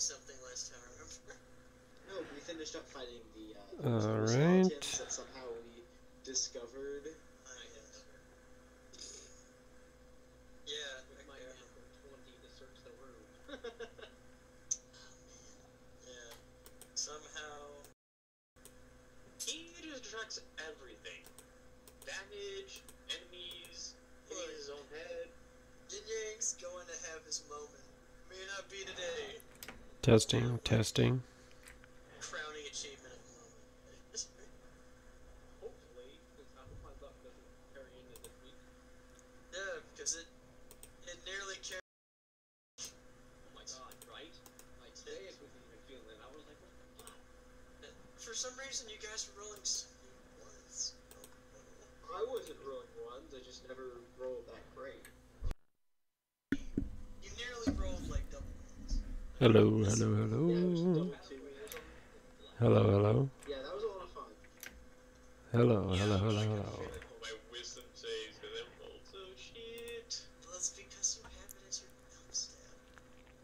something last time, remember? No, we finished up fighting the Alright. skeletons that somehow we discovered. Yeah, with my number 20 to search the room. Yeah. Somehow He destructs everything. Damage, enemies, hitting his own head. Yin Yang's going to have his moment. May not be today. Testing, testing. Crowning achievement of the moment. Hopefully, because I hope my luck doesn't carry into this week. Yeah, because it nearly carried. Oh my god, right? Like today I wasn't even feeling it. I was like, what the fuck? For some reason, you guys were rolling ones. I wasn't rolling ones, I just never rolled that great. You nearly rolled like double ones. Hello, hello, Yeah, it was hello. double two or something. Hello, hello. Yeah, that was a lot of fun. Hello, hello, hello, hello. All my wisdom saves because I rolled so shit. Well, it's because you have it as your thumb stab.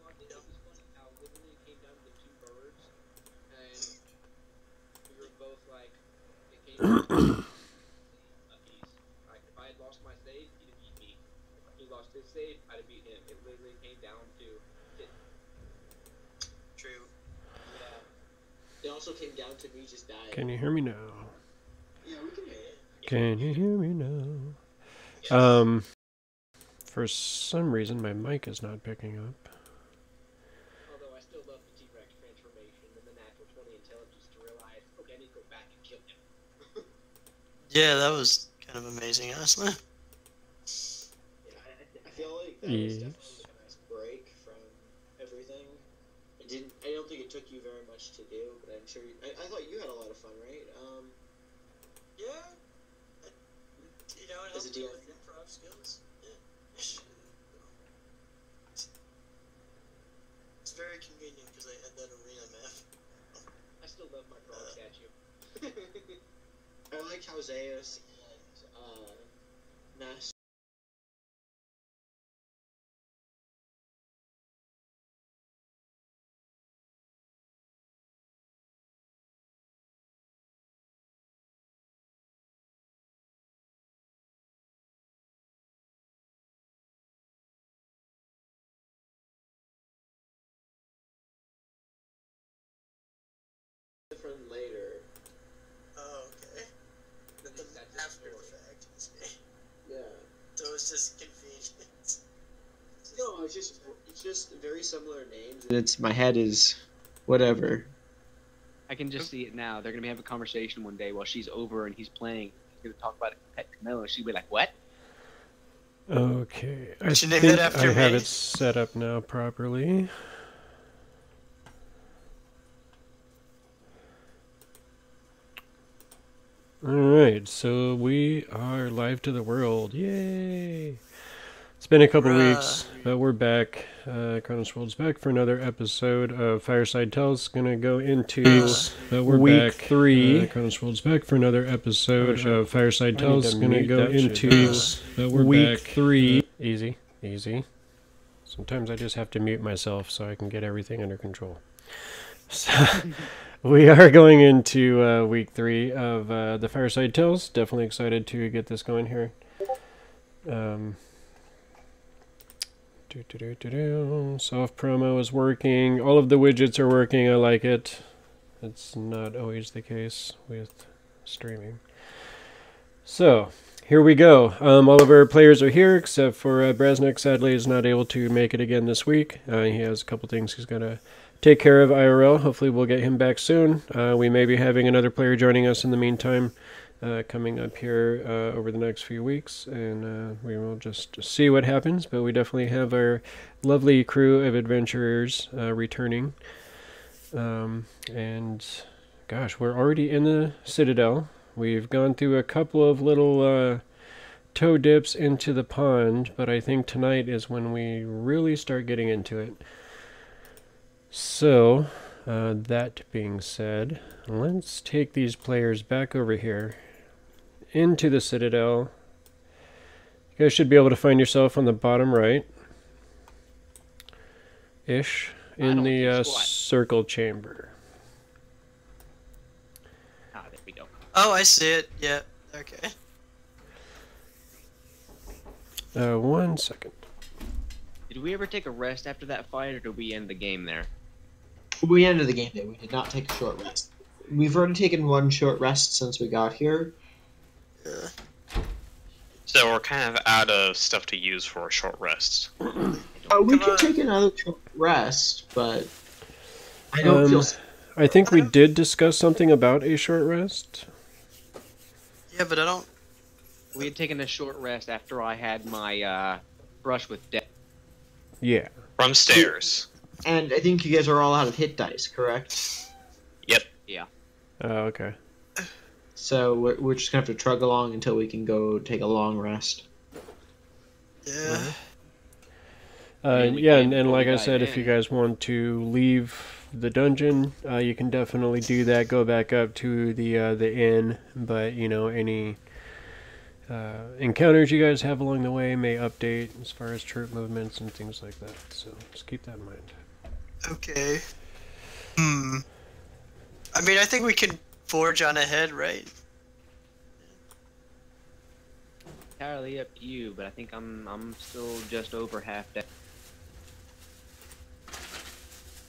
Well, I think it was funny how literally it came down to two birds, and we were both like, it came down to a piece. Like, if I had lost my save, he'd have beat me. If he lost his save, I'd have beat him. It literally came down to it. True. Yeah. It also came down to me just dying. Can you hear me now? Yeah, we can hear you. Can you hear me now? For some reason my mic is not picking up. Although I still love the T-Rex transformation and the natural 20 intelligence to realize, okay, I need to go back and kill him. Yeah, that was kind of amazing, honestly. Yeah, I feel like that was Yes. definitely a nice break from everything. I don't think it took you very much to do, but I'm sure I thought you had a lot of fun, right? Yeah. You know, it As a helped me DM. with improv skills. Yeah. It's very convenient because I had that arena map. I still love my frog statue. I like how Zeus and Nas. Different later. Oh, okay. That's a After story. the fact. Yeah. So it's just convenient. No, it's just very similar names. It's my head is whatever. I can just see it now. They're gonna have a conversation one day while she's over and he's playing. He's gonna talk about Pet Camilla. She'll be like, "What?" Okay, I Should name think it after I have me? it set up now properly. Alright, so we are live to the world. Yay! It's been a couple Hurrah. weeks, but we're back. Kronos World's back for another episode of Fireside Tales. Gonna go into week 3. Kronos World's back for another episode of Fireside Tales. Gonna go into week 3. Easy, easy. Sometimes I just have to mute myself so I can get everything under control. So, we are going into week 3 of the Fireside Tales. Definitely excited to get this going here. Soft promo is working. All of the widgets are working. I like it. It's not always the case with streaming. So, here we go. All of our players are here, except for Brasnic. Sadly, is not able to make it again this week. He has a couple things he's got to take care of IRL. Hopefully, we'll get him back soon. We may be having another player joining us in the meantime, coming up here over the next few weeks, and we will just see what happens. But we definitely have our lovely crew of adventurers returning. And gosh, we're already in the Citadel. We've gone through a couple of little toe dips into the pond, but I think tonight is when we really start getting into it. So, that being said, let's take these players back over here into the Citadel. You guys should be able to find yourself on the bottom right. Ish. in don't the do squat. circle chamber. Ah, there we go. Oh, I see it. Yeah. Okay. 1 second. Did we ever take a rest after that fight, or did we end the game there? We ended the game there. We did not take a short rest. We've already taken one short rest since we got here. Yeah. So we're kind of out of stuff to use for a short rest. We Come can on. take another short rest, but I don't feel. I think we did discuss something about a short rest. Yeah, but I don't. We had taken a short rest after I had my brush with death. Yeah. From stairs. And I think you guys are all out of hit dice, correct? Yep. Yeah. Oh, okay. So we're just gonna have to trug along until we can go take a long rest. Yeah. Really Yeah, can't and like I dive said, if in. you guys want to leave the dungeon, you can definitely do that. Go back up to the inn, but you know, any encounters you guys have along the way may update as far as troop movements and things like that. So just keep that in mind. Okay. I mean, I think we can forge on ahead, right? Entirely up to you, but I think I'm still just over half dead.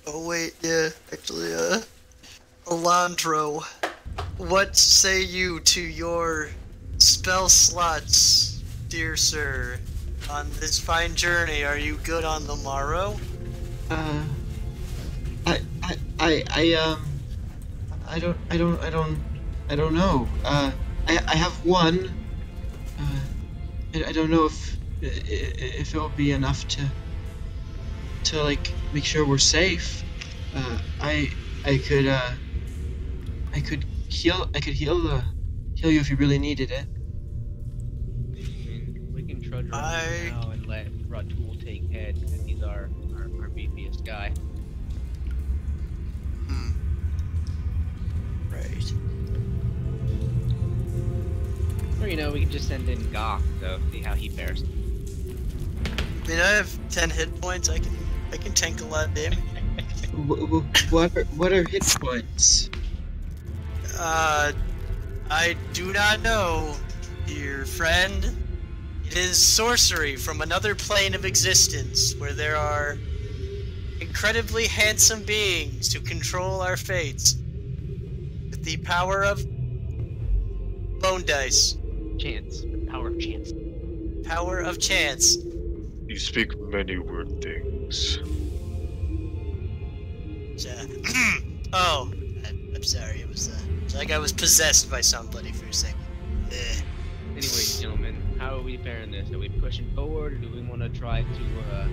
Oh wait, yeah. Actually, Alandro, what say you to your spell slots, dear sir, on this fine journey? Are you good on the morrow? I don't know. I have one. I don't know if it will be enough to like make sure we're safe. I could heal you if you really needed it. I mean, we can trudge I- around now and let Ratul take head, because he's our beefiest guy. Right. Or, you know, we can just send in Gok, so see how he fares. I mean, I have 10 hit points. I can tank a lot of damage. What are hit points? I do not know, dear friend. It is sorcery from another plane of existence, where there are incredibly handsome beings who control our fates with the power of bone dice. Chance. The power of chance. Power of chance. You speak many weird things. Oh, I'm sorry. It was like I was possessed by somebody for a second. Anyways, gentlemen, how are we faring this? Are we pushing forward, or do we want to try to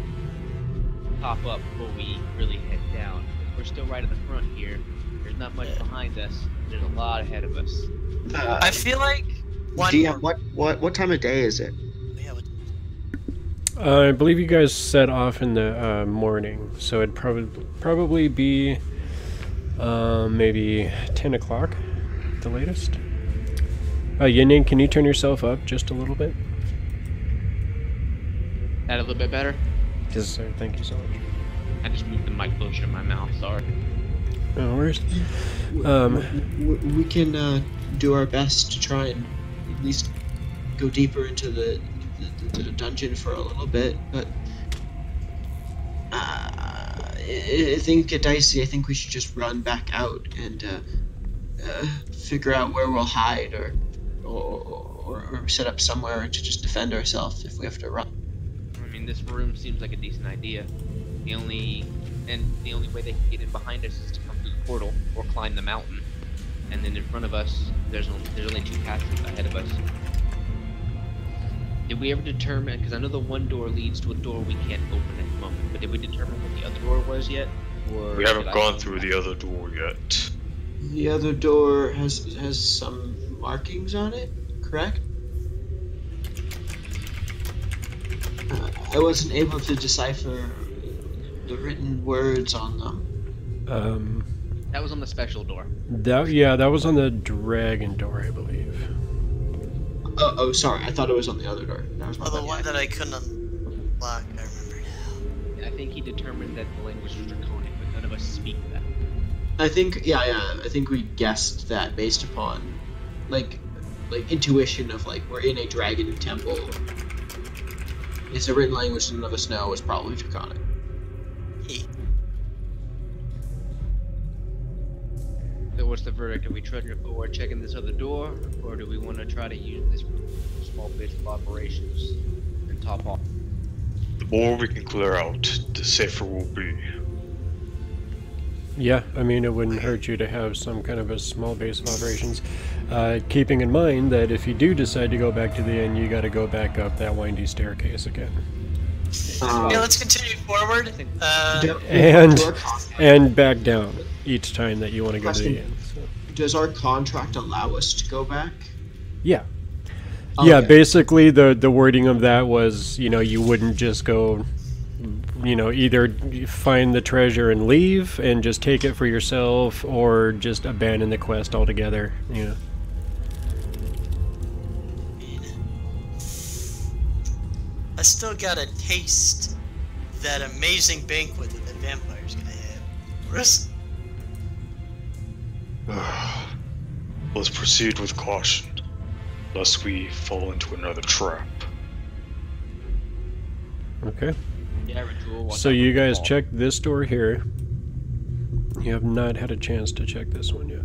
pop up before we really head down? Because we're still right at the front here. There's not much behind us. There's a lot ahead of us. I feel like one DM, more. what time of day is it? Yeah, I believe you guys set off in the morning, so it'd probably be maybe 10 o'clock, the latest. Yin Yang, can you turn yourself up just a little bit? That a little bit better? Yes, sir. Thank you so much. I just moved the mic closer to my mouth, sorry. No worries. We can do our best to try and at least go deeper into the dungeon for a little bit, but if things get dicey, I think we should just run back out and figure out where we'll hide or set up somewhere to just defend ourselves if we have to run. I mean, this room seems like a decent idea. The only way they can get in behind us is to come through the portal or climb the mountain. And then in front of us, there's only two paths ahead of us. Did we ever determine, because I know the one door leads to a door we can't open at the moment, but did we determine what the other door was yet? Or We haven't gone through the other door yet. The other door has some markings on it, correct? I wasn't able to decipher the written words on them. That was on the special door. That was on the dragon door, I believe. Oh, sorry. I thought it was on the other door. That was my the bad. one that I couldn't unlock. I remember now. I think think he determined that the language was draconic, but none of us speak that. I think, yeah, I think we guessed that based upon, like intuition of, like, we're in a dragon temple. It's a written language none of us know is probably draconic. So what's the verdict? Are we checking this other door, or do we want to try to use this small base of operations and top off? The more we can clear out, the safer we'll be. Yeah, I mean, it wouldn't hurt you to have some kind of a small base of operations. Keeping in mind that if you do decide to go back to the inn, you got to go back up that windy staircase again. Yeah, let's continue forward. And back down each time that you want to go to the inn. So. Does our contract allow us to go back? Yeah. Oh, yeah, okay. basically the wording of that was, you know, you wouldn't just go, you know, either find the treasure and leave and just take it for yourself, or just abandon the quest altogether, you know. I still gotta taste that amazing banquet that the vampire's gonna have. Where's... Let's proceed with caution, lest we fall into another trap. Okay. Yeah, Ritual. So you guys check this door here. You have not had a chance to check this one yet.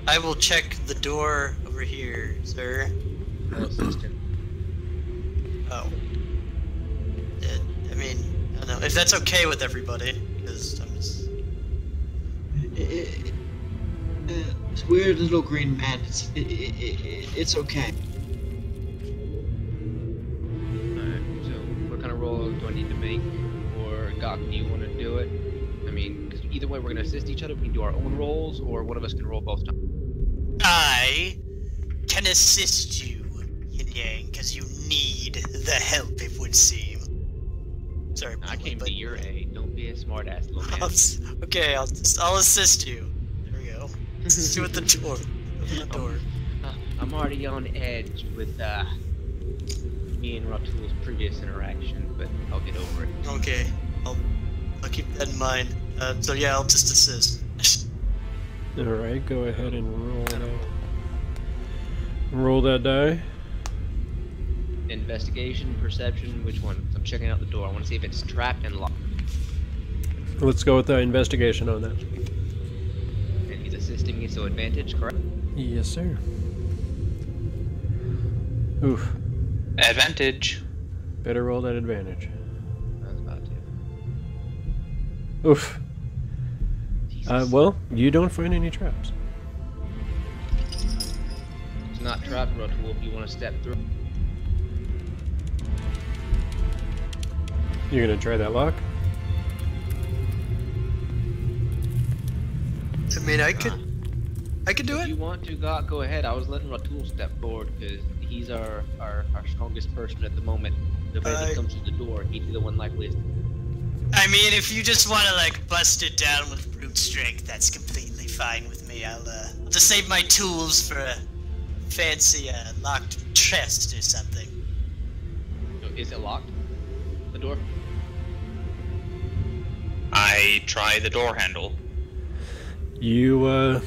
I will check the door over here, sir. No assistant. Oh. I mean, I don't know. If that's okay with everybody, because I'm just... This weird little green man, it's okay. Alright, so what kind of roll do I need to make? Or Gok, do you want to do it? I mean, because either way we're going to assist each other. We can do our own rolls, or one of us can roll both times. I can assist you, Yin Yang, because you need the help, it would seem. Sorry, I came but... to your aid. Don't be a smart-ass little man. Okay, I'll assist you. There we go. Assist you with the door. Open the door. I'm already on edge with me and Ratul's previous interaction, but I'll get over it. Okay, I'll keep that in mind. So yeah, I'll just assist. Alright, go ahead and roll that. Roll that die. Investigation, perception, which one? I'm checking out the door. I want to see if it's trapped and locked. Let's go with the investigation on that. And he's assisting me, so advantage, correct? Yes, sir. Oof. Advantage. Better roll that advantage. I was about to. Oof. Jesus. Well, you don't find any traps. It's not trapped, Ratul, if you want to step through. You're gonna try that lock? I mean, I could do If it. you want to, Gok, go ahead. I was letting Ratul step forward because he's our strongest person at the moment. If anything comes to the door, he'd be the one likely to... I mean, if you just want to like bust it down with brute strength, that's completely fine with me. I'll just save my tools for a fancy locked chest or something. Is it locked? The door? I try the door handle. You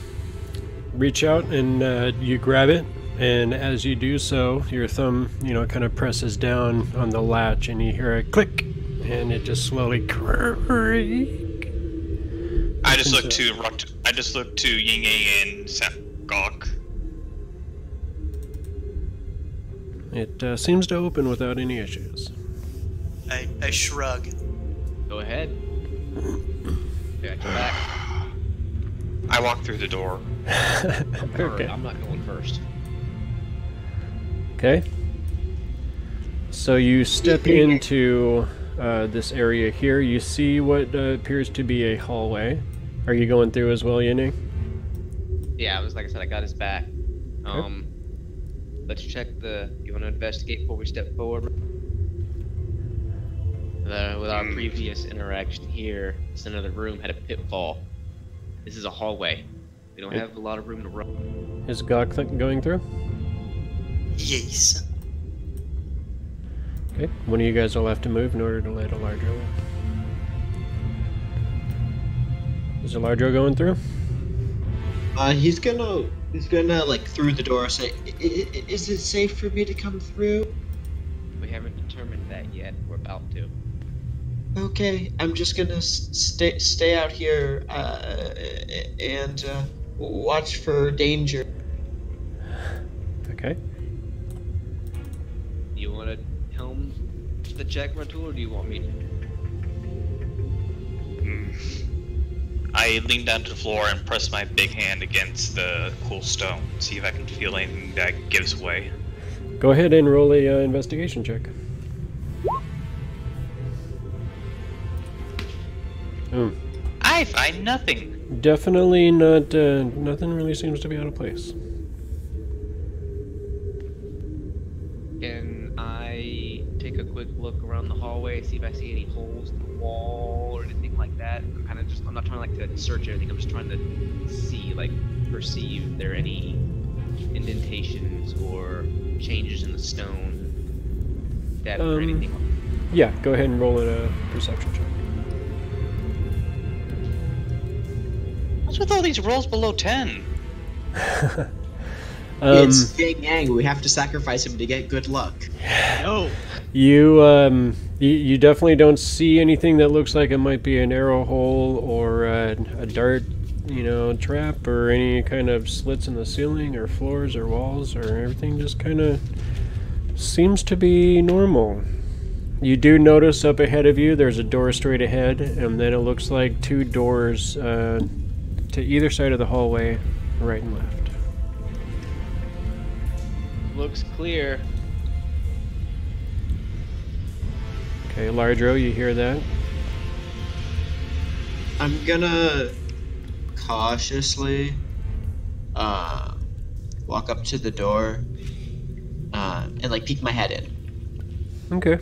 reach out and you grab it, and as you do so, your thumb, you know, kind of presses down on the latch, and you hear a click, and it just slowly creak. I just look to Yin Yang and Gok. It seems to open without any issues. I shrug. Go ahead. Okay, I come back. I walk through the door. Okay. I'm not going first. Okay. So you step into this area here. You see what appears to be a hallway. Are you going through as well, Yin Yang? Yeah, like I said, I got his back. Okay. Let's check the... You want to investigate before we step forward? With our previous interaction here, it's another room, had a pitfall. This is a hallway. We don't have a lot of room to run. Is Gok going through? Yes. Okay, one of you guys will have to move in order to let Alardro in. Is Alardro going through? He's gonna like through the door say, "Is it safe for me to come through?" We haven't determined that yet. We're about to. Okay, I'm just gonna stay out here and watch for danger. Okay. Do you want to helm the check, Ratul, or do you want me to? I lean down to the floor and press my big hand against the cool stone, see if I can feel anything that gives way. Go ahead and roll a investigation check. I find nothing. Definitely not, nothing really seems to be out of place. Can I take a quick look around the hallway, see if I see any holes in the wall or anything like that? I'm not trying to search anything, I'm just trying to see, perceive if there are any indentations or changes in the stone, depth or anything. Yeah, go ahead and roll a perception check. What's with all these rolls below 10? It's Yin Yang. We have to sacrifice him to get good luck. No! You definitely don't see anything that looks like it might be an arrow hole or a dart, trap or any kind of slits in the ceiling or floors or walls, or everything just kind of seems to be normal. You do notice up ahead of you there's a door straight ahead, and then it looks like two doors to either side of the hallway, right and left. Looks clear. Okay, Alardro, you hear that? I'm gonna cautiously walk up to the door and peek my head in. Okay.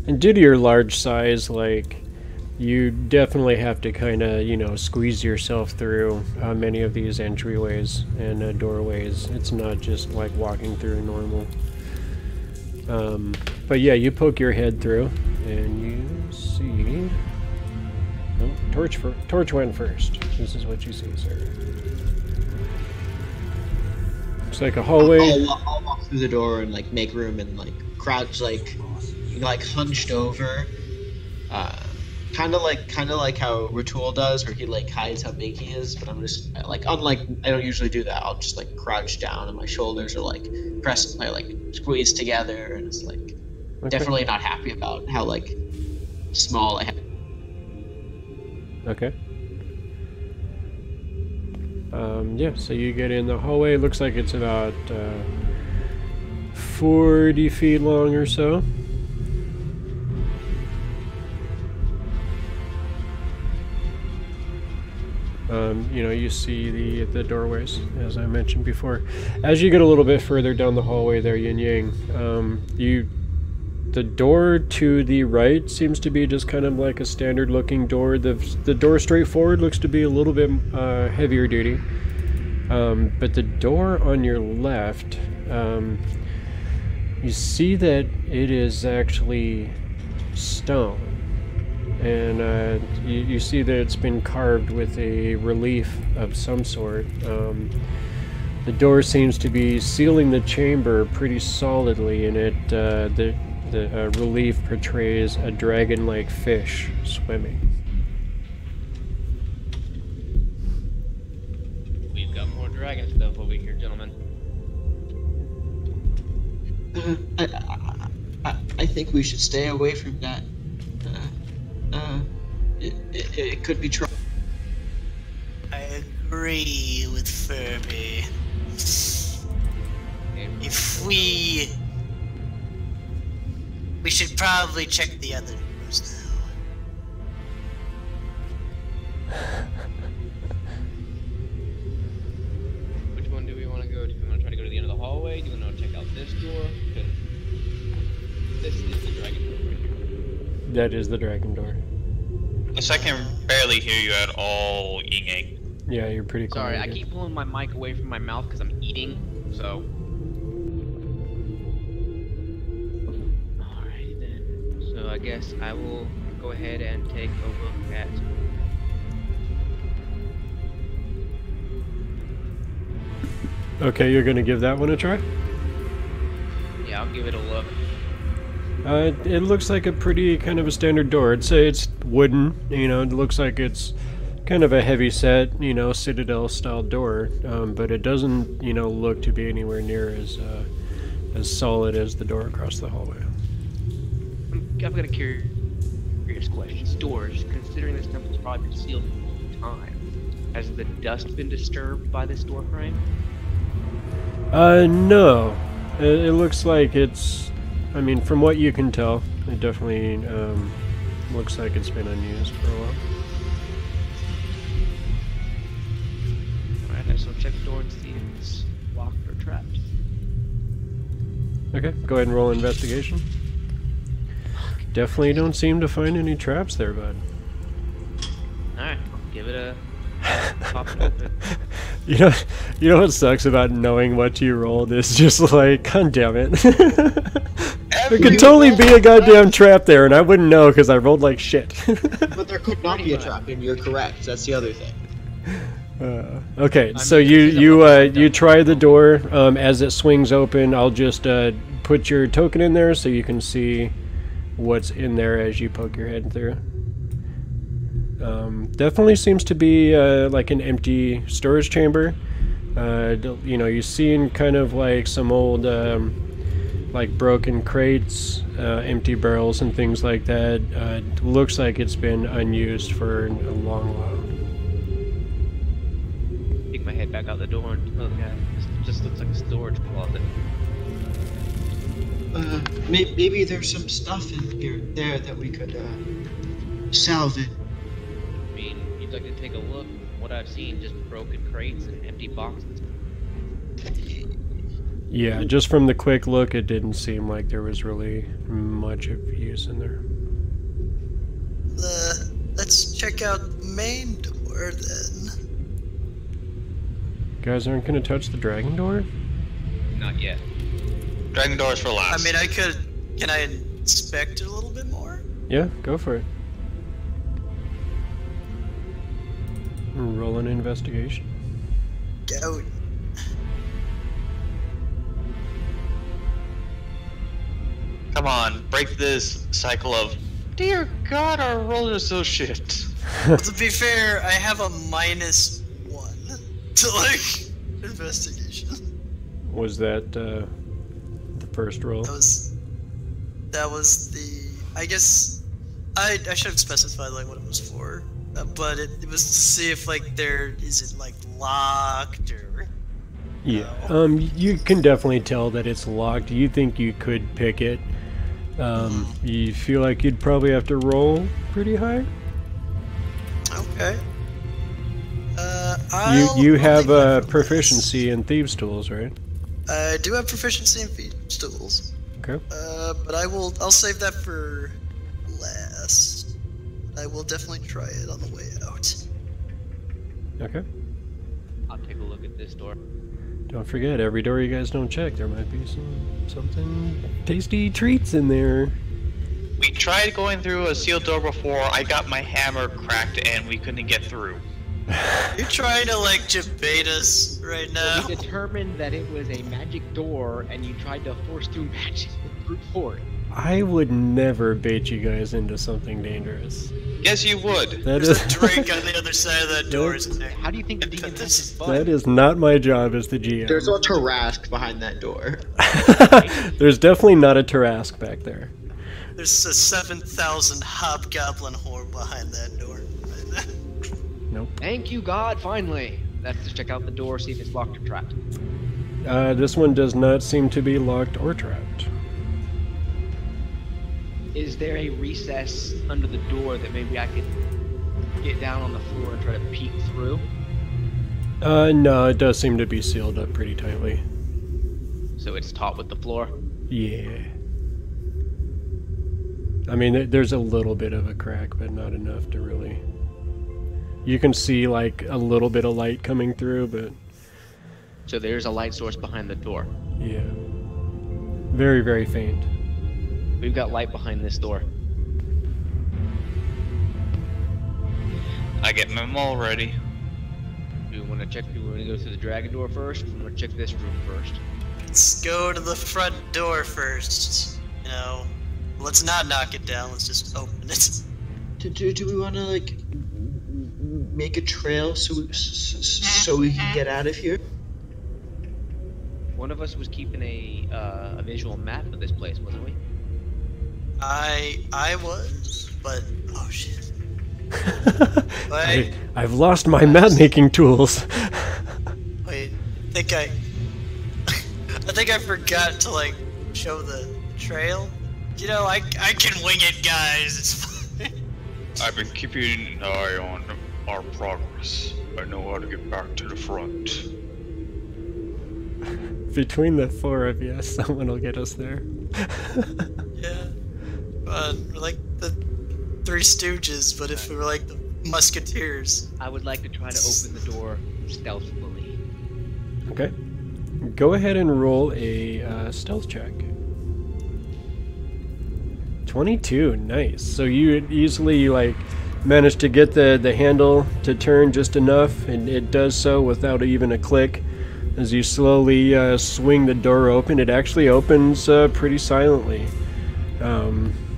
And due to your large size, you definitely have to kind of, squeeze yourself through many of these entryways and doorways. It's not just like walking through normal. But yeah, you poke your head through, and you see... Oh, torch went first. This is what you see, sir. Looks like a hallway. I'll walk through the door and make room and crouch hunched over. Kind of like how Ratul does, where he hides how big he is. But I'm just unlike I don't usually do that. I'll just crouch down and my shoulders are pressed, squeezed together, and it's Okay. definitely not happy about how small I have. Okay. Yeah, so you get in the hallway. It looks like it's about 40 feet long or so. You see the doorways, as I mentioned before. As you get a little bit further down the hallway there, Yin Yang, the door to the right seems to be just kind of like a standard looking door. The door straight forward looks to be a little bit heavier duty. But the door on your left, you see that it is actually stone. And you see that it's been carved with a relief of some sort. The door seems to be sealing the chamber pretty solidly, and the relief portrays a dragon-like fish swimming. We've got more dragon stuff over here, gentlemen. I think we should stay away from that. It could be trouble. I agree with Furby. If we should probably check the other doors now. Which one do we want to go to? Do we want to try to go to the end of the hallway? Do we want to check out this door? Because this is the dragon door right here. That is the dragon door. So I can barely hear you at all, Yin Yang. Yeah, you're pretty close. Sorry, I keep pulling my mic away from my mouth because I'm eating, so... Alright then. guess I will go ahead and take a look at. Okay, you're gonna give that one a try? Yeah, I'll give it a look. It looks like a pretty kind of a standard door. It's wooden, you know, it looks like it's kind of a heavy set, you know, Citadel style door, but it doesn't, you know, look to be anywhere near as solid as the door across the hallway. I've got a curious question. Doors, considering this temple's probably been sealed for time, has the dust been disturbed by this door frame? No. It looks like it's, I mean, from what you can tell, it definitely looks like it's been unused for a while. Alright, I just want to check the door and see if it's locked or trapped. Okay, go ahead and roll investigation. Definitely don't seem to find any traps there, bud. Alright, give it a pop it open. You know what sucks about knowing what you rolled is just like, god damn it. There could totally be a goddamn trap there, and I wouldn't know because I rolled like shit. But there could not be a trap, and you're correct. That's the other thing. Okay, so you try the door. As it swings open, I'll just put your token in there so you can see what's in there as you poke your head through. Definitely seems to be like an empty storage chamber. You know, you've seen kind of like some old like broken crates, empty barrels and things like that. Looks like it's been unused for a long while. Take my head back out the door and look at it. This just looks like a storage closet. Maybe there's some stuff in there that we could salvage. I mean, you'd like to take a look. What I've seen, just broken crates and empty boxes. Yeah, just from the quick look, it didn't seem like there was really much of use in there. Let's check out the main door then. You guys aren't gonna touch the dragon door? Not yet. Dragon doors for last. I mean, can I inspect it a little bit more? Yeah, go for it. Roll an investigation. Go. Come on, break this cycle of, dear God, our rolls are so shit. Well, to be fair, I have a -1 to like investigation. Was that the first roll? That was the. I guess I should have specified like what it was for, but it was to see if like is it like locked or. Yeah. You can definitely tell that it's locked. You think you could pick it. You feel like you'd probably have to roll pretty high. Okay. You have a proficiency in thieves' tools, right? I do have proficiency in thieves' tools. Okay. But I'll save that for last. I will definitely try it on the way out. Okay. I'll take a look at this door. Don't forget, every door you guys don't check, there might be something tasty treats in there. We tried going through a sealed door before. I got my hammer cracked and we couldn't get through. You're trying to like debate us right now. We determined that it was a magic door, and you tried to force do magic with brute force. I would never bait you guys into something dangerous. Yes, you would. There's a drink on the other side of that door, isn't there? How do you think the demon is fun? That is not my job as the GM. There's a Tarrasque behind that door. There's definitely not a Tarrasque back there. There's a 7,000 hobgoblin horde behind that door. Nope. Thank you, God, finally. Let's just check out the door, see if it's locked or trapped. This one does not seem to be locked or trapped. Is there a recess under the door that maybe I could get down on the floor and try to peek through? No, it does seem to be sealed up pretty tightly. So it's taut with the floor. Yeah. I mean, there's a little bit of a crack, but not enough to really... You can see, like, a little bit of light coming through, but... So there's a light source behind the door. Yeah. Very, very faint. We've got light behind this door. I get my maul ready. Do we want to check? Do we want to go through the dragon door first? Or do we want to check this room first? Let's go to the front door first. You know, let's not knock it down. Let's just open it. Do we want to like make a trail so we can get out of here? One of us was keeping a visual map of this place, wasn't we? I was, but oh shit. I've lost my map making tools. Wait, I think I forgot to like show the trail. You know, I can wing it, guys. It's fine. I've been keeping an eye on our progress. I know how to get back to the front. Between the four of you, someone will get us there. Yeah. We're like the Three Stooges, but if we were like the Musketeers. I would like to try to open the door stealthily. Okay. Go ahead and roll a stealth check. 22, nice. So you easily like manage to get the handle to turn just enough, and it does so without even a click. As you slowly swing the door open, it actually opens pretty silently.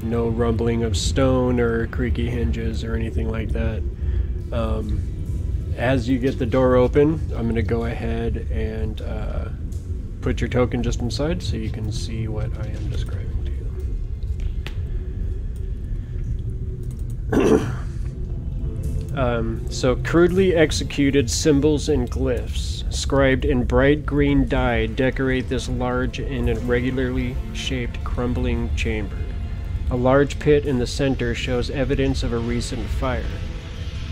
No rumbling of stone or creaky hinges or anything like that. As you get the door open, I'm going to go ahead and put your token just inside so you can see what I am describing to you. So crudely executed symbols and glyphs, scribed in bright green dye, decorate this large and irregularly shaped crumbling chamber. A large pit in the center shows evidence of a recent fire.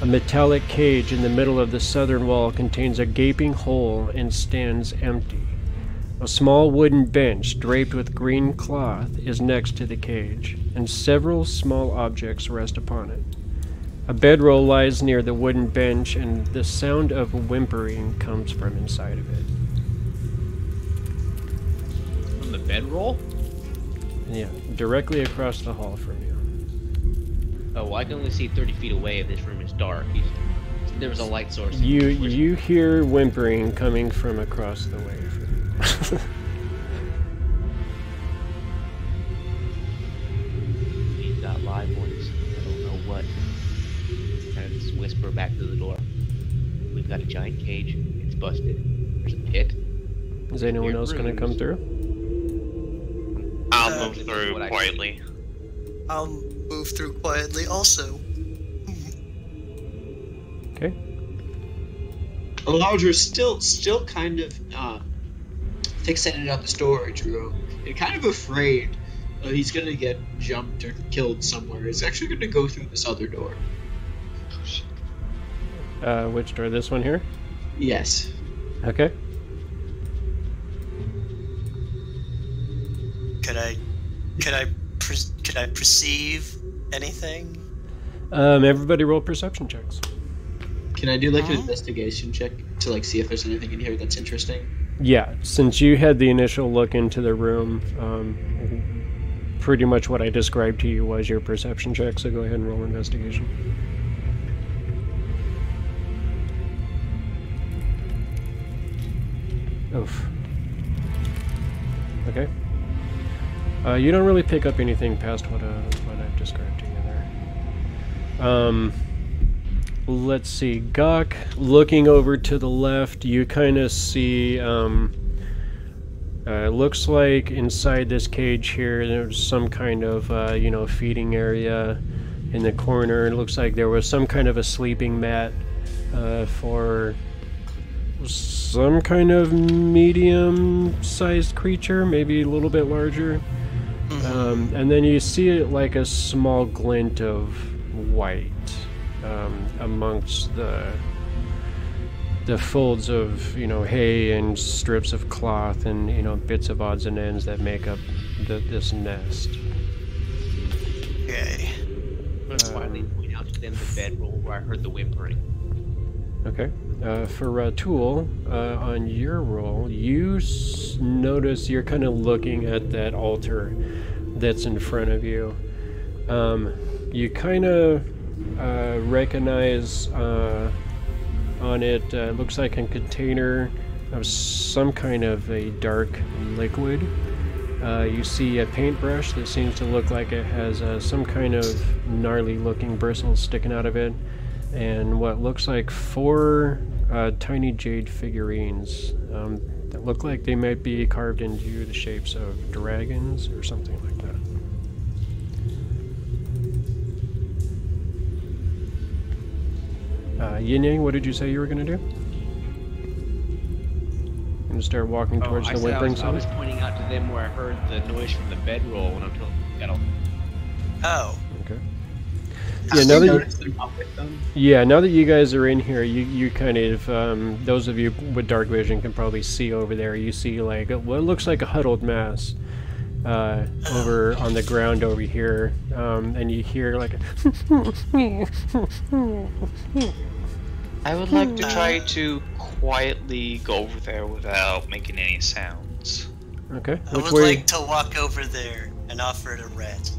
A metallic cage in the middle of the southern wall contains a gaping hole and stands empty. A small wooden bench draped with green cloth is next to the cage, and several small objects rest upon it. A bedroll lies near the wooden bench, and the sound of whimpering comes from inside of it. From the bedroll? Yeah, directly across the hall from you. Oh, well, I can only see 30 feet away if this room is dark. There was a light source. You hear whimpering coming from across the way from you. We've got live ones. I don't know what. Kind of just whisper back to the door. We've got a giant cage. It's busted. There's a pit. Is anyone else going to come through? I'll move through quietly. I'll move through quietly also. Okay. Alardro's still kind of fixated on the storage room and kind of afraid he's gonna get jumped or killed somewhere. He's actually gonna go through this other door. Which door? This one here? Yes. Okay. Could I perceive anything? Everybody roll perception checks. Can I do like an investigation check to like see if there's anything in here that's interesting? Yeah, since you had the initial look into the room, pretty much what I described to you was your perception check, so go ahead and roll investigation. Oof. Okay. You don't really pick up anything past what I've described to you there. Let's see. Gok, looking over to the left, you kind of see, it looks like inside this cage here, there's some kind of, feeding area in the corner. It looks like there was some kind of a sleeping mat for some kind of medium-sized creature, maybe a little bit larger. And then you see like a small glint of white amongst the folds of hay and strips of cloth and bits of odds and ends that make up this nest. Okay. I'm gonna quietly point out to them the bedroll where I heard the whimpering. Okay. For Ratul, on your roll, you notice you're kind of looking at that altar that's in front of you. You kind of recognize on it, looks like a container of some kind of a dark liquid. You see a paintbrush that seems to look like it has some kind of gnarly looking bristles sticking out of it, and what looks like 4 tiny jade figurines that look like they might be carved into the shapes of dragons or something like that. Yin Yang, what did you say you were going to do? And start walking towards the whimpering I was sound? pointing out to them where I heard the noise from the bedroll when I'm told Oh. Okay. Yeah, now that notice they're not with them. now that you guys are in here, you kind of, those of you with dark vision can probably see over there. You see like what looks like a huddled mass over on the ground over here, and you hear like I would like to try to quietly go over there without making any sounds. okay. I would like to walk over there and offer it a rat.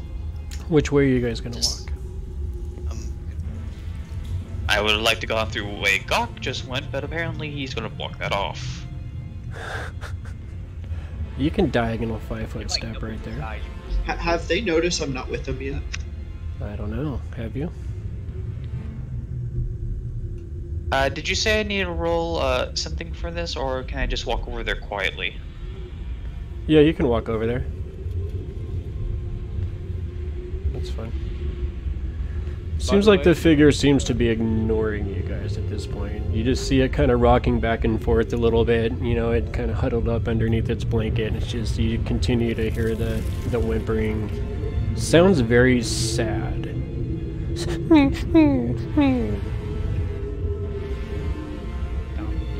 Which way are you guys gonna Just- walk? I would like to go through the way Gok just went, but apparently he's gonna block that off. You can diagonal 5-foot step right there. Have they noticed I'm not with them yet? I don't know. Have you? Did you say I need to roll something for this, or can I just walk over there quietly? Yeah, you can walk over there. That's fine. Seems like the figure seems to be ignoring you guys at this point. You just see it kind of rocking back and forth a little bit. You know, it kind of huddled up underneath its blanket. It's just, you continue to hear the whimpering. Sounds very sad.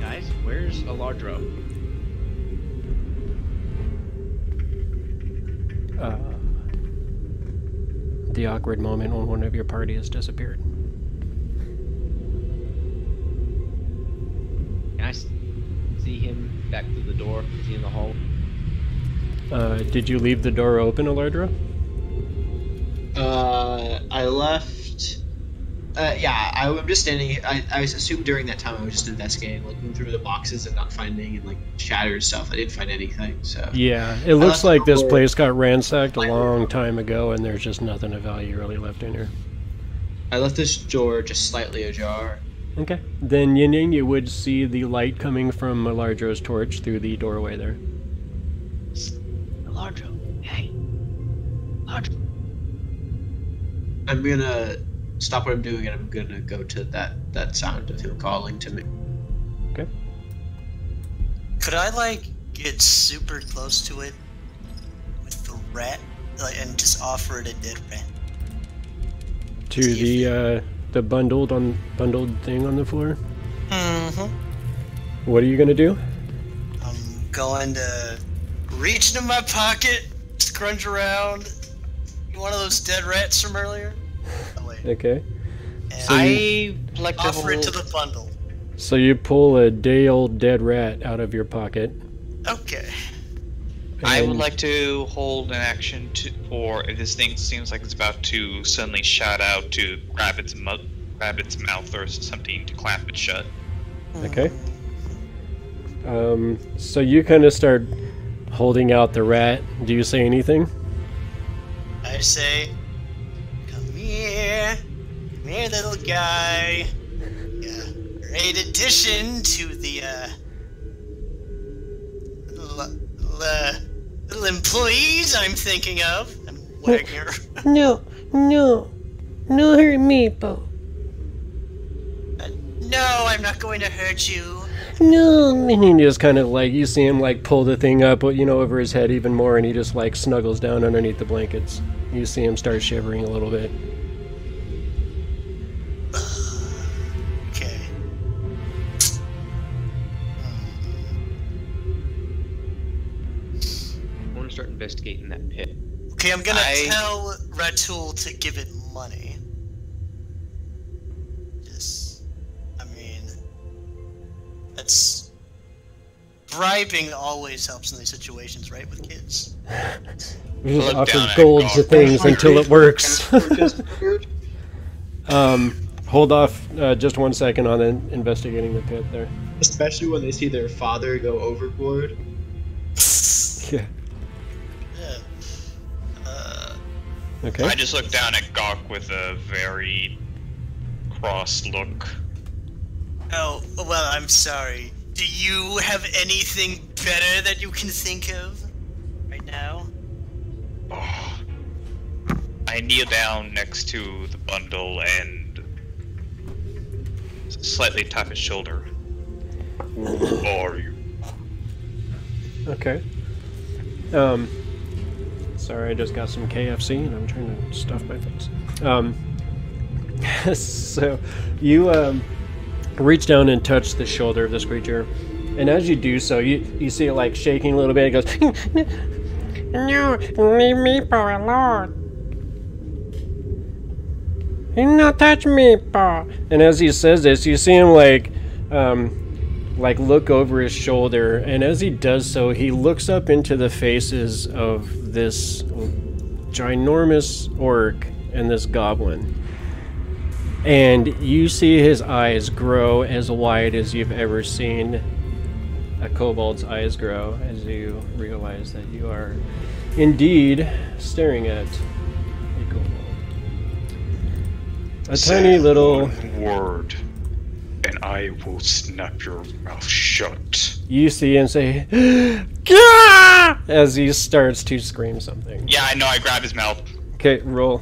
Guys, where's Alardro? The awkward moment when one of your party has disappeared. Can I see him back through the door? Is he in the hall? Did you leave the door open, Alardro? I left. Yeah, I'm just standing. I assumed during that time I was just investigating, looking through the boxes and not finding and like shattered stuff. I didn't find anything. So Yeah, it looks like this door place got ransacked a long time ago, and there's just nothing of value really left in here. I left this door just slightly ajar. Okay. Then Yin Yang, you would see the light coming from Alardro's torch through the doorway there. Alardro, hey. Alardro. I'm gonna stop what I'm doing and I'm gonna go to that sound of him calling to me. Okay. Could I like get super close to it with the rat, like, and just offer it a dead rat? To the bundled thing on the floor. Mm-hmm. What are you gonna do? I'm going to reach into my pocket, scrunch around. You one of those dead rats from earlier? Oh wait. Okay. And I like to offer it to hold- the bundle. So you pull a day-old dead rat out of your pocket. Okay. I would and- like to hold an action for if this thing seems like it's about to suddenly shout out to grab its mouth or something to clamp it shut. Okay. So you kind of start holding out the rat. Do you say anything? I say, come here, little guy. Yeah, great addition to the little employees I'm thinking of. I'm wagging her. No hurt me, Bo. No, I'm not going to hurt you. No. And he just kind of like, you see him like pull the thing up, you know, over his head even more, and he just like snuggles down underneath the blankets. You see him start shivering a little bit. Okay. I want to start investigating that pit. Okay, I'm gonna I- tell Ratul to give it money. Just, I mean, that's bribing always helps in these situations, right, with kids? You just Look offer down at gold to Gok. things until it works. Hold off just 1 second on investigating the pit there. Especially when they see their father go overboard. Yeah. Yeah. Okay. I just look down at Gok with a very cross look. Oh, well, I'm sorry. Do you have anything better that you can think of right now? Oh. I kneel down next to the bundle and slightly tap his shoulder. Who are you? Okay. Sorry, I just got some KFC and I'm trying to stuff my face. So you reach down and touch the shoulder of this creature, and as you do so, you see it like shaking a little bit. It goes, No, leave me alone. Do not touch me, Paul. and as he says this, you see him like look over his shoulder, and as he does so, he looks up into the faces of this ginormous orc and this goblin. And you see his eyes grow as wide as you've ever seen a kobold's eyes grow as you realize that you are indeed staring at a kobold. A tiny little... one word, and I will snap your mouth shut. You see him say, Gah! As he starts to scream something. Yeah, I know, I grab his mouth. Okay, roll.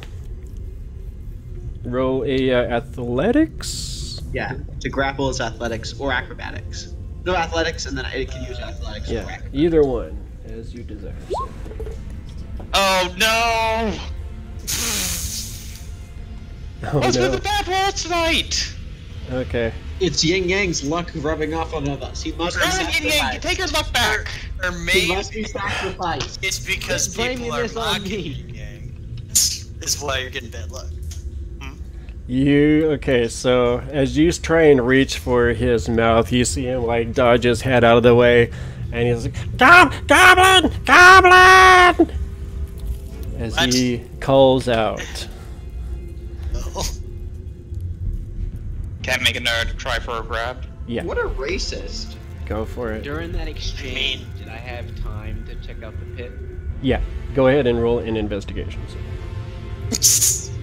Roll a athletics? Yeah, to grapple is athletics or acrobatics. No, athletics, and then it can use athletics or Yeah, acrobatics. either one, as you desire. Oh no! Oh What's with no. the bad roll tonight? Okay. It's Yin Yang's luck rubbing off on us. He must be Yin Yang, sacrificed. take his luck back. Or He maybe must be sacrificed. it's because Blaming people are this on mocking me. Yin Yang. This is why you're getting bad luck. Okay, so as you try and reach for his mouth, you see him like dodge his head out of the way, and he's like, Goblin! Goblin! As What? he calls out. Oh. Can't make a nerd try for a grab. Yeah, What a racist. go for it. During that exchange, mean- did I have time to check out the pit? Yeah, go ahead and roll an investigation.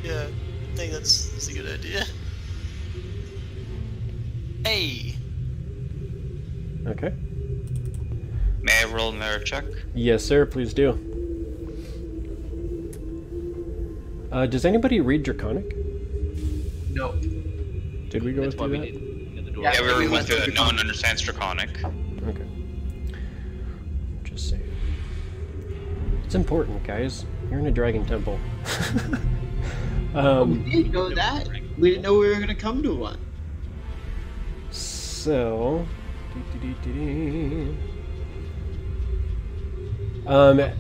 Yeah, I think that's a good idea. Hey! Okay. May I roll another check? Yes, sir, please do. Does anybody read Draconic? No. Did we go That's why through we that? did at the door. Yeah, Yeah, we we were went with through the no Draconic. one understands Draconic. Okay. Just saying. It's important, guys. You're in a dragon temple. We didn't know that. We didn't know we were going to come to one. So...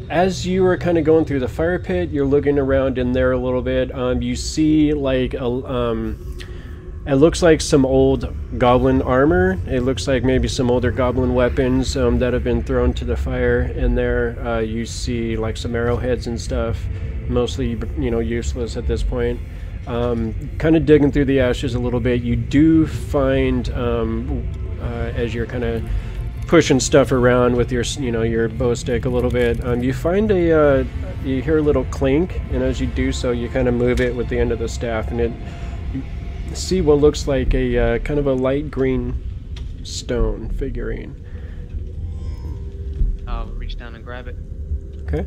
as you were kind of going through the fire pit, you're looking around in there a little bit. You see like it looks like some old goblin armor. It looks like maybe some older goblin weapons that have been thrown to the fire in there. You see like some arrowheads and stuff, mostly useless at this point. Kind of digging through the ashes a little bit, you do find as you're kind of pushing stuff around with your your bow stick a little bit, you find you hear a little clink, and as you do so, you kind of move it with the end of the staff, and you see what looks like a kind of a light green stone figurine. I'll reach down and grab it. Okay.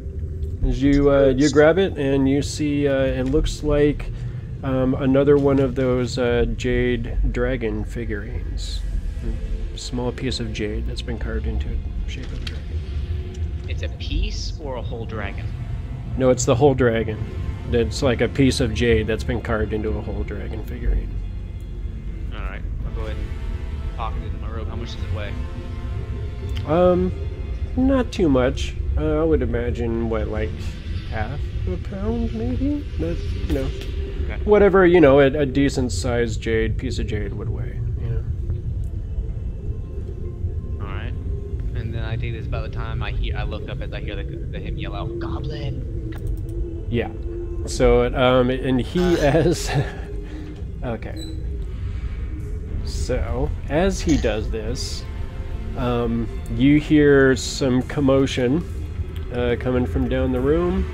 As you grab it, and you see it looks like another one of those jade dragon figurines. A small piece of jade that's been carved into the shape of a dragon. It's a piece or a whole dragon? No, it's the whole dragon. It's like a piece of jade that's been carved into a whole dragon figurine. Alright, I'll go ahead and pocket it in my robe. How much does it weigh? Not too much. I would imagine, like half a pound, maybe? But, Okay. whatever, a decent sized piece of jade would weigh, Alright. And then I think it's about the time I look up as I hear him yell out, Goblin! Yeah. So, and he, Okay. So, as he does this, you hear some commotion coming from down the room,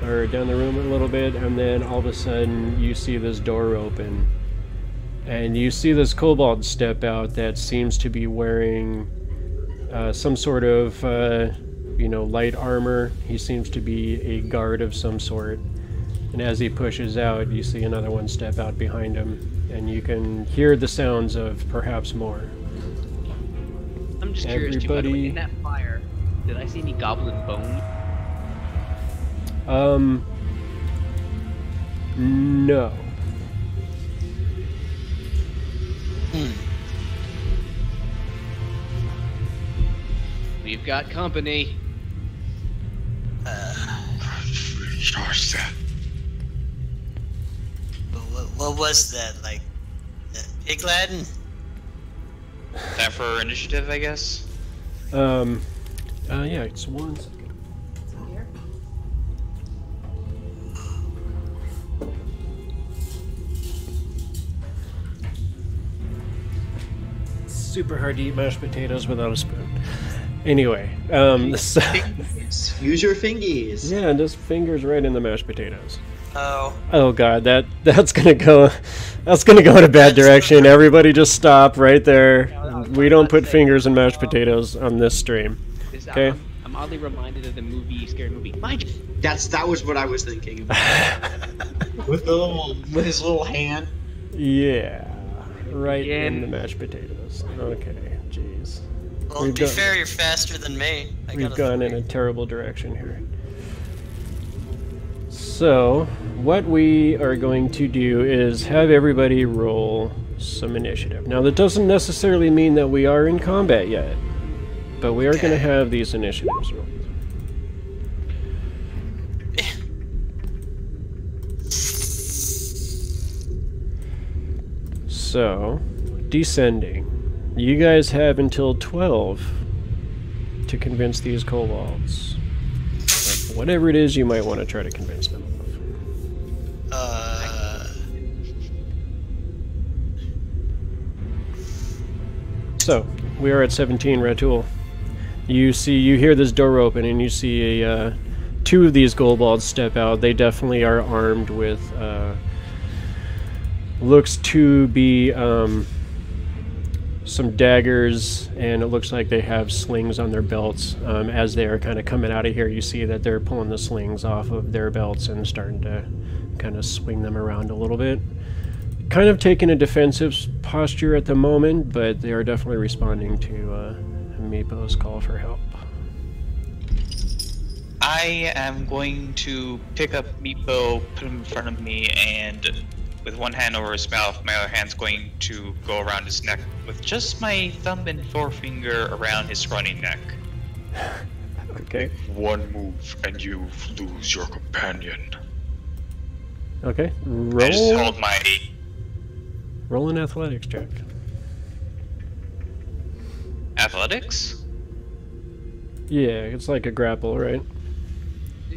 or down the room a little bit, and then all of a sudden you see this door open, and you see this kobold step out that seems to be wearing some sort of, light armor. He seems to be a guard of some sort. And as he pushes out, you see another one step out behind him, and you can hear the sounds of perhaps more. I'm just curious too, by the way, in that fire, did I see any goblin bone? No. We've got company. What was that, like, pig Latin? Time for initiative, I guess. Yeah, it's 1 second. Super hard to eat mashed potatoes without a spoon. Anyway, so Use your fingies. yeah, just fingers right in the mashed potatoes. Oh. Oh god, that's gonna go in a bad direction. Everybody just stop right there. We don't put fingers in mashed potatoes on this stream. Okay? I'm oddly reminded of the scary movie. Mind you. That was what I was thinking about. with his little hand. Yeah. Right Again. in the mashed potatoes. Okay, jeez. Well, to be fair, you're faster than me. We've gone in a terrible direction here. So, what we are going to do is have everybody roll some initiative. Now, that doesn't necessarily mean that we are in combat yet, but we are going to have these initiatives rolled. So, descending. You guys have until 12 to convince these kobolds. Like, whatever it is you might want to try to convince them of. So, we are at 17, Ratul. You hear this door open, and you see two of these kobolds step out. They definitely are armed with, looks to be, some daggers, and it looks like they have slings on their belts. As they are kind of coming out of here, you see that they're pulling the slings off of their belts and starting to kind of swing them around a little bit. Kind of taking a defensive posture at the moment, but they are definitely responding to Meepo's call for help. I am going to pick up Meepo, put him in front of me, and with one hand over his mouth, my other hand's going to go around his neck with just my thumb and forefinger around his scrawny neck. Okay. One move and you lose your companion. Okay. I just hold my... Roll an athletics check. Athletics? Yeah, it's like a grapple, right?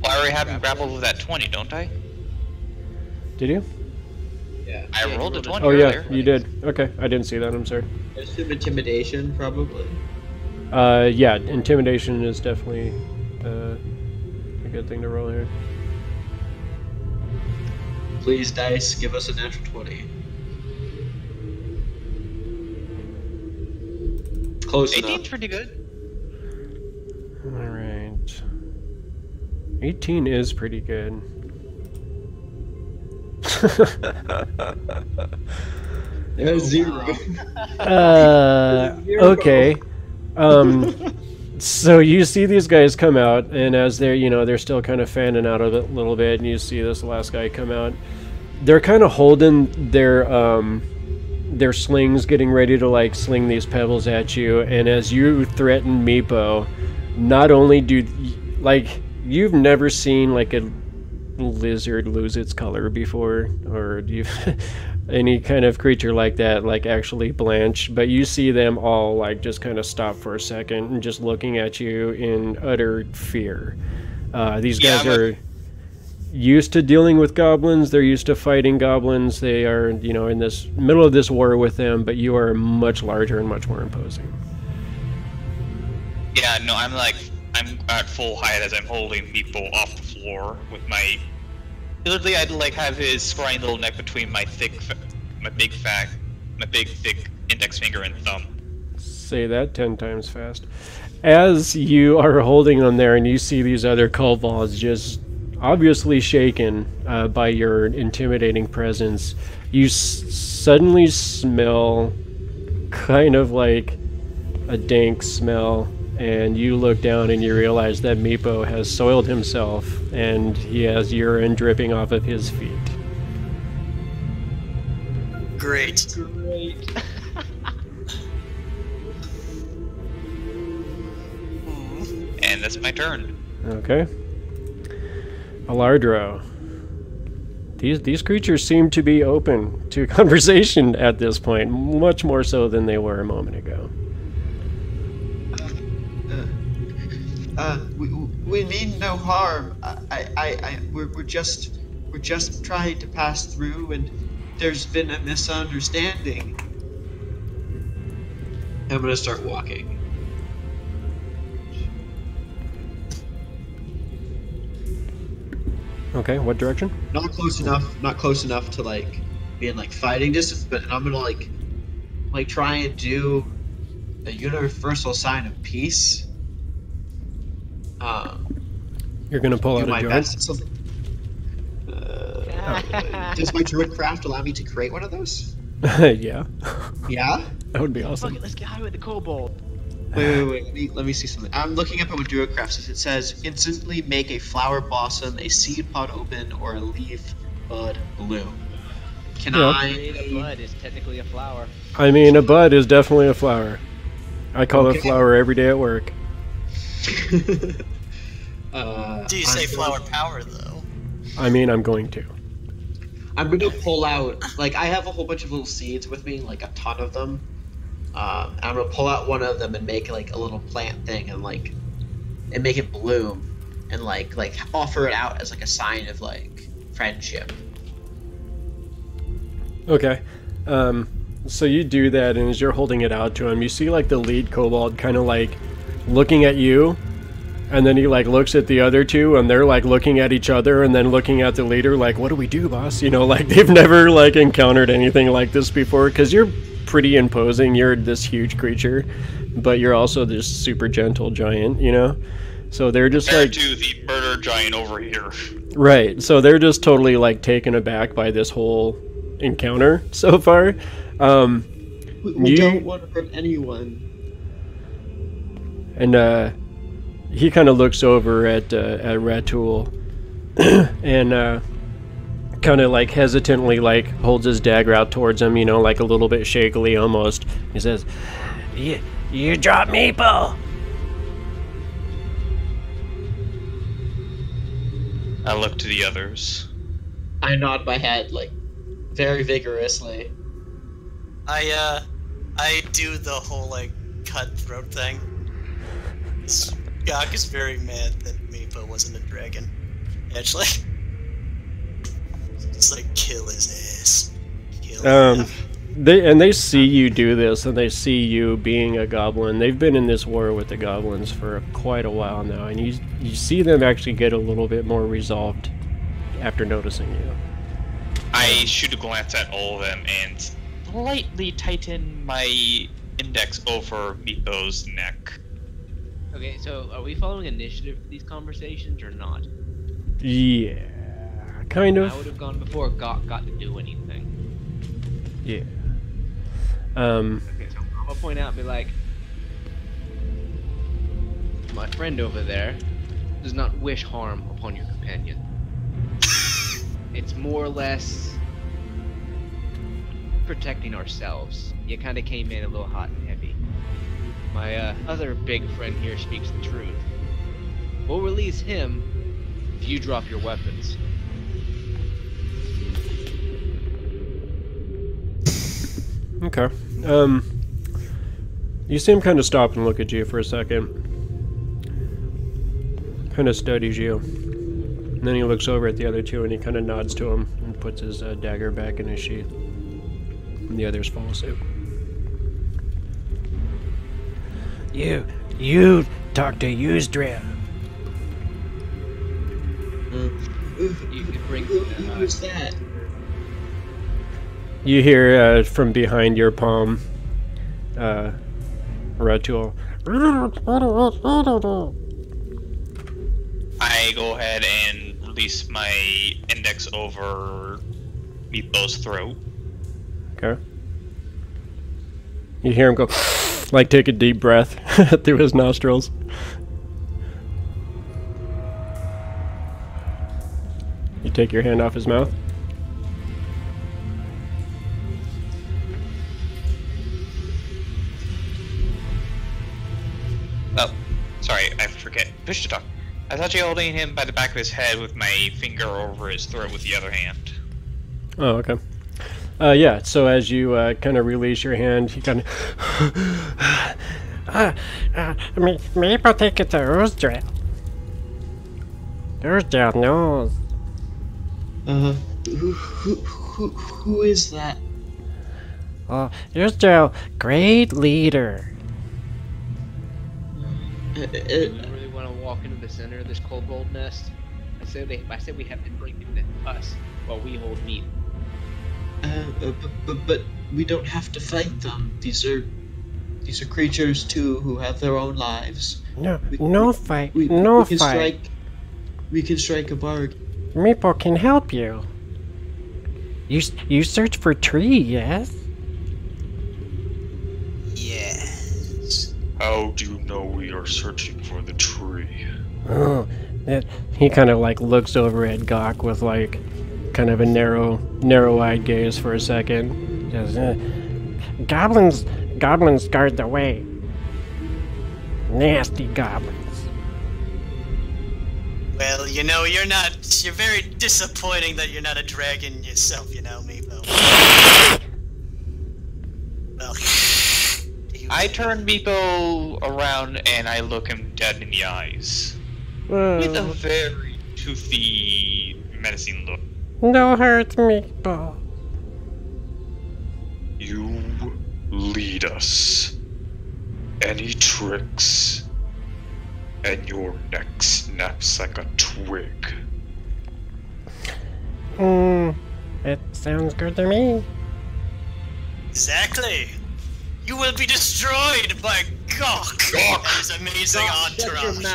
Well, I already have him grappled with that 20, don't I? Did you? Yeah. I rolled a 20 Oh earlier. yeah, you did. Okay, I didn't see that, I'm sorry. There's some intimidation, probably. Yeah, intimidation is definitely a good thing to roll here. Please, dice, give us a natural 20. Close 18's enough. pretty good. Alright. 18 is pretty good. There's 0. Okay. So you see these guys come out, and as they're still kind of fanning out of it a little bit, and you see this last guy come out. They're kind of holding their slings, getting ready to like sling these pebbles at you, and as you threaten Meepo, not only do you've never seen like a lizard lose its color before, or you've any kind of creature like that like actually blanch, but you see them all like just kind of stop for a second and just looking at you in utter fear. These guys are used to dealing with goblins. They're used to fighting goblins. They are, you know, in this middle of this war with them, but you are much larger and much more imposing. Yeah, no, I'm at full height as I'm holding people off the floor with my. Literally, I'd like have his scrawny little neck between my big thick index finger and thumb. Say that 10 times fast. As you are holding them there, and you see these other kobolds just obviously shaken by your intimidating presence, you suddenly smell kind of like a dank smell, and you look down and you realize that Meepo has soiled himself and he has urine dripping off of his feet. Great. And that's my turn. Okay. Alardro. These creatures seem to be open to conversation at this point, much more so than they were a moment ago. We mean no harm. We're just trying to pass through, and there's been a misunderstanding. I'm gonna start walking. Okay, what direction? Not close enough to like be in like fighting distance, but I'm gonna like try and do a universal sign of peace. You're gonna pull out a jar? Does my druid craft allow me to create one of those? Yeah. Yeah? That would be awesome. Fuck it, let's get high with the kobold. Wait. Let me see something. I'm looking up at what druid craft says. It says instantly make a flower blossom, a seed pod open, or a leaf bud bloom. Can A bud is technically a flower. I mean, a bud is definitely a flower. I call it flower every day at work. Do you say flower power, though? I mean, I'm going to. I'm gonna pull out, like, I have a whole bunch of little seeds with me, like a ton of them. And I'm gonna pull out one of them and make like a little plant thing and make it bloom and like offer it out as like a sign of like friendship. Okay. So you do that, and as you're holding it out to him, you see like the lead kobold kind of like looking at you, and then he like looks at the other two, and they're like looking at each other and then looking at the leader like, what do we do, boss? You know, like they've never like encountered anything like this before, because you're pretty imposing. You're this huge creature, but you're also this super gentle giant, you know? So they're just Compared like to the murder giant over here. Right. So they're just totally like taken aback by this whole encounter so far. We don't want to hurt anyone. And he kind of looks over at Ratul and kind of like hesitantly like holds his dagger out towards him, you know, like a little bit shakily almost. He says, "You dropped Meepo." I look to the others. I nod my head like very vigorously. I do the whole like cutthroat thing. Gok is very mad that Meepo wasn't a dragon. Actually, just like kill his ass. Kill him. They see you do this, and they see you being a goblin. They've been in this war with the goblins for quite a while now, and you see them actually get a little bit more resolved after noticing you. I shoot a glance at all of them and slightly tighten my index over Meepo's neck. Okay, so are we following initiative for these conversations or not? Yeah, kind of. I would have gone before Gok got to do anything. Yeah. Okay, so I'm gonna point out and be like, my friend over there does not wish harm upon your companion. It's more or less protecting ourselves. You kind of came in a little hot and heavy. My other big friend here speaks the truth. We'll release him if you drop your weapons. Okay. You see him kind of stop and look at you for a second. Kind of studies you. And then he looks over at the other two and he kind of nods to him and puts his dagger back in his sheath. And the others follow suit. You talk to Yusdrayl. You could bring Who's that? You hear from behind your palm, Ratul. I go ahead and release my index over Meatball's throat. Okay. You hear him go, like take a deep breath through his nostrils. You take your hand off his mouth. Oh, sorry, I forget. Push to talk. I thought you were holding him by the back of his head with my finger over his throat with the other hand. Oh, okay. Yeah, so as you kind of release your hand, you kind of... Maple take it to Yusdrayl. Yusdrayl knows. Who is that? Oh, Yusdrayl, great leader. You really want to walk into the center of this kobold nest? I said we have to bring him to us while we hold meat. But we don't have to fight them. These are creatures too who have their own lives. No fight. We can strike a bargain. Maple can help you. You search for tree, yes? Yes. How do you know we are searching for the tree? Oh, he kind of like looks over at Gok with like kind of a narrow-eyed gaze for a second. Just, goblins guard the way. Nasty goblins. Well, you know, you're very disappointing that you're not a dragon yourself, you know, Meepo. Well, I turn Meepo around and I look him dead in the eyes. With a very toothy, menacing look. No hurt, Maple. You lead us. Any tricks, and your neck snaps like a twig. It sounds good to me. exactly. You will be destroyed by Gok. Gok! That is amazing Shut your entourage.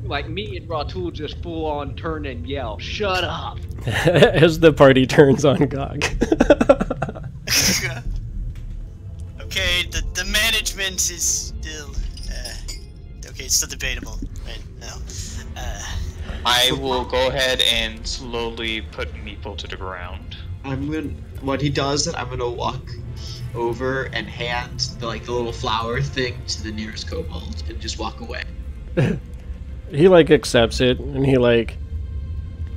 Like me and Ratul just full on turn and yell, "Shut up!" As the party turns on Gog. Okay, the management is still okay. It's still debatable right now. I will go ahead and slowly put Meeple to the ground. When he does it, I'm gonna walk over and hand the little flower thing to the nearest kobold and just walk away. He like accepts it and he like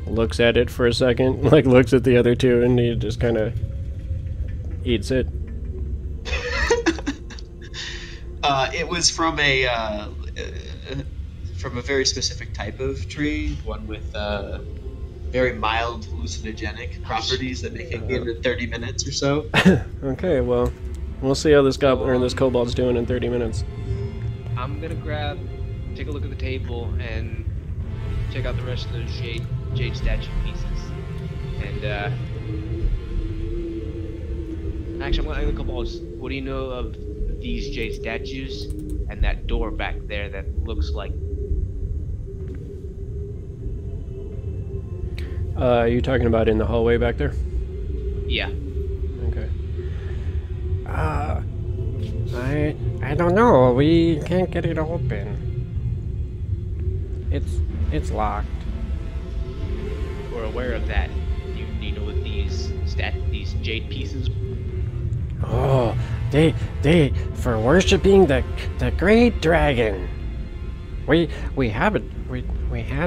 looks at it for a second, like looks at the other two, and he just kind of eats it. It was from a very specific type of tree, one with very mild hallucinogenic properties that make it good in 30 minutes or so. Okay, well, we'll see how this goblin or this kobold's doing in 30 minutes. I'm gonna take a look at the table and check out the rest of those jade statue pieces. And actually, I'm gonna Kobolds. What do you know of these jade statues and that door back there that looks like? Are you talking about in the hallway back there? Yeah. Okay. I don't know. We can't get it open. It's locked. We're aware of that. You know what these jade pieces? Oh, they for worshiping the great dragon. We had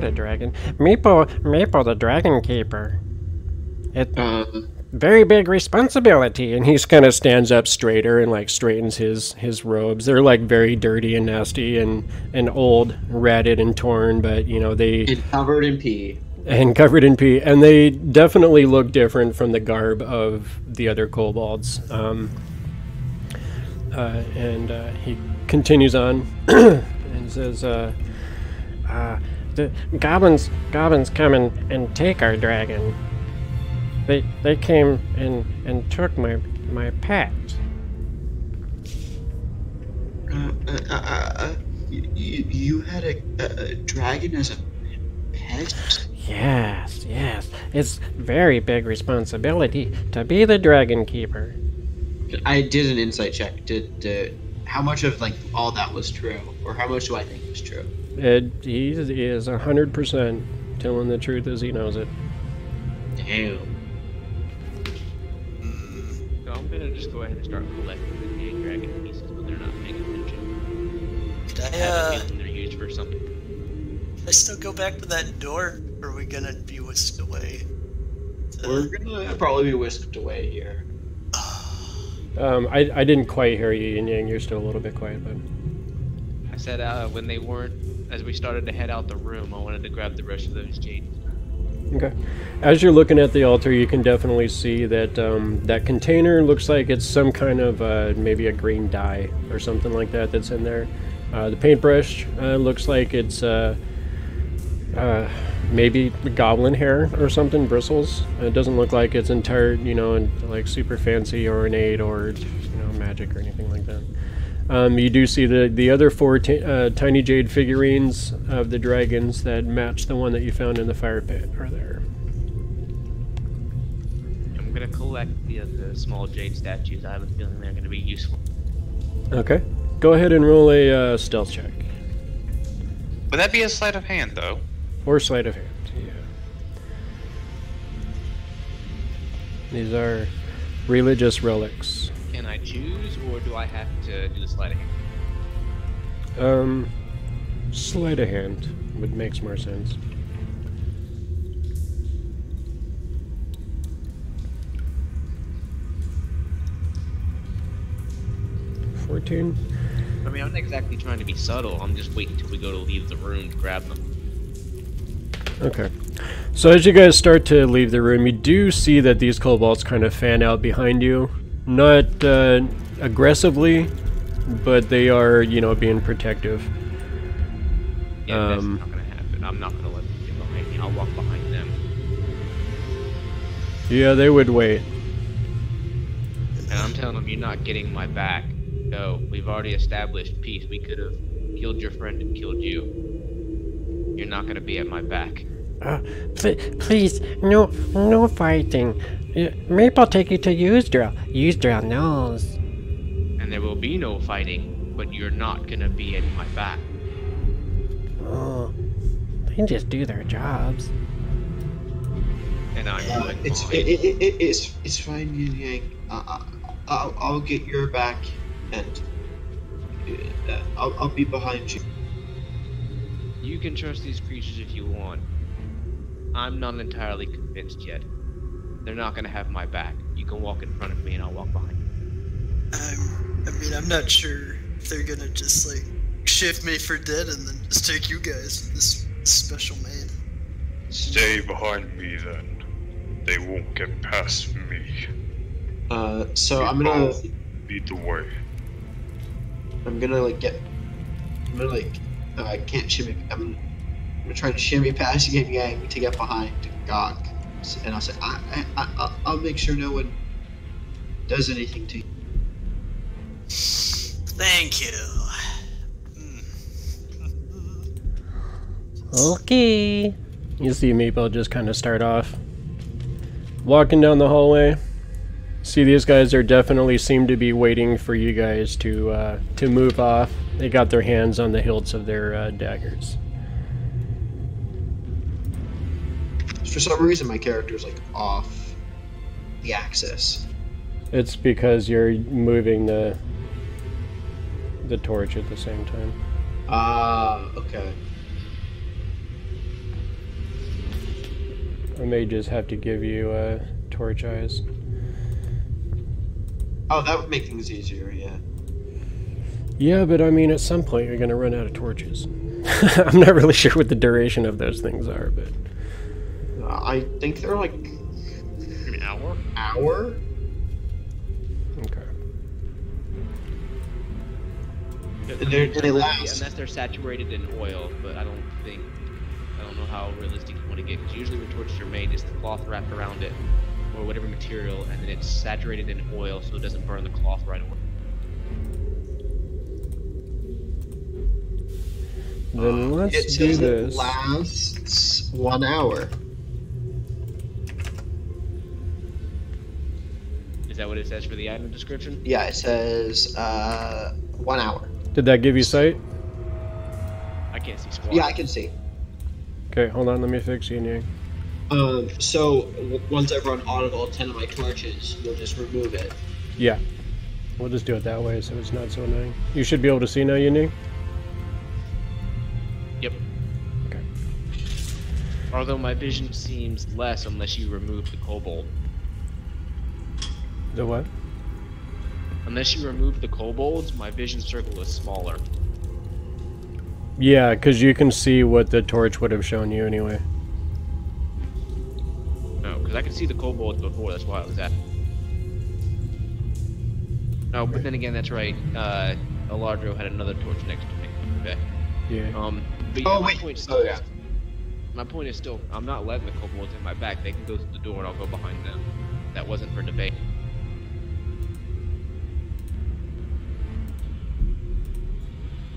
a dragon. Maple the dragon keeper. very big responsibility. And he kind of stands up straighter and like straightens his robes. They're like very dirty and nasty and old, ratted and torn, but you know And covered in pee. and covered in pee, and they definitely look different from the garb of the other kobolds. He continues on and says, The goblins come and take our dragon. They came and took my pact. You had a dragon as a pet? Yes. It's very big responsibility to be the dragon keeper. I did an insight check. How much of like all that was true, or how much do I think was true? he is 100% telling the truth as he knows it. Damn. So I'm gonna just go ahead and start collecting the dead dragon pieces when they're not paying attention. Could I have a feeling they're used for something. I still go back to that door? Or are we gonna be whisked away? We're gonna probably be whisked away here. I didn't quite hear you, Yin Yang. You're still a little bit quiet, but I said when they weren't, as we started to head out the room, I wanted to grab the rest of those jades. okay. As you're looking at the altar, you can definitely see that that container looks like it's some kind of maybe a green dye or something like that that's in there. The paintbrush looks like it's maybe goblin hair or something, bristles. It doesn't look like it's entire, like super fancy or ornate or magic or anything like that. You do see the other four tiny jade figurines of the dragons that match the one that you found in the fire pit are there. I'm gonna collect the small jade statues. I have a feeling they're gonna be useful. Okay. Go ahead and roll a stealth check. Would that be a sleight of hand, though? Or sleight of hand, yeah. These are religious relics. Can I choose, or do I have to do the sleight of hand? Sleight of hand would make more sense. 14. I mean, I'm not exactly trying to be subtle. I'm just waiting until we go to leave the room to grab them. Okay. So as you guys start to leave the room, you do see that these kobolds kind of fan out behind you. Not aggressively, but they are, being protective. Yeah, that's not gonna happen. I'm not gonna let them get behind me. I'll walk behind them. Yeah, they would wait. And I'm telling them, you're not getting my back. No, we've already established peace. We could have killed your friend and killed you. You're not gonna be at my back. Please, no fighting. Maybe I'll take you to Yusdrayl. Yusdrayl knows. And there will be no fighting, but you're not gonna be at my back. Oh, they can just do their jobs. And I'm going it's fine, Yin Yang. I'll get your back, and I'll be behind you. You can trust these creatures if you want. I'm not entirely convinced yet. They're not gonna have my back. You can walk in front of me and I'll walk behind you. I'm not sure if they're gonna just shift me for dead and then just take you guys, this special man. Stay behind me then. They won't get past me. So I'm gonna Lead the way. I can't shimmy. I'm gonna try to shimmy past Yin Yang to get behind Gok, and I'll say, I'll make sure no one does anything to you. Thank you. Okay. You see Meepo just kind of start off walking down the hallway. See, these guys are definitely seem to be waiting for you guys to move off. They got their hands on the hilts of their daggers. For some reason, my character's off the axis. It's because you're moving the torch at the same time. Okay. I may just have to give you torch eyes. Oh, that would make things easier, yeah. Yeah, but I mean, at some point you're gonna run out of torches. I'm not really sure what the duration of those things are, but I think they're like An hour? hour. okay. They last. Unless they're saturated in oil, but I don't know how realistic you want to get. Because usually when torches are made, it's the cloth wrapped around it, or whatever material, and then it's saturated in oil so it doesn't burn the cloth right away. Then It let's do says it this. lasts 1 hour. Is that what it says for the item description? Yeah, it says 1 hour. Did that give you sight? I can't see squat. Yeah, I can see. Okay, hold on. Let me fix Yin Yang. So once I run out of all 10 of my torches, you'll just remove it. Yeah, we'll just do it that way so it's not so annoying. You should be able to see now, Yin Yang. Yep. Okay. Although my vision seems less unless you remove the kobold. The what? Unless you remove the kobolds, my vision circle is smaller. Yeah, because you can see what the torch would have shown you anyway. No, because I could see the kobolds before, that's why I was at. No, but then again, that's right. Alardro had another torch next to me. Okay. Yeah. But Oh, my wait. point Oh, yeah. My point is still, I'm not letting the kobolds in my back. They can go through the door and I'll go behind them. That wasn't for debate.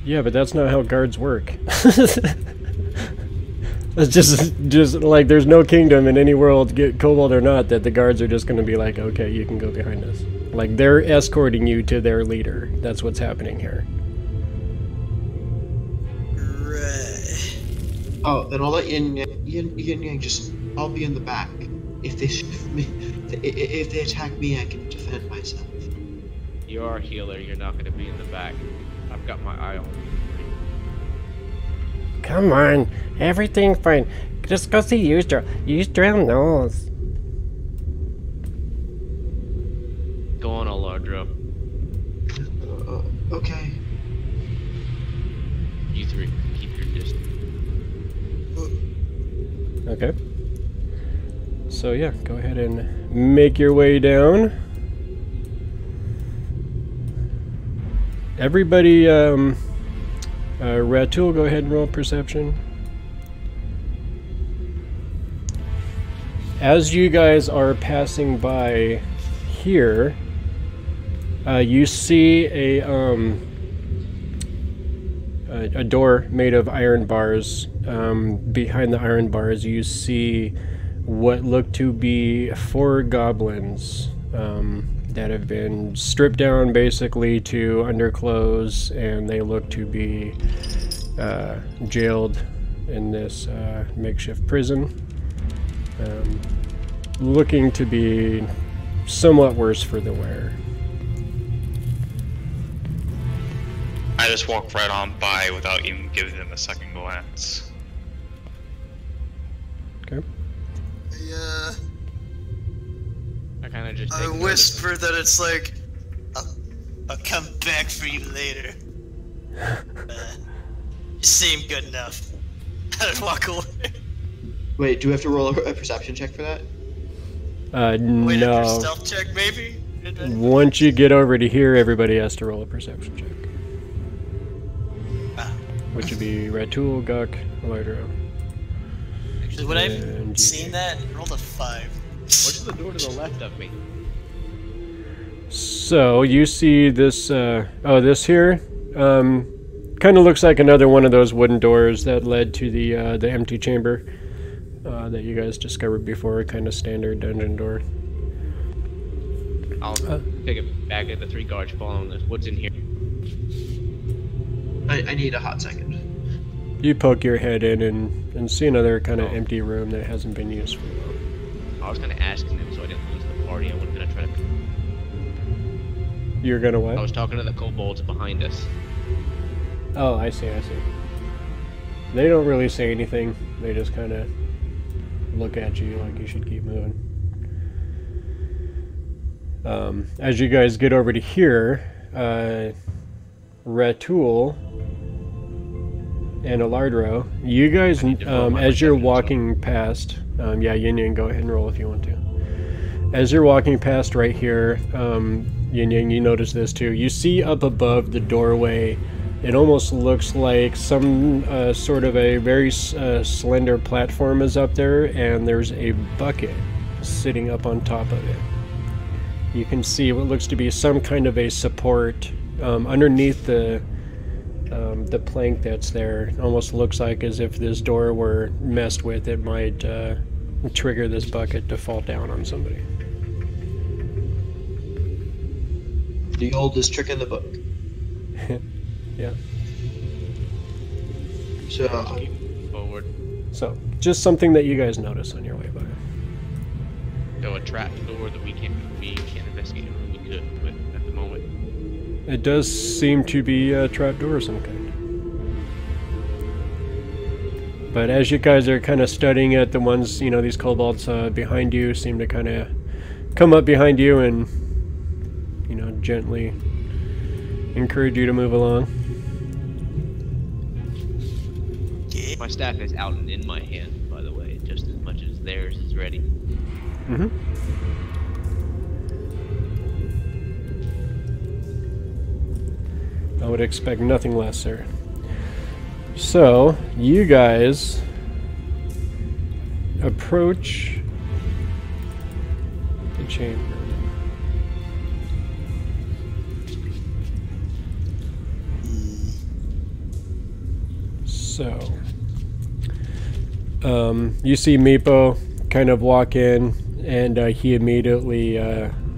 Yeah, but that's not how guards work. It's just like there's no kingdom in any world, get kobold or not, that the guards are just going to be like, okay, you can go behind us. Like they're escorting you to their leader. That's what's happening here. Right. Oh, then I'll let Yin Yang just. I'll be in the back. If they shoot me, if they attack me, I can defend myself. You are a healer, you're not going to be in the back. I've got my eye on you. Come on, everything's fine. Just go see Yusdrayl. Yusdrayl knows. Go on, Alardro. Okay. You three, keep your distance. Okay. So yeah, go ahead and make your way down. Everybody, Ratul, go ahead and roll perception. As you guys are passing by here, you see a door made of iron bars. Behind the iron bars, you see what look to be 4 goblins that have been stripped down basically to underclothes, and they look to be jailed in this makeshift prison, looking to be somewhat worse for the wear. I just walk right on by without even giving them a second glance. Okay. Yeah. I kind of just I take notice whisper that it's like, I'll come back for you later. You seem good enough. I'd walk away. Wait, do we have to roll a perception check for that? Wait, No. your stealth check maybe? Once you get over to here, everybody has to roll a perception check. Ah. Which would be Ratul, Gok, Alardro. Actually, would I And have you- seen that? I rolled a 5. What's the door to the left of me? So you see this, this here, kind of looks like another one of those wooden doors that led to the empty chamber that you guys discovered before, a kind of standard dungeon door. I'll take it back at the 3 guards following this. What's in here? I need a hot second. You poke your head in and see another kind of empty room that hasn't been used for a while. I was kind of asking them so I didn't lose the party. I wasn't going to try to... You're gonna I what? was talking to the kobolds behind us. Oh, I see. They don't really say anything. They just kind of look at you like you should keep moving. As you guys get over to here, Ratul and Alardro, you guys, as you're walking past, yeah, Yin Yang, go ahead and roll if you want to. As you're walking past right here, Yin Yang, you notice this too. You see up above the doorway, it almost looks like some sort of a very slender platform is up there, and there's a bucket sitting up on top of it. You can see what looks to be some kind of a support underneath the plank that's there. It almost looks like as if this door were messed with, it might trigger this bucket to fall down on somebody. The oldest trick in the book. Yeah. So, Forward. So, just something that you guys notice on your way by. So a trap door that we can't investigate what we could with at the moment. It does seem to be a trapdoor of some kind. But as you guys are kind of studying it, the ones, you know, these kobolds behind you seem to kind of come up behind you and, you know, gently encourage you to move along. My staff is out and in my hand, by the way, just as much as theirs is ready. Mm-hmm. I would expect nothing less, sir. So, you guys approach the chamber. So, you see Meepo kind of walk in, and he immediately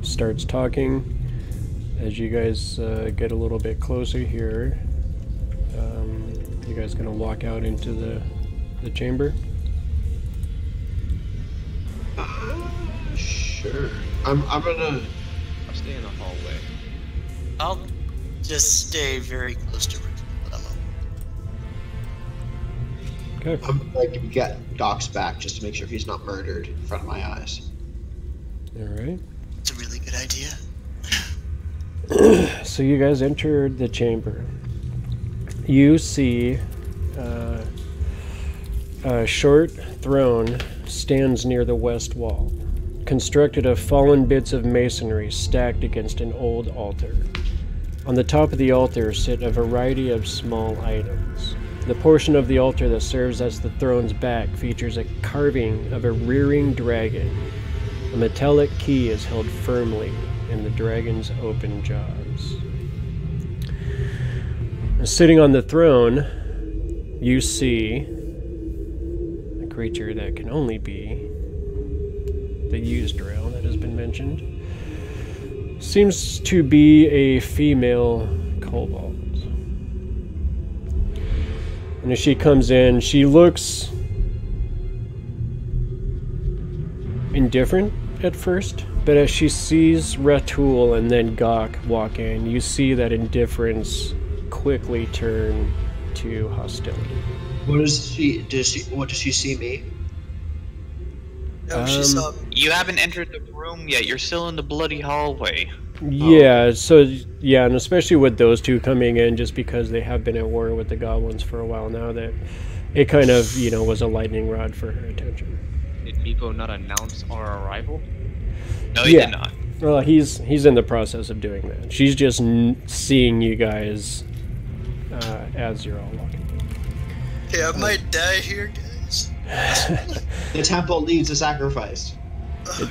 starts talking. As you guys get a little bit closer here, you guys gonna walk out into the chamber? sure. I'm gonna. I'll stay in the hallway. I'll just stay very close to Rick. Okay. I'm like get Gok's back just to make sure he's not murdered in front of my eyes. All right. It's a really good idea. So you guys enter the chamber. You see a short throne stands near the west wall, constructed of fallen bits of masonry stacked against an old altar. On the top of the altar sit a variety of small items. The portion of the altar that serves as the throne's back features a carving of a rearing dragon. A metallic key is held firmly in the dragon's open jaws. Sitting on the throne, you see a creature that can only be the Yusdrayl that has been mentioned. Seems to be a female kobold. And as she comes in, she looks indifferent at first, but as she sees Ratul and then Gok walk in, you see that indifference quickly turn to hostility. What does she see me? No, she saw me. You haven't entered the room yet. You're still in the bloody hallway. Yeah, so, yeah, and especially with those two coming in, just because they have been at war with the goblins for a while now, that it kind of, you know, was a lightning rod for her attention. Did Meepo not announce our arrival? No, he did not. Well, he's in the process of doing that. She's just seeing you guys as you're all walking. Okay, I might die here, guys. The temple needs a sacrifice.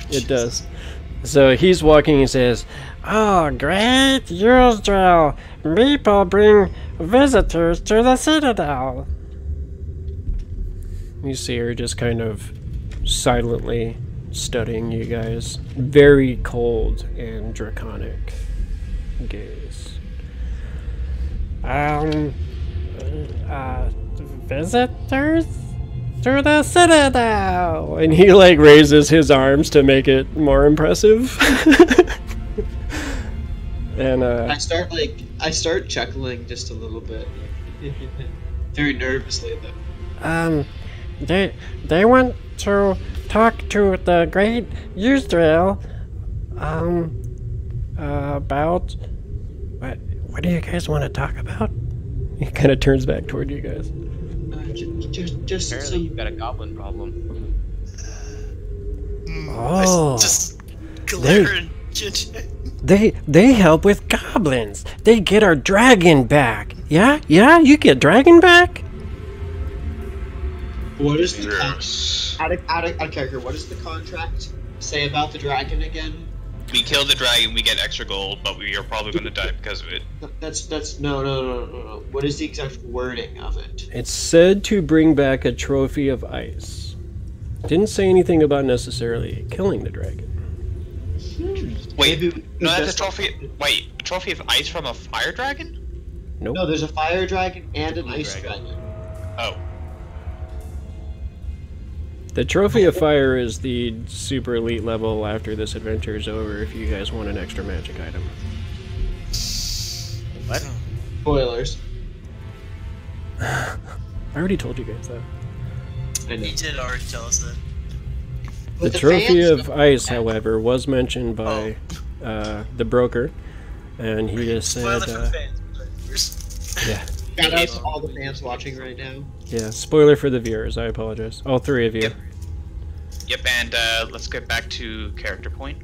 It does. So he's walking and says, Oh, great Yusdrayl! People bring visitors to the citadel. you see her just kind of silently studying you guys. Very cold and draconic gaze. Visitors to the citadel. And he like raises his arms to make it more impressive. And I start chuckling just a little bit. Very nervously though. They want to talk to the great Yusdrayl. about? What do you guys want to talk about? He kind of turns back toward you guys. Just Apparently some. you've got a goblin problem. Oh, Just glaring. they help with goblins. They get our dragon back. Yeah, you get dragon back. What is the Yes. out of character? What does the contract say about the dragon again? We kill the dragon, we get extra gold, but we are probably going to die because of it. That's no. What is the exact wording of it? It's said to bring back a trophy of ice. Didn't say anything about necessarily killing the dragon. Wait, Maybe no, that's a trophy. Wait, a trophy of ice from a fire dragon? Nope. No, there's a fire dragon and an Blue ice dragon. dragon. Oh. The trophy of fire is the super elite level after this adventure is over if you guys want an extra magic item. What? Spoilers. I already told you guys that. He did already tell us that. The But the trophy fans of don't- ice, however, was mentioned by the broker, and he just Spoil said, it for the fans. yeah, Shout out to all the fans watching right now. yeah, spoiler for the viewers, I apologize. All three of you. Yep, and let's get back to character point.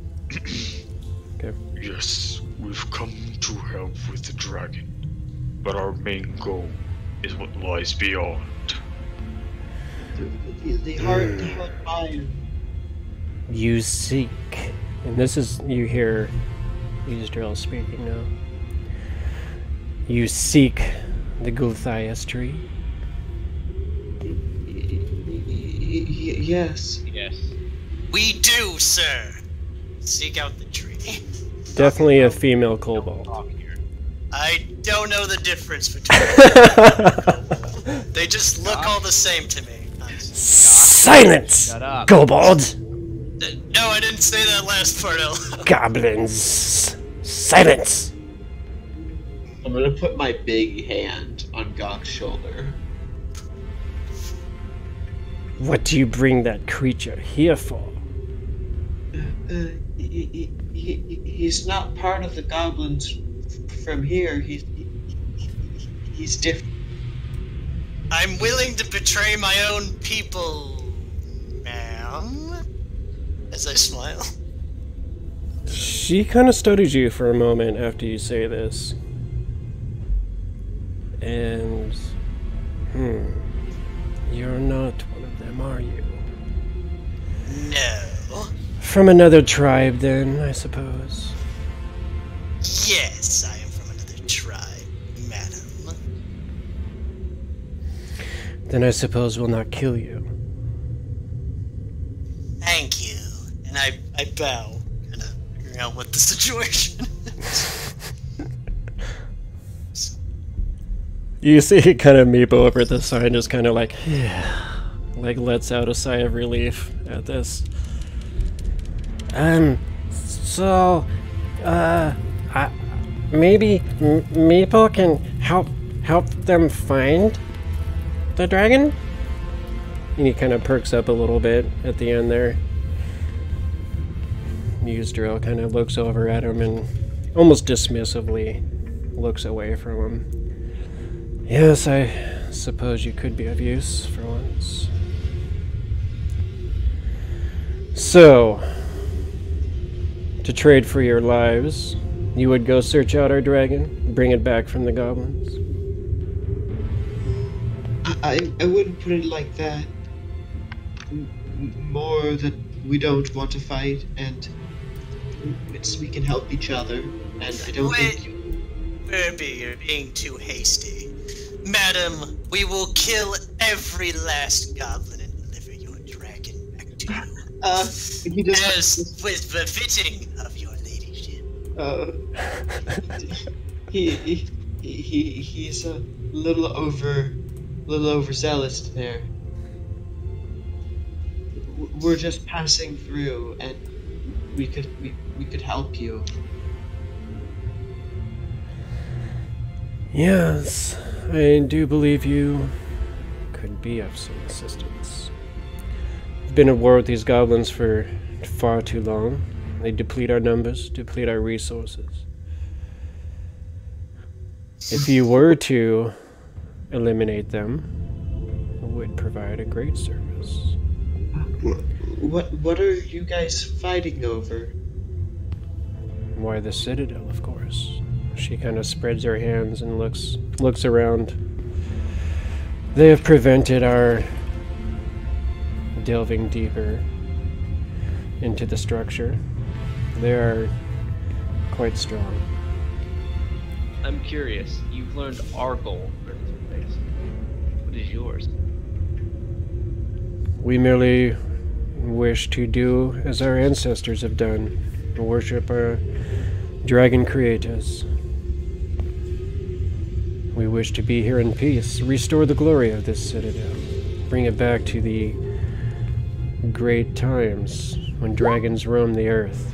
Yes, we've come to help with the dragon, but our main goal is what lies beyond. The hard mind. You seek. And this is, you hear Yusdrayl speaking now. You seek the Gulthias tree. Yes. Yes. We do, sir. Seek out the tree. Definitely a female kobold. Talk here. I don't know the difference between them. They just look all the same to me. Silence! Shut up. Kobold! No, I didn't say that last part, El. Goblins! Silence! I'm gonna put my big hand on Gok's shoulder. What do you bring that creature here for? He's not part of the goblins from here. He's different. I'm willing to betray my own people, ma'am. As I smile. She kind of studies you for a moment after you say this. And, you're not one of them, are you? No. From another tribe, then, I suppose. Yes, I am from another tribe, madam. Then I suppose we'll not kill you. Thank you. And I bow, kind of figuring out what the situation is. You see kind of Meepo over at the side just kind of like, yeah, like lets out a sigh of relief at this. Maybe Meepo can help them find the dragon? And he kind of perks up a little bit at the end there. Yusdrayl kind of looks over at him and almost dismissively looks away from him. Yes, I suppose you could be of use for once. So, to trade for your lives, you would go search out our dragon, bring it back from the goblins? I wouldn't put it like that. More that we don't want to fight, and we can help each other. And I don't think You're being too hasty. Madam, we will kill every last goblin and deliver your dragon back to you. he doesn't. As with befitting of your ladyship. He's a little overzealous there. We're just passing through, and we could help you. Yes, I do believe you could be of some assistance. I've been at war with these goblins for far too long. They deplete our numbers, deplete our resources. If you were to eliminate them, it would provide a great service. What are you guys fighting over? Why, the Citadel, of course. She kind of spreads her hands and looks around. They have prevented our delving deeper into the structure. They are quite strong. I'm curious. You've learned our goal for this place. What is yours? We merely wish to do as our ancestors have done, worship our dragon creators. We wish to be here in peace, restore the glory of this citadel, bring it back to the great times when dragons roamed the earth.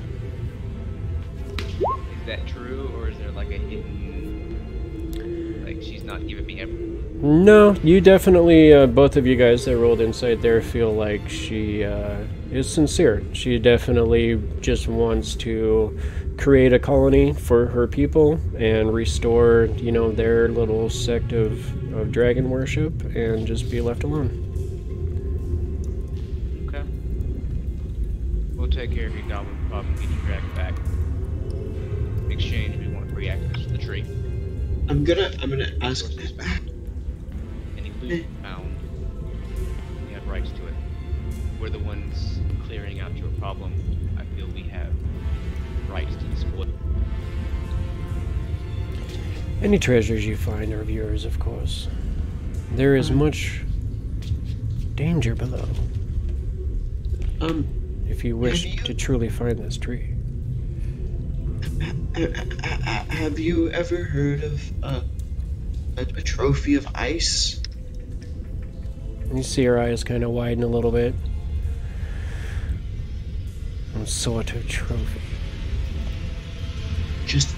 Is that true, or is there like a hidden... like she's not giving me everything? No, you definitely, both of you guys that rolled insight there feel like she is sincere. She definitely just wants to create a colony for her people and restore, you know, their little sect of dragon worship and just be left alone. Okay. We'll take care of your goblin problem and get your dragon back. In exchange, we want free access to the tree. I'm gonna ask. Any loot found, we have rights to it. We're the ones clearing out your problem. I feel we have rights to exploit. Any treasures you find are yours, of course. There is much danger below. If you wish to truly find this tree. Have you ever heard of a trophy of ice? You see her eyes kind of widen a little bit. Some sort of trophy. Just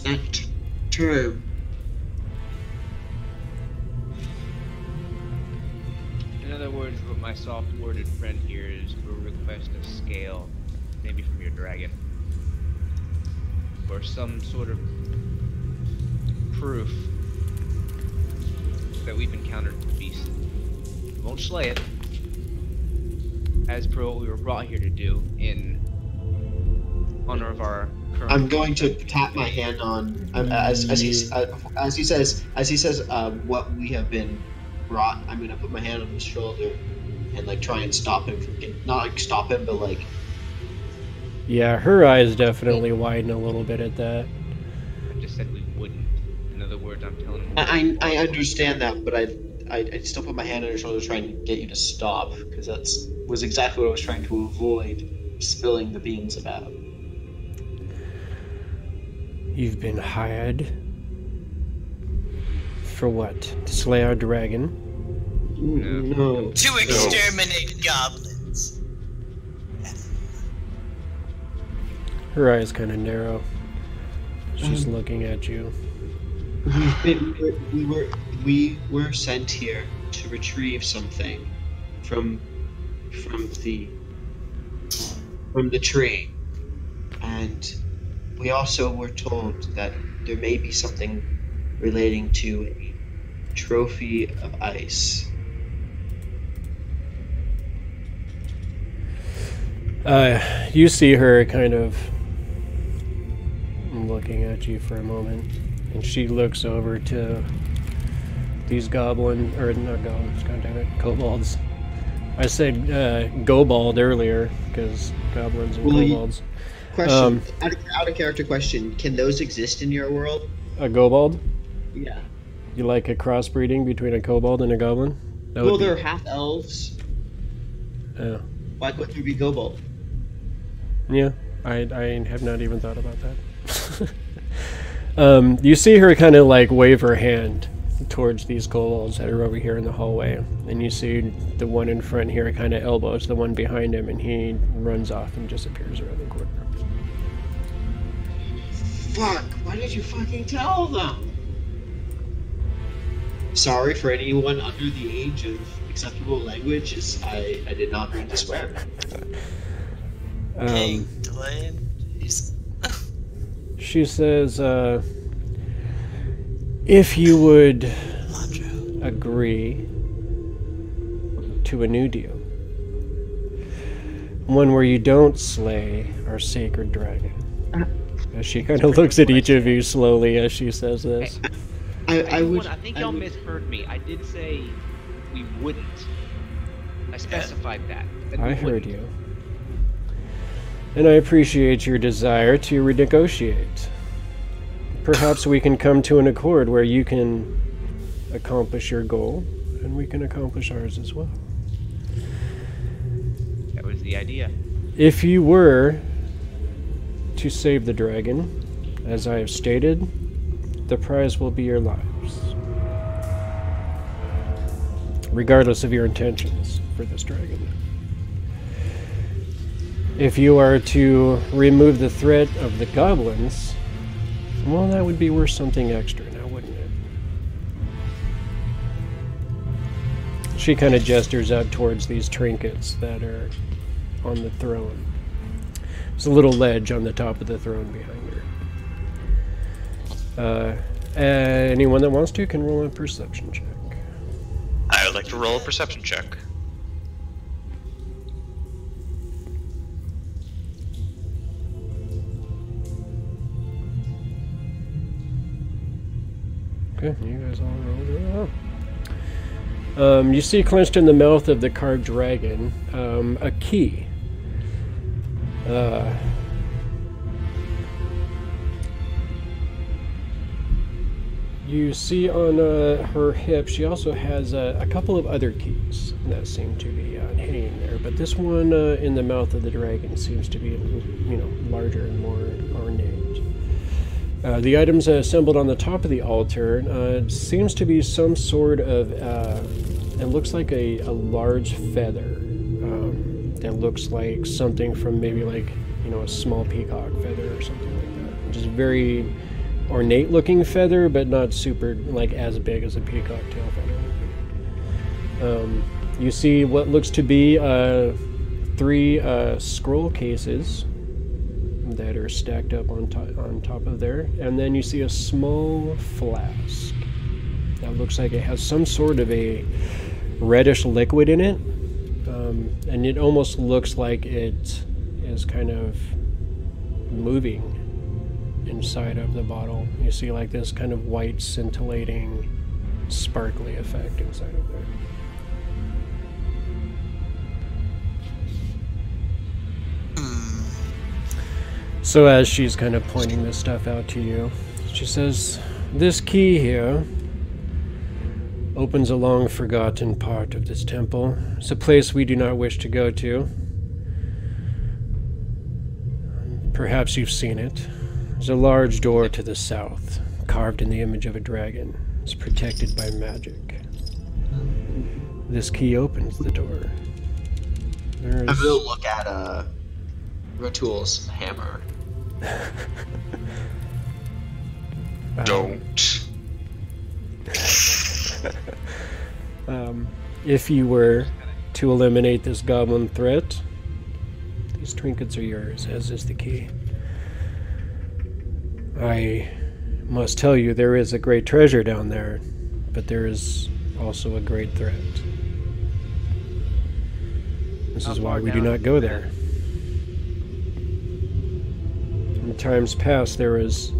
that term. In other words, what my soft-worded friend here is for a request of scale, maybe from your dragon. Or some sort of proof that we've encountered the beast. We won't slay it, as per what we were brought here to do in honor of our current... I'm going to tap my hand on as he says what we have been brought. I'm gonna put my hand on his shoulder and like try and stop him from not like stop him, but like. Yeah, her eyes definitely widen a little bit at that. I just said we wouldn't. In other words, I'm telling him. I understand that, but I still put my hand on your shoulder to try and get you to stop, because was exactly what I was trying to avoid spilling the beans about. You've been hired for what? To slay our dragon? No. To exterminate goblins. Her eyes kind of narrow. She's looking at you. We were sent here to retrieve something from the tree, and we also were told that there may be something relating to a trophy of ice. You see her kind of looking at you for a moment, and she looks over to these not goblins, goddammit, kobolds. I said Kobold earlier, because goblins and kobolds. Question, out of character question, can those exist in your world? A kobold? Yeah. You like a crossbreeding between a kobold and a goblin? They're half elves. Oh. Why couldn't there be kobold? Yeah, I have not even thought about that. You see her kind of like wave her hand towards these kobolds that are over here in the hallway, and you see the one in front here kind of elbows the one behind him, and he runs off and disappears around the corner. Fuck, why did you fucking tell them? Sorry for anyone under the age of acceptable language, I did not mean to swear. Dang, delaying. Jeez. She says, if you would Alardro. agree to a new deal, one where you don't slay our sacred dragon. As she kind of looks at each of you slowly as she says this. I would. I think y'all misheard me. I did say we wouldn't. I specified that. I heard you. And I appreciate your desire to renegotiate. Perhaps we can come to an accord where you can accomplish your goal, and we can accomplish ours as well. That was the idea. If you were to save the dragon, as I have stated, the prize will be your lives. Regardless of your intentions for this dragon. If you are to remove the threat of the goblins, well, that would be worth something extra now, wouldn't it? She kind of gestures out towards these trinkets that are on the throne. There's a little ledge on the top of the throne behind her. Anyone that wants to can roll a perception check. I would like to roll a perception check. Okay, you guys all rolled it out. You see clenched in the mouth of the carved dragon, a key. You see on her hip, she also has a couple of other keys that seem to be hanging there. But this one in the mouth of the dragon seems to be, larger and more ornate. The items assembled on the top of the altar seems to be some sort of, it looks like a large feather that looks like something from maybe like, a small peacock feather or something like that. Just very ornate looking feather, but not super like as big as a peacock tail feather. You see what looks to be 3 scroll cases that are stacked up on top of there, and then you see a small flask that looks like it has some sort of a reddish liquid in it, and it almost looks like it is kind of moving inside of the bottle. You see like this kind of white scintillating sparkly effect inside of there. So as she's kind of pointing this stuff out to you, she says, this key here opens a long forgotten part of this temple. It's a place we do not wish to go to. Perhaps you've seen it. There's a large door to the south, carved in the image of a dragon. It's protected by magic. This key opens the door. I'm gonna look at Ratul's hammer. Don't. If you were to eliminate this goblin threat, these trinkets are yours, as is the key. I must tell you, there is a great treasure down there, but there is also a great threat. This is why we do not go there. In times past, there was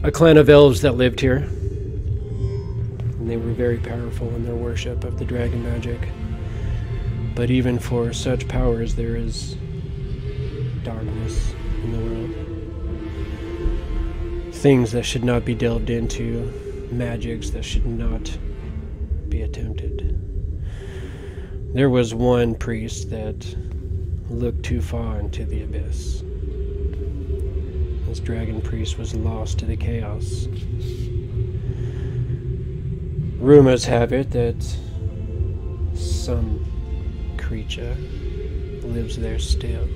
a clan of elves that lived here, and they were very powerful in their worship of the dragon magic. But even for such powers, there is darkness in the world. Things that should not be delved into, magics that should not be attempted. There was one priest that looked too far into the abyss. This dragon priest was lost to the chaos. Rumors have it that some creature lives there still.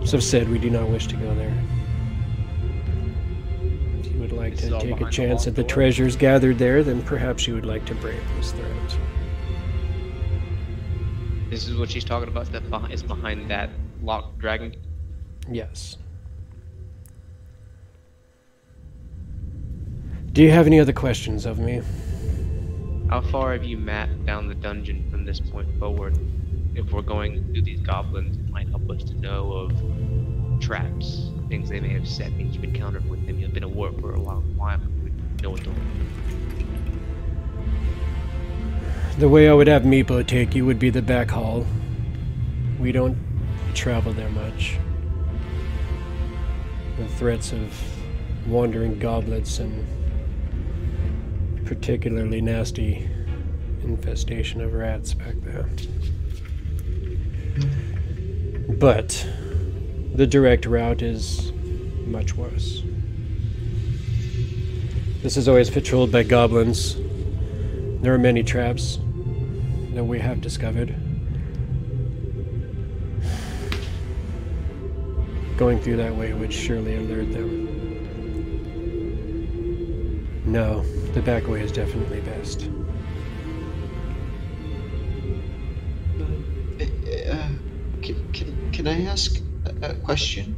So said, we do not wish to go there. If you would like to take a chance at the treasures gathered there, then perhaps you would like to brave this threat. This is what she's talking about. That is behind that locked dragon. Yes. Do you have any other questions of me? How far have you mapped down the dungeon from this point forward? If we're going through these goblins, it might help us to know of traps, things they may have set, things you've encountered with them. You've been at work for a long while. You know what to look for. The way I would have Meepo take you would be the back hall. We don't travel there much. The threats of wandering goblets and particularly nasty infestation of rats back there. But the direct route is much worse. This is always patrolled by goblins. There are many traps that we have discovered. Going through that way would surely alert them. No, the back way is definitely best. Can I ask a question?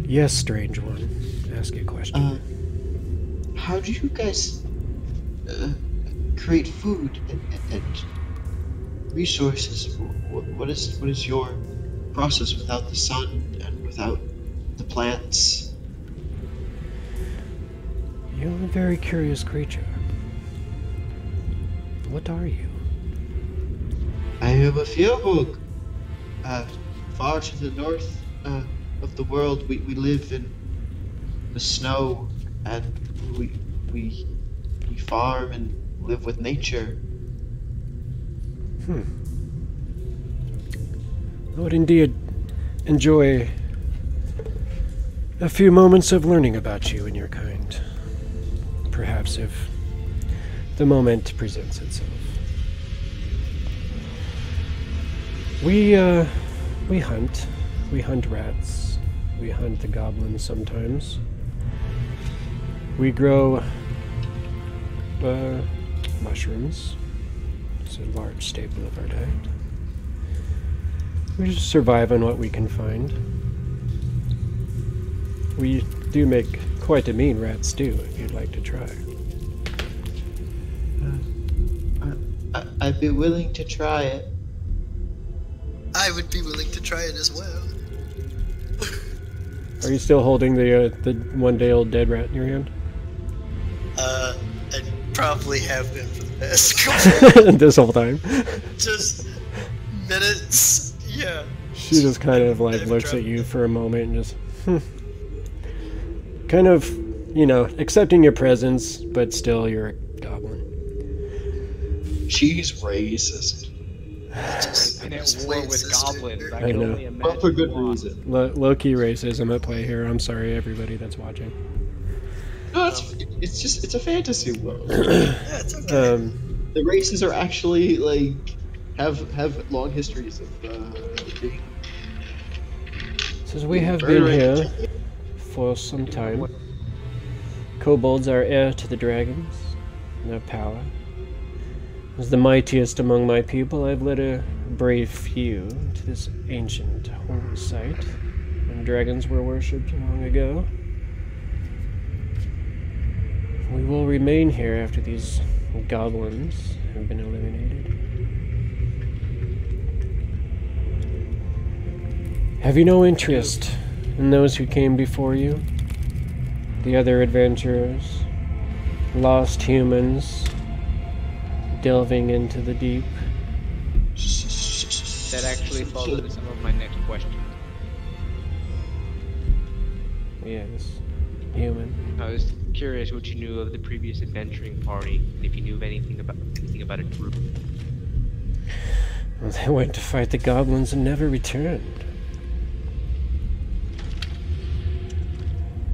Yes, strange one. Ask a question. How do you guys create food and resources? What is your process without the sun and without the plants? You're a very curious creature. What are you? I am a Fierbog. Far to the north of the world, we live in the snow, and we farm and live with nature. I would indeed enjoy a few moments of learning about you and your kind. Perhaps if the moment presents itself. We hunt. We hunt rats. We hunt the goblins sometimes. We grow mushrooms. It's a large staple of our diet. We just survive on what we can find. We do make quite a mean rat stew if you'd like to try. I'd be willing to try it. I would be willing to try it as well. Are you still holding the one-day-old dead rat in your hand? I probably have been for the past couple. This whole time. Just minutes. Yeah. She just kind of like looks at you for a moment and just kind of, you know, accepting your presence, but still you're a goblin. She's racist. And at war with goblins. I I can know. only imagine. But for good reason. Low-key racism at play here. I'm sorry, everybody that's watching. No, it's a fantasy world. Yeah, it's okay. The races are actually like have long histories of being. Says we have been here for some time. Kobolds are heir to the dragons, their power. As the mightiest among my people, I've led a brave few to this ancient holy site, when dragons were worshipped long ago. We will remain here after these goblins have been eliminated. Have you no interest in those who came before you? The other adventurers? Lost humans? Delving into the deep? That actually falls into some of my next questions. Yes. Human. I was curious what you knew of the previous adventuring party, and if you knew of anything about a group. Well, they went to fight the goblins and never returned.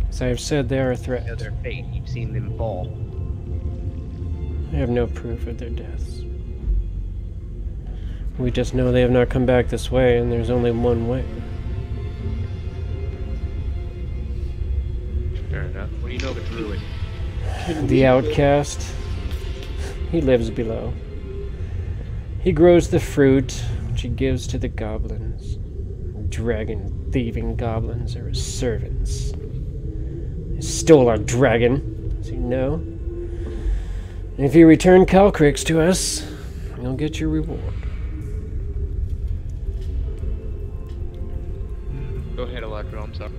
As I have said, they are a threat. You know their fate. You've seen them fall. I have no proof of their deaths. We just know they have not come back this way, and there's only one way. Fair enough. What do you know of a druid? The outcast. He lives below. He grows the fruit, which he gives to the goblins. Dragon-thieving goblins are his servants. They stole our dragon, as you know. And if you return Calcrix to us, you'll get your reward. Go ahead, Alardro, I'm sorry.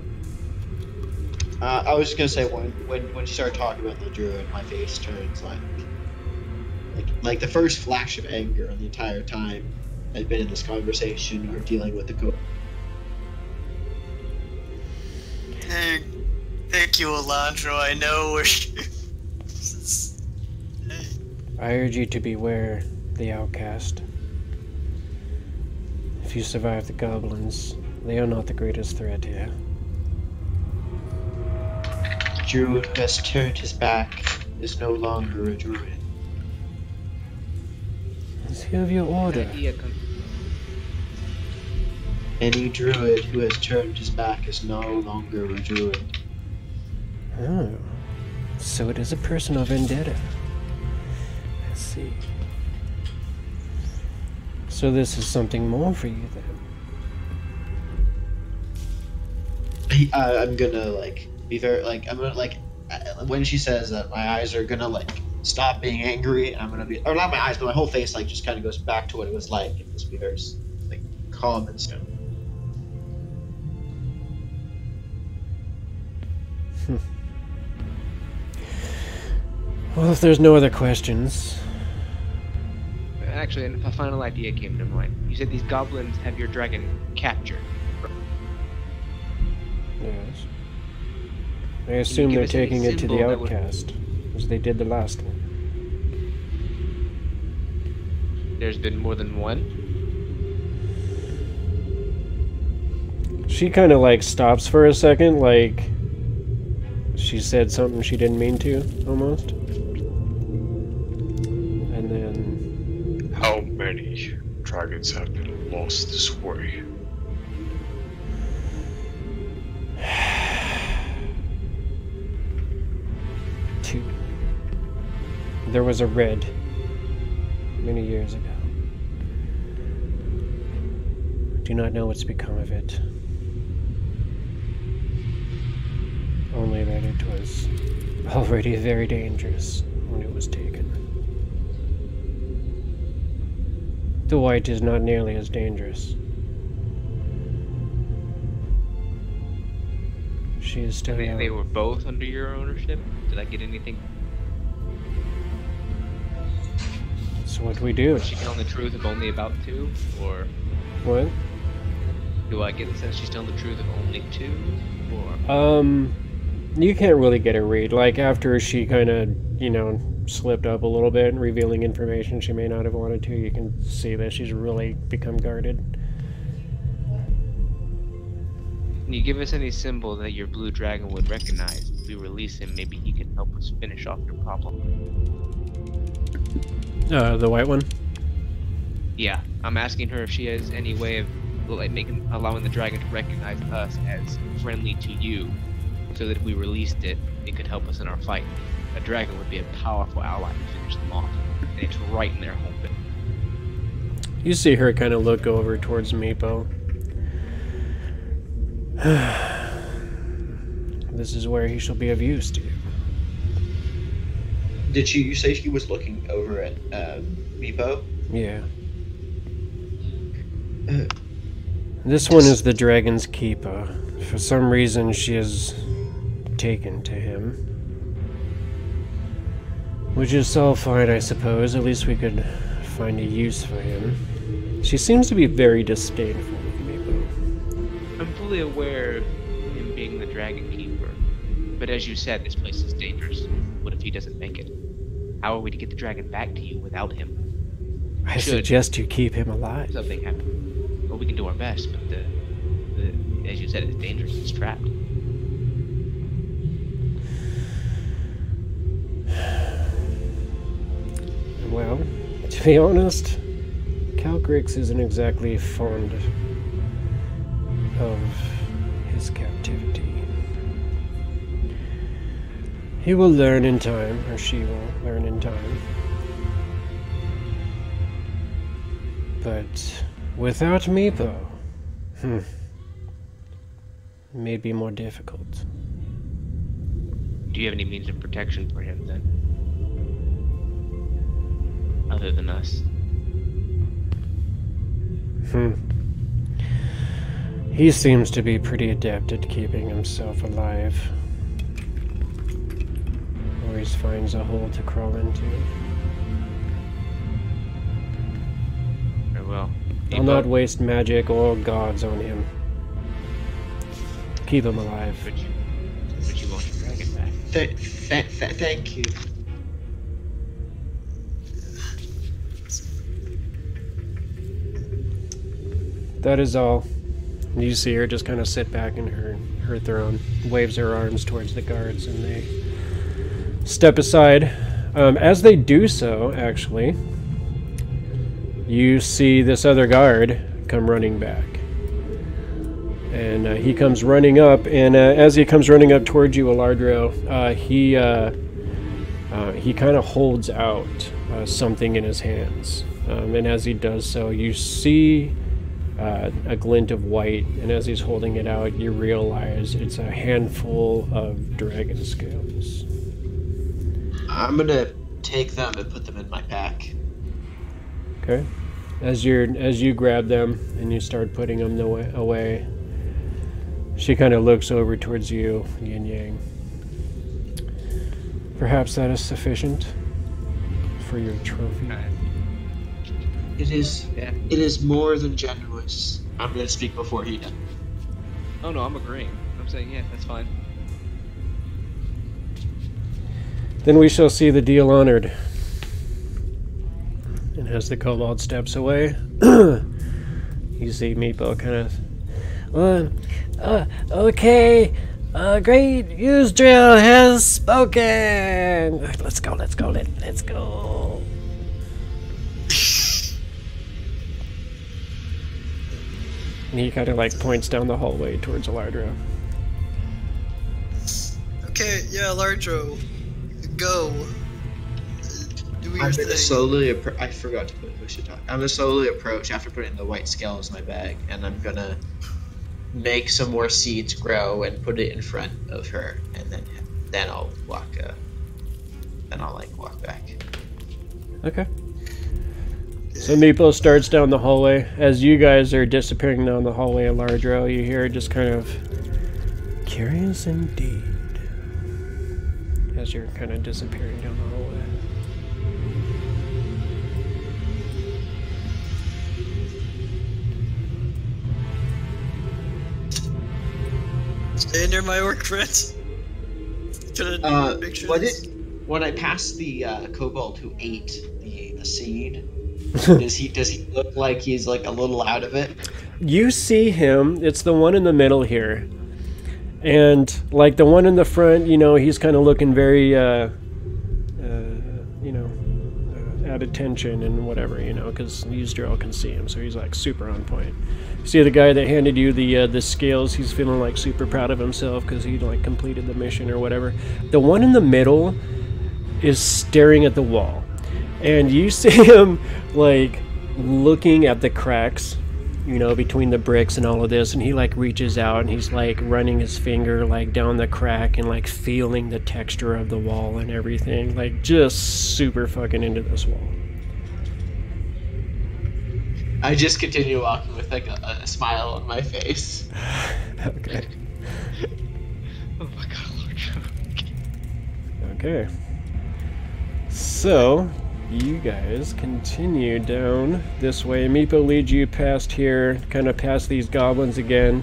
I was just gonna say when she started talking about the druid, my face turns like the first flash of anger on the entire time I've been in this conversation or dealing with the Kobold. Thank you, Alardro. I know we're. I urge you to beware the outcast. If you survive the goblins, they are not the greatest threat here. The druid who has turned his back is no longer a druid. Let's hear of your order. Any druid who has turned his back is no longer a druid. Oh, so it is a personal vendetta. Let's see. So this is something more for you then. I'm gonna be very I'm gonna when she says that, my eyes are gonna stop being angry, and I'm gonna be, or not my eyes, but my whole face just kind of goes back to what it was like, and just be very calm and still. Well, if there's no other questions. Actually, a final idea came to mind. You said these goblins have your dragon captured. Yes. I assume they're taking it to the outcast, as they did the last one. There's been more than one? She kind of stops for a second, she said something she didn't mean to, almost. And then... How many dragons have been lost this way? Two. There was a red many years ago. Do not know what's become of it. Only that it was already very dangerous when it was taken. The white is not nearly as dangerous. She is still young. They were both under your ownership? Did I get anything? So what do we do? Was she telling the truth of only about two? Or what? Do I get the sense she's telling the truth of only two? Or you can't really get a read. After she kind of, slipped up a little bit, revealing information she may not have wanted to, you can see that she's really become guarded. Can you give us any symbol that your blue dragon would recognize? If we release him, maybe he can help us finish off your problem. The white one? Yeah, I'm asking her if she has any way of allowing the dragon to recognize us as friendly to you, so that if we released it, it could help us in our fight. A dragon would be a powerful ally to finish them off, and it's right in their home base. You see her kind of look over towards Meepo. This is where he shall be of use to you. Did you say she was looking over at Meepo? Yeah. This one is the dragon's keeper. For some reason, she is taken to him. Which is all fine, I suppose. At least we could find a use for him. She seems to be very disdainful of Meepo. I'm fully aware of him being the dragon keeper, but as you said, this place is dangerous. What if he doesn't make it? How are we to get the dragon back to you without him? I suggest you keep him alive. Something happened. Well, we can do our best, but as you said, it's dangerous. It's trapped. Well, to be honest, Calcrix isn't exactly fond of his captivity. He will learn in time, or she will learn in time. But without Meepo, it may be more difficult. Do you have any means of protection for him then? Other than us? He seems to be pretty adept at keeping himself alive. Always finds a hole to crawl into. Very well. I'll not waste magic or gods on him. Keep him alive. But you want your dragon back. Thank you. That is all. You see her just kind of sit back in her throne, waves her arms towards the guards, and they step aside. As they do so, actually, you see this other guard come running back. And he comes running up, and as he comes running up towards you, Alardro, he kind of holds out something in his hands. And as he does so, you see a glint of white, and as he's holding it out, you realize it's a handful of dragon scales. I'm gonna take them and put them in my pack. Okay. As you grab them and you start putting them away, she kind of looks over towards you, Yin Yang. Perhaps that is sufficient for your trophy. It is. Yeah. It is more than generous. I'm gonna speak before he does. Oh no, I'm agreeing. I'm saying, yeah, that's fine. Then we shall see the deal honored. And as the kobold steps away, you see Meepo kind of, okay, great Yusdrayl has spoken. Let's go. And he kind of like points down the hallway towards Alardro. Okay, yeah, Alardro, go. Do your I'm thing. gonna slowly I forgot to put push it on. I'm gonna slowly approach after putting the white scales in my bag, and I'm gonna make some more seeds grow and put it in front of her, and then I'll walk. Then I'll walk back. Okay. So Meepo starts down the hallway. As you guys are disappearing down the hallway, Alardro, you hear just kind of curious indeed as you're kind of disappearing down the hallway. Stay near my orc friends. When I passed the kobold who ate the seed, does he look like he's like a little out of it? You see him. It's the one in the middle here, and like the one in the front, you know, he's kind of looking very, at attention and whatever, you know, because Yusdrayl can see him, so he's like super on point. You see the guy that handed you the scales, he's feeling like super proud of himself because he like completed the mission or whatever. The one in the middle is staring at the wall, and you see him like looking at the cracks, you know, between the bricks and all of this, and he like reaches out and he's like running his finger like down the crack and like feeling the texture of the wall and everything, like just super fucking into this wall. I just continue walking with like a smile on my face. Okay. Oh my god, Lord. Okay. So, you guys continue down this way. Meepo leads you past here, kind of past these goblins again.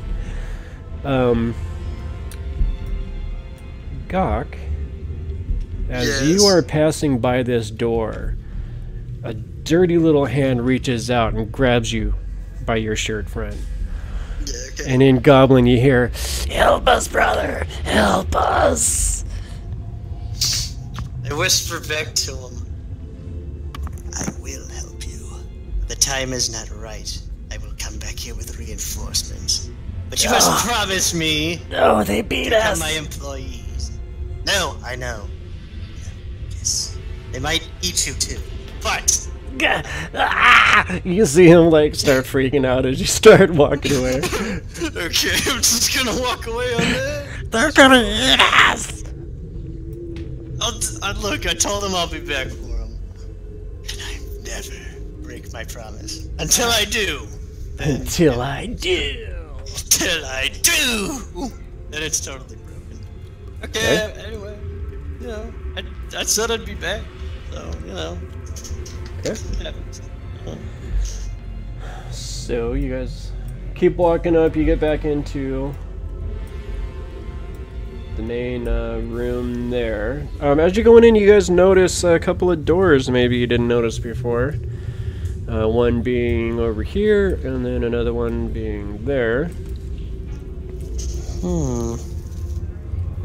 Gok, as you are passing by this door, a dirty little hand reaches out and grabs you by your shirt front. Yeah, okay. And in Goblin you hear, "Help us, brother! Help us!" I whisper back to him. I will help you. The time is not right. I will come back here with reinforcements. But you must promise me No, they beat to become us! my employees. No, I know. Yes. They might eat you too. But You see him like start freaking out as you start walking away. Okay, I'm just gonna walk away on that. They're gonna eat us! Look, I told him I'll be back for him. And I never break my promise. Until I do. Until I do. Till I do! Then it's totally broken. Okay, anyway. You know, I said I'd be back. So, you know. Okay. It happens. So you guys keep walking up. You get back into the main room there. As you're going in, you guys notice a couple of doors maybe you didn't notice before. One being over here, and then another one being there.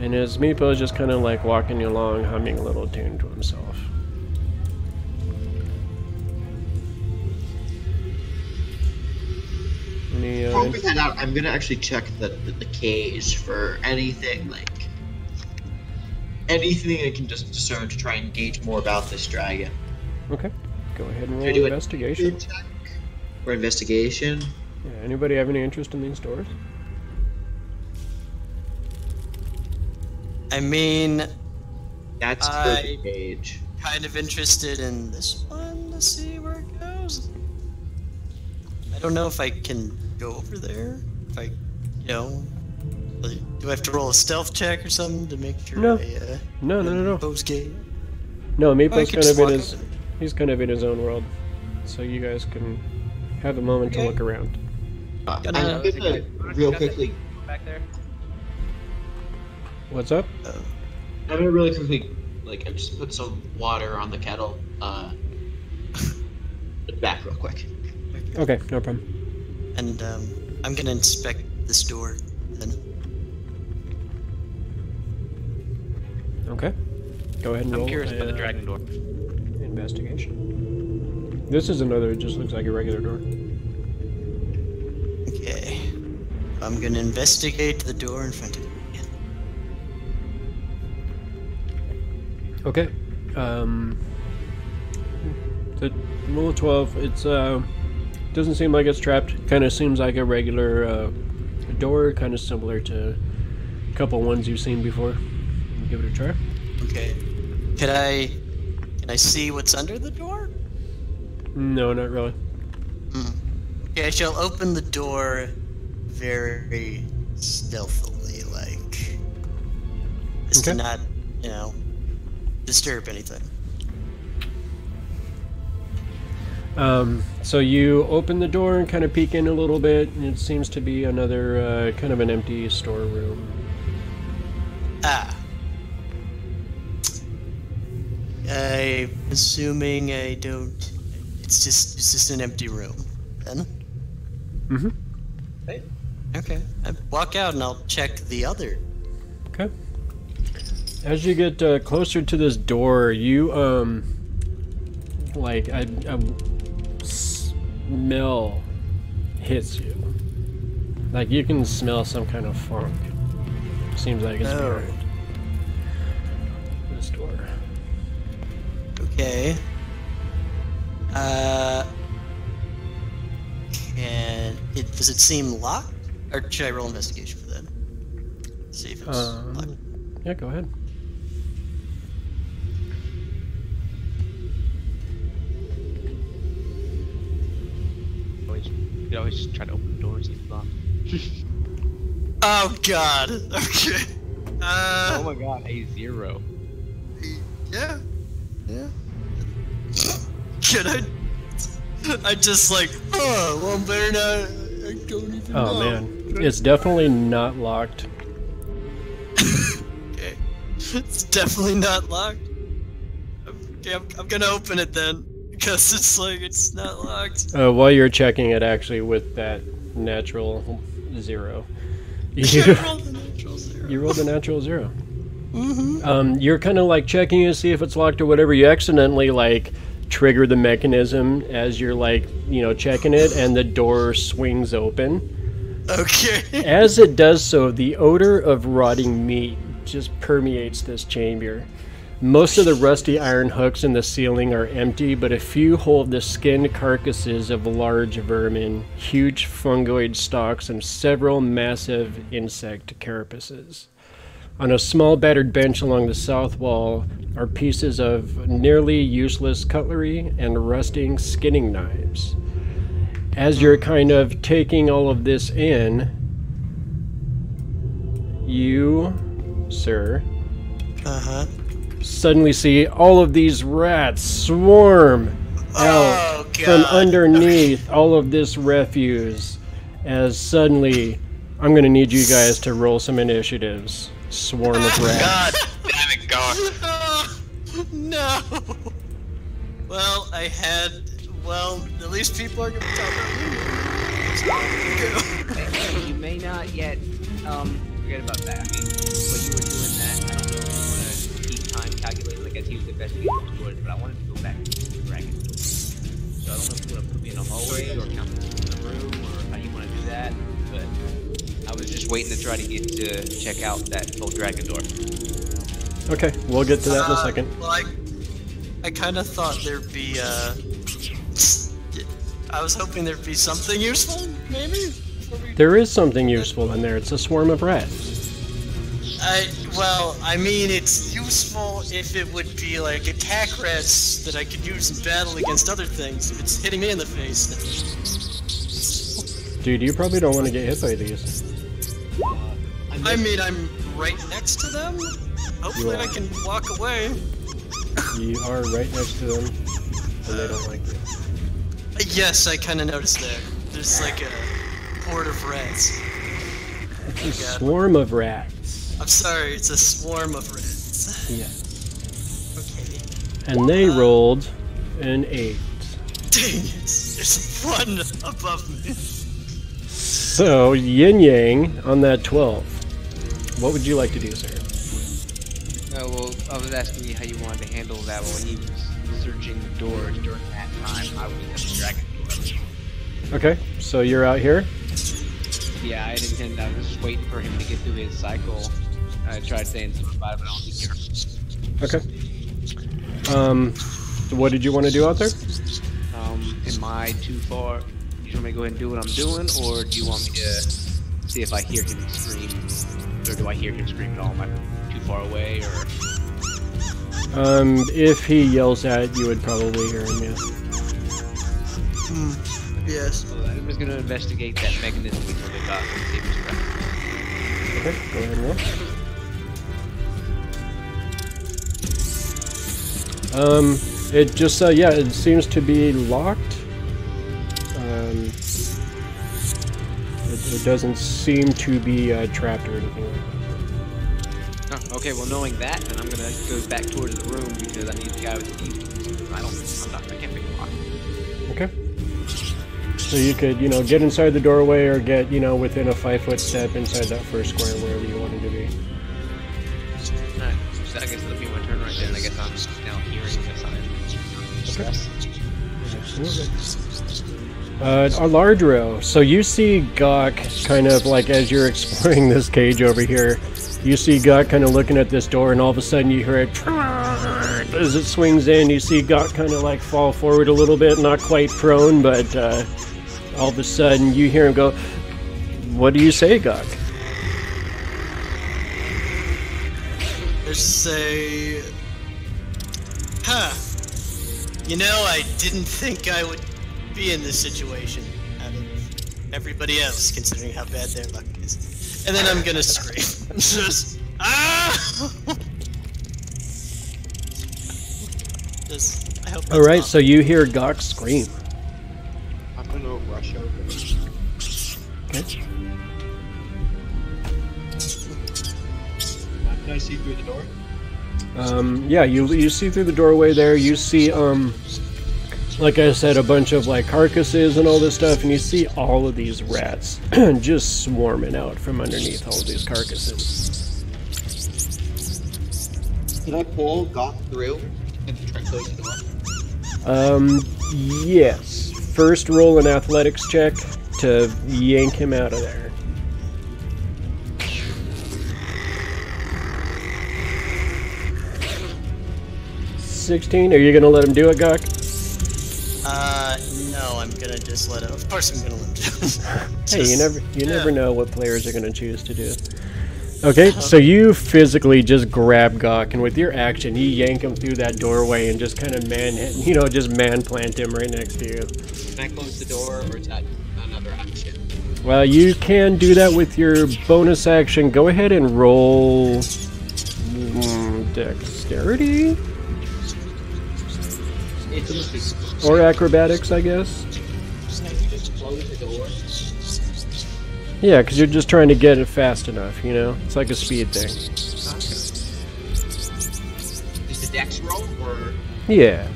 And as Meepo is just kind of like walking along, humming a little tune to himself. Before we head out, I'm gonna actually check the cage for anything I can just discern to try and gauge more about this dragon. Okay, go ahead and roll Should I do investigation. Check or investigation? Yeah, anybody have any interest in these doors? I mean, That's for the cage. kind of interested in this one to see where it goes. I don't know if I can go over there. If I, you know, do I have to roll a stealth check or something to make sure No. No. Meepo's gate? No, I Meepo's could kind just of in walk his. over. He's kind of in his own world, so you guys can have a moment to Okay. look around. I'm Gonna- gonna real quickly. Back there. What's up? I'm gonna really quickly, I just put some water on the kettle. Back real quick. Okay, no problem. And I'm gonna inspect this door then. Okay, go ahead and roll. I'm curious about the dragon door. Investigation. This is another. It just looks like a regular door. Okay. I'm gonna investigate the door in front of me. Okay. The rule of 12. It's doesn't seem like it's trapped. Kind of seems like a regular door, kind of similar to a couple ones you've seen before. Give it a try. Okay. Can I see what's under the door? No, not really. Okay, I shall open the door very stealthily, as to Okay. not, you know, disturb anything. So you open the door and kind of peek in a little bit, and it seems to be another kind of an empty storeroom. Ah. I'm assuming I don't. It's just an empty room, then. Mm-hmm. Okay. I walk out and I'll check the other. Okay. As you get closer to this door, you like a smell hits you. Like you can smell some kind of funk. Seems like it's Oh. behind this door. Okay. Does it seem locked? Or should I roll investigation for that? See if it's locked. Yeah, go ahead. You always just try to open the door and see if it's locked. Oh god. Okay. Oh my god, a 0. Yeah. Yeah. Can I just well, better not. I don't even know. Oh man, it's definitely not locked. Okay. It's definitely not locked. Okay, I'm gonna open it then. Because it's not locked. While you're checking it, actually, with that natural 0, I rolled the natural 0. you rolled a natural 0. Mm-hmm. You're kind of checking to see if it's locked or whatever. You accidentally trigger the mechanism as you're checking it, and the door swings open. Okay. As it does so, the odor of rotting meat just permeates this chamber. Most of the rusty iron hooks in the ceiling are empty, but a few hold the skinned carcasses of large vermin, huge fungoid stalks, and several massive insect carapaces. On a small battered bench along the south wall are pieces of nearly useless cutlery and rusting skinning knives. As you're kind of taking all of this in, you, sir, suddenly see all of these rats swarm out from underneath all of this refuse, as suddenly I'm going to need you guys to roll some initiatives. Swarm of rats. God damn it, Gok. No! Well, at least people are going to talk about me. You may not yet, forget about that. I mean, while you were doing that, I don't know if you want to keep time calculating. I guess he was investigating the doors, but I wanted to go back to the dragon door. So I don't know if you want to put me in a hallway or count me in the room or how you want to do that, but I was just waiting to try to get to check out that old dragon door. Okay, we'll get to that in a second. Well, I kind of thought there'd be, I was hoping there'd be something useful, maybe? There is something useful in there. It's a swarm of rats. I mean, it's useful if it would be like attack rats that I could use in battle against other things. If it's hitting me in the face, then... Dude, you probably don't want to get hit by these. I mean, I'm right next to them. Hopefully I can walk away. You are right next to them, and they don't like you. Yes, I kind of noticed that. There's like a horde of rats. It's a swarm of rats. I'm sorry, it's a swarm of rats. Yeah. Okay. And they rolled an 8. Dang it! There's one above me. So, Yin Yang on that 12. What would you like to do, sir? Well, I was asking you how you wanted to handle that when he was searching the doors during that time. I was at the dragon door. Okay, so you're out here? Yeah, I was just waiting for him to get through his cycle. I tried saying something about it, but I don't think you're... Okay. What did you want to do out there? Am I too far? Do you want me to go ahead and do what I'm doing, or do you want me to see if I hear him scream? Or do I hear him scream at all? Am I too far away, or...? If he yells at you, would probably hear him, yeah. Yes. Well, I'm just gonna investigate that mechanism we talked about and see if it's correct. Okay, go ahead and roll. It just, yeah, it seems to be locked. It doesn't seem to be trapped or anything like that. Oh, okay, well knowing that, then I'm gonna go back towards the room because I need the guy with the keys. I can't pick a lock. Okay. So you could, get inside the doorway or get, within a 5-foot step inside that first square, wherever you wanted to be. Alright, so I guess it'll be my turn right there, and I guess I'm now hearing the sign. Okay. Absolutely. Alardro, so you see Gok kind of like as you're exploring this cage over here, you see Gok kind of looking at this door, and all of a sudden you hear it as it swings in. You see Gok kind of like fall forward a little bit, not quite prone, but all of a sudden you hear him go, "What do you say, Gok?" Just say, I didn't think I would be in this situation out of everybody else, considering how bad their luck is. And then I'm gonna scream. Just, I hope that's Alright, not... so you hear Gok scream. I'm gonna rush over. Okay. Can I see through the door? Yeah, you see through the doorway there, you see, like I said, a bunch of like carcasses and all this stuff, and you see all of these rats just swarming out from underneath all of these carcasses. Can I pull Gok through and try to close the door? Yes. First roll an athletics check to yank him out of there. 16? Are you gonna let him do it, Gok? No, I'm gonna just let him. Of course, I'm gonna let him do it. Hey, you never know what players are gonna choose to do. Okay, so you physically just grab Gok, and with your action, you yank him through that doorway and just kind of just man plant him right next to you. Can I close the door, or is that another action? Well, you can do that with your bonus action. Go ahead and roll dexterity or acrobatics, I guess. Just close the door. Yeah, because you're just trying to get it fast enough, you know? It's like a speed thing. Is the dex roll, or? Yeah.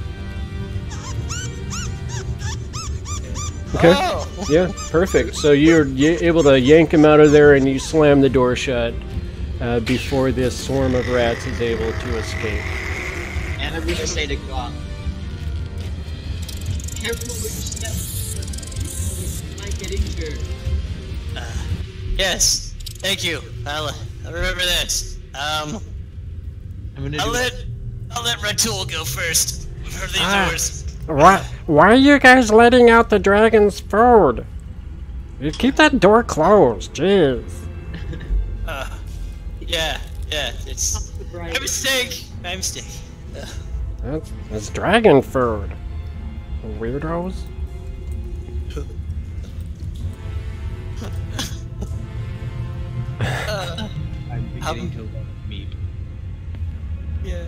Okay. Oh. Yeah, perfect. So you're able to yank him out of there, and you slam the door shut before this swarm of rats is able to escape. And I'm gonna say to God, careful with your steps. You might get injured. Yes, thank you. I'll remember this. I'm gonna I'll let Red Tool go first for the doors. Why are you guys letting out the dragon's food? You keep that door closed, jeez. Yeah, it's my mistake. My mistake. That's dragon food. Weirdos. I'm beginning to love meat. Yeah.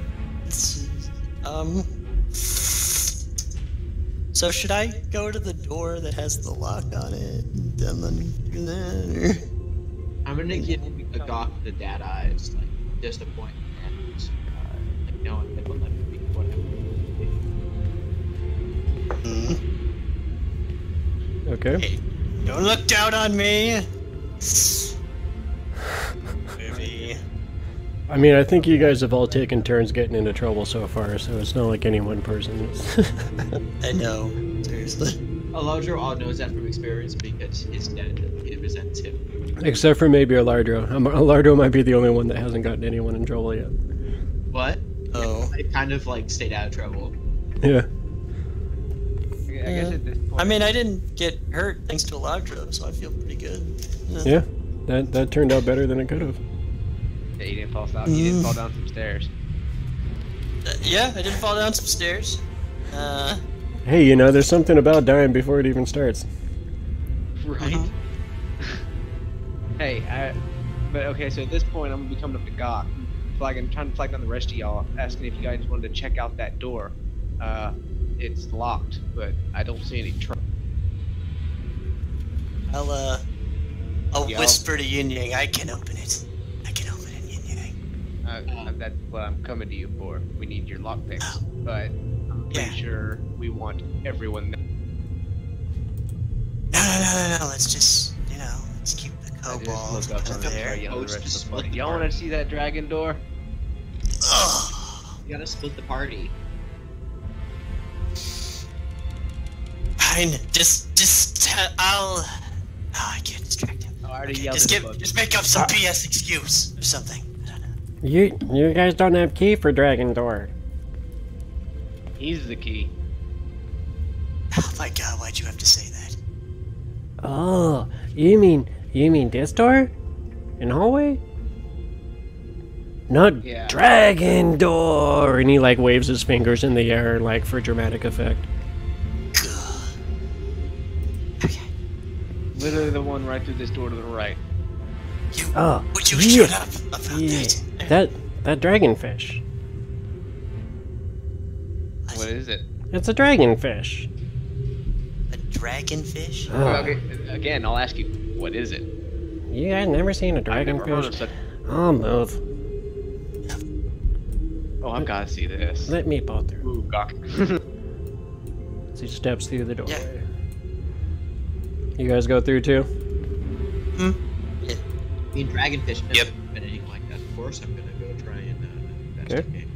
So should I go to the door that has the lock on it and then do that? Or? I'm gonna give a Gok the dad eyes, like just a point, and like knowing that will let me be whatever. Okay. Hey, don't look down on me. Maybe. I mean, I think you guys have all taken turns getting into trouble so far, so it's not like any one person is. I know. Seriously. Alardro all knows that from experience because his dad resents him. Except for maybe Alardro. Alardro might be the only one that hasn't gotten anyone in trouble yet. What? Oh. I kind of like stayed out of trouble. Yeah. I guess at this point. I mean, I didn't get hurt thanks to Alardro, so I feel pretty good. Yeah. That turned out better than it could have. Yeah, you didn't fall down. You didn't fall down some stairs. Yeah, I didn't fall down some stairs. Hey, you know, there's something about dying before it even starts. Right? Hey, but okay. So at this point, I'm gonna be coming up to Gok, trying to flag down the rest of y'all, asking if you guys wanted to check out that door. It's locked, but I don't see any trouble. I'll whisper to Yin Yang, I can open it. I can open it, Yin Yang. That's what I'm coming to you for. We need your lockpicks, but I'm pretty sure we want everyone there. No. Let's just, let's keep the Kobold there. Y'all want to see that dragon door? Ugh. You gotta split the party. Fine. I can't distract him. I already Okay, yelled just make up some BS excuse or something. I don't know. You guys don't have key for dragon door. He's the key. Oh my god, why'd you have to say that? Oh, you mean this door? In hallway? Not dragon door. And he like waves his fingers in the air like for dramatic effect. Okay. Literally the one right through this door to the right. Would you shut up about that? That dragonfish. What is it? It's a dragonfish. A dragonfish? Okay, again, I'll ask you, what is it? You guys never seen a I've never heard of dragonfish? such. I'll move. Oh, I've got to see this. Let me pull through. Ooh, Gok. So he steps through the doorway. Yeah. You guys go through too? Yeah. I mean, dragonfish never Yep. been anything like that. Of course, I'm gonna go try and investigate.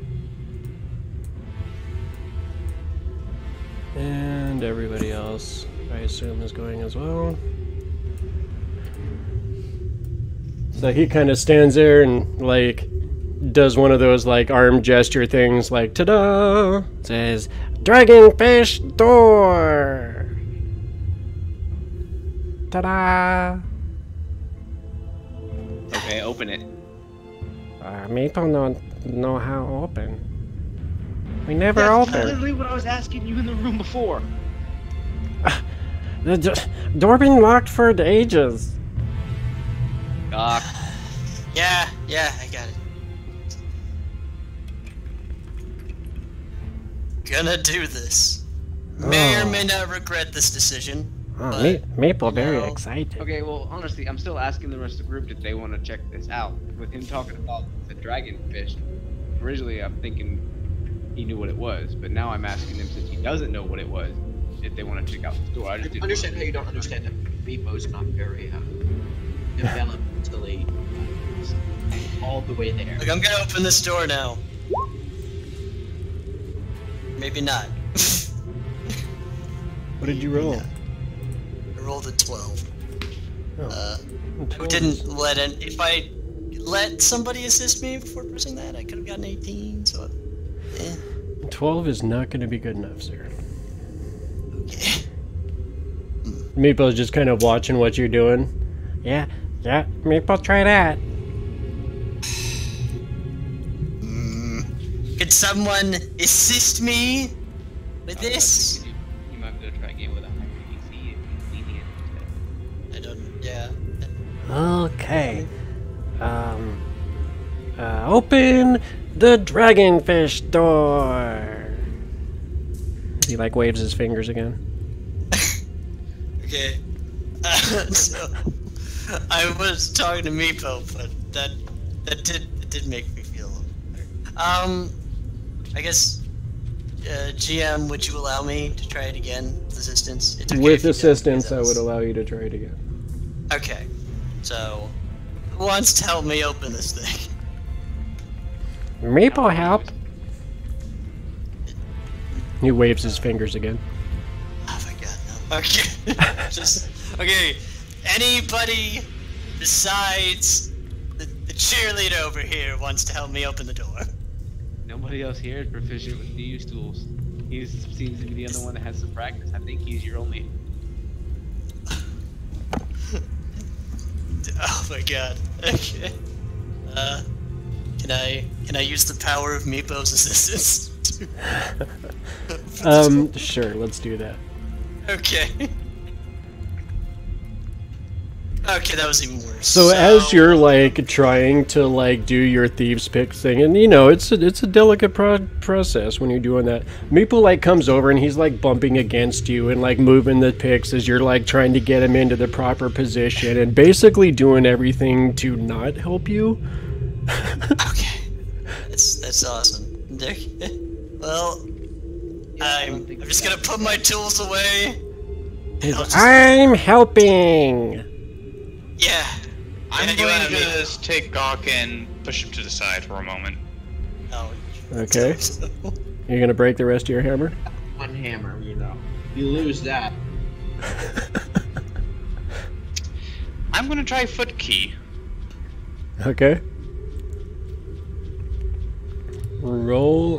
And everybody else, I assume, is going as well. So he kind of stands there and, like, does one of those like arm gesture things, like ta-da! Says, "Dragonfish door." Ta-da! Okay, open it. Me don't know how to open. We never That's open. literally what I was asking you in the room before. The door been locked for the ages. Gok. Yeah, I got it. Gonna do this. May or may not regret this decision. But, Maple very you know, excited. Okay, well, honestly, I'm still asking the rest of the group if they want to check this out. With him talking about the dragonfish, originally I'm thinking he knew what it was, but now I'm asking him, since he doesn't know what it was, if they want to check out the store. I just didn't understand how you don't understand that Meepo's not very developed until he all the way there. Look, I'm gonna open this door now. Maybe not. What did you roll? I rolled a 12. Oh. I didn't let if I let somebody assist me before pressing that, I could have gotten 18, so... 12 is not going to be good enough, sir. Okay. Meeple's just kind of watching what you're doing. Yeah, Maple, try that. Could someone assist me with this? You might be able to try again with a higher DC if you need it. I don't... yeah. Okay. Open the dragonfish door. He like waves his fingers again. Okay. So, I was talking to Meepo, but that did make me feel a little better. I guess, GM, would you allow me to try it again with assistance? It's okay With if you don't, assistance, because I would was- allow you to try it again. Okay. So, who wants to help me open this thing? Maple, help. He waves his fingers again. Oh my god, no. Okay. Just, okay. Anybody besides the cheerleader over here wants to help me open the door? Nobody else here is proficient with the use tools. He seems to be the only one that has some practice. I think he's your only. Oh my god. Okay. Can I use the power of Meepo's assistance? Sure, let's do that. Okay. Okay, that was even worse. So as you're like trying to like do your thieves pick thing, and you know it's a delicate process when you're doing that. Meeple like comes over and he's like bumping against you and like moving the picks as you're like trying to get him into the proper position and basically doing everything to not help you. Okay, that's awesome. Well, I'm just gonna put my tools away. And I'll just- I'm helping. yeah. I'm Yeah, you going wanna to be- just take Gok and push him to the side for a moment. Oh. Okay. You're gonna break the rest of your hammer? One hammer, you know. You lose that. I'm going to try foot key. Okay. Roll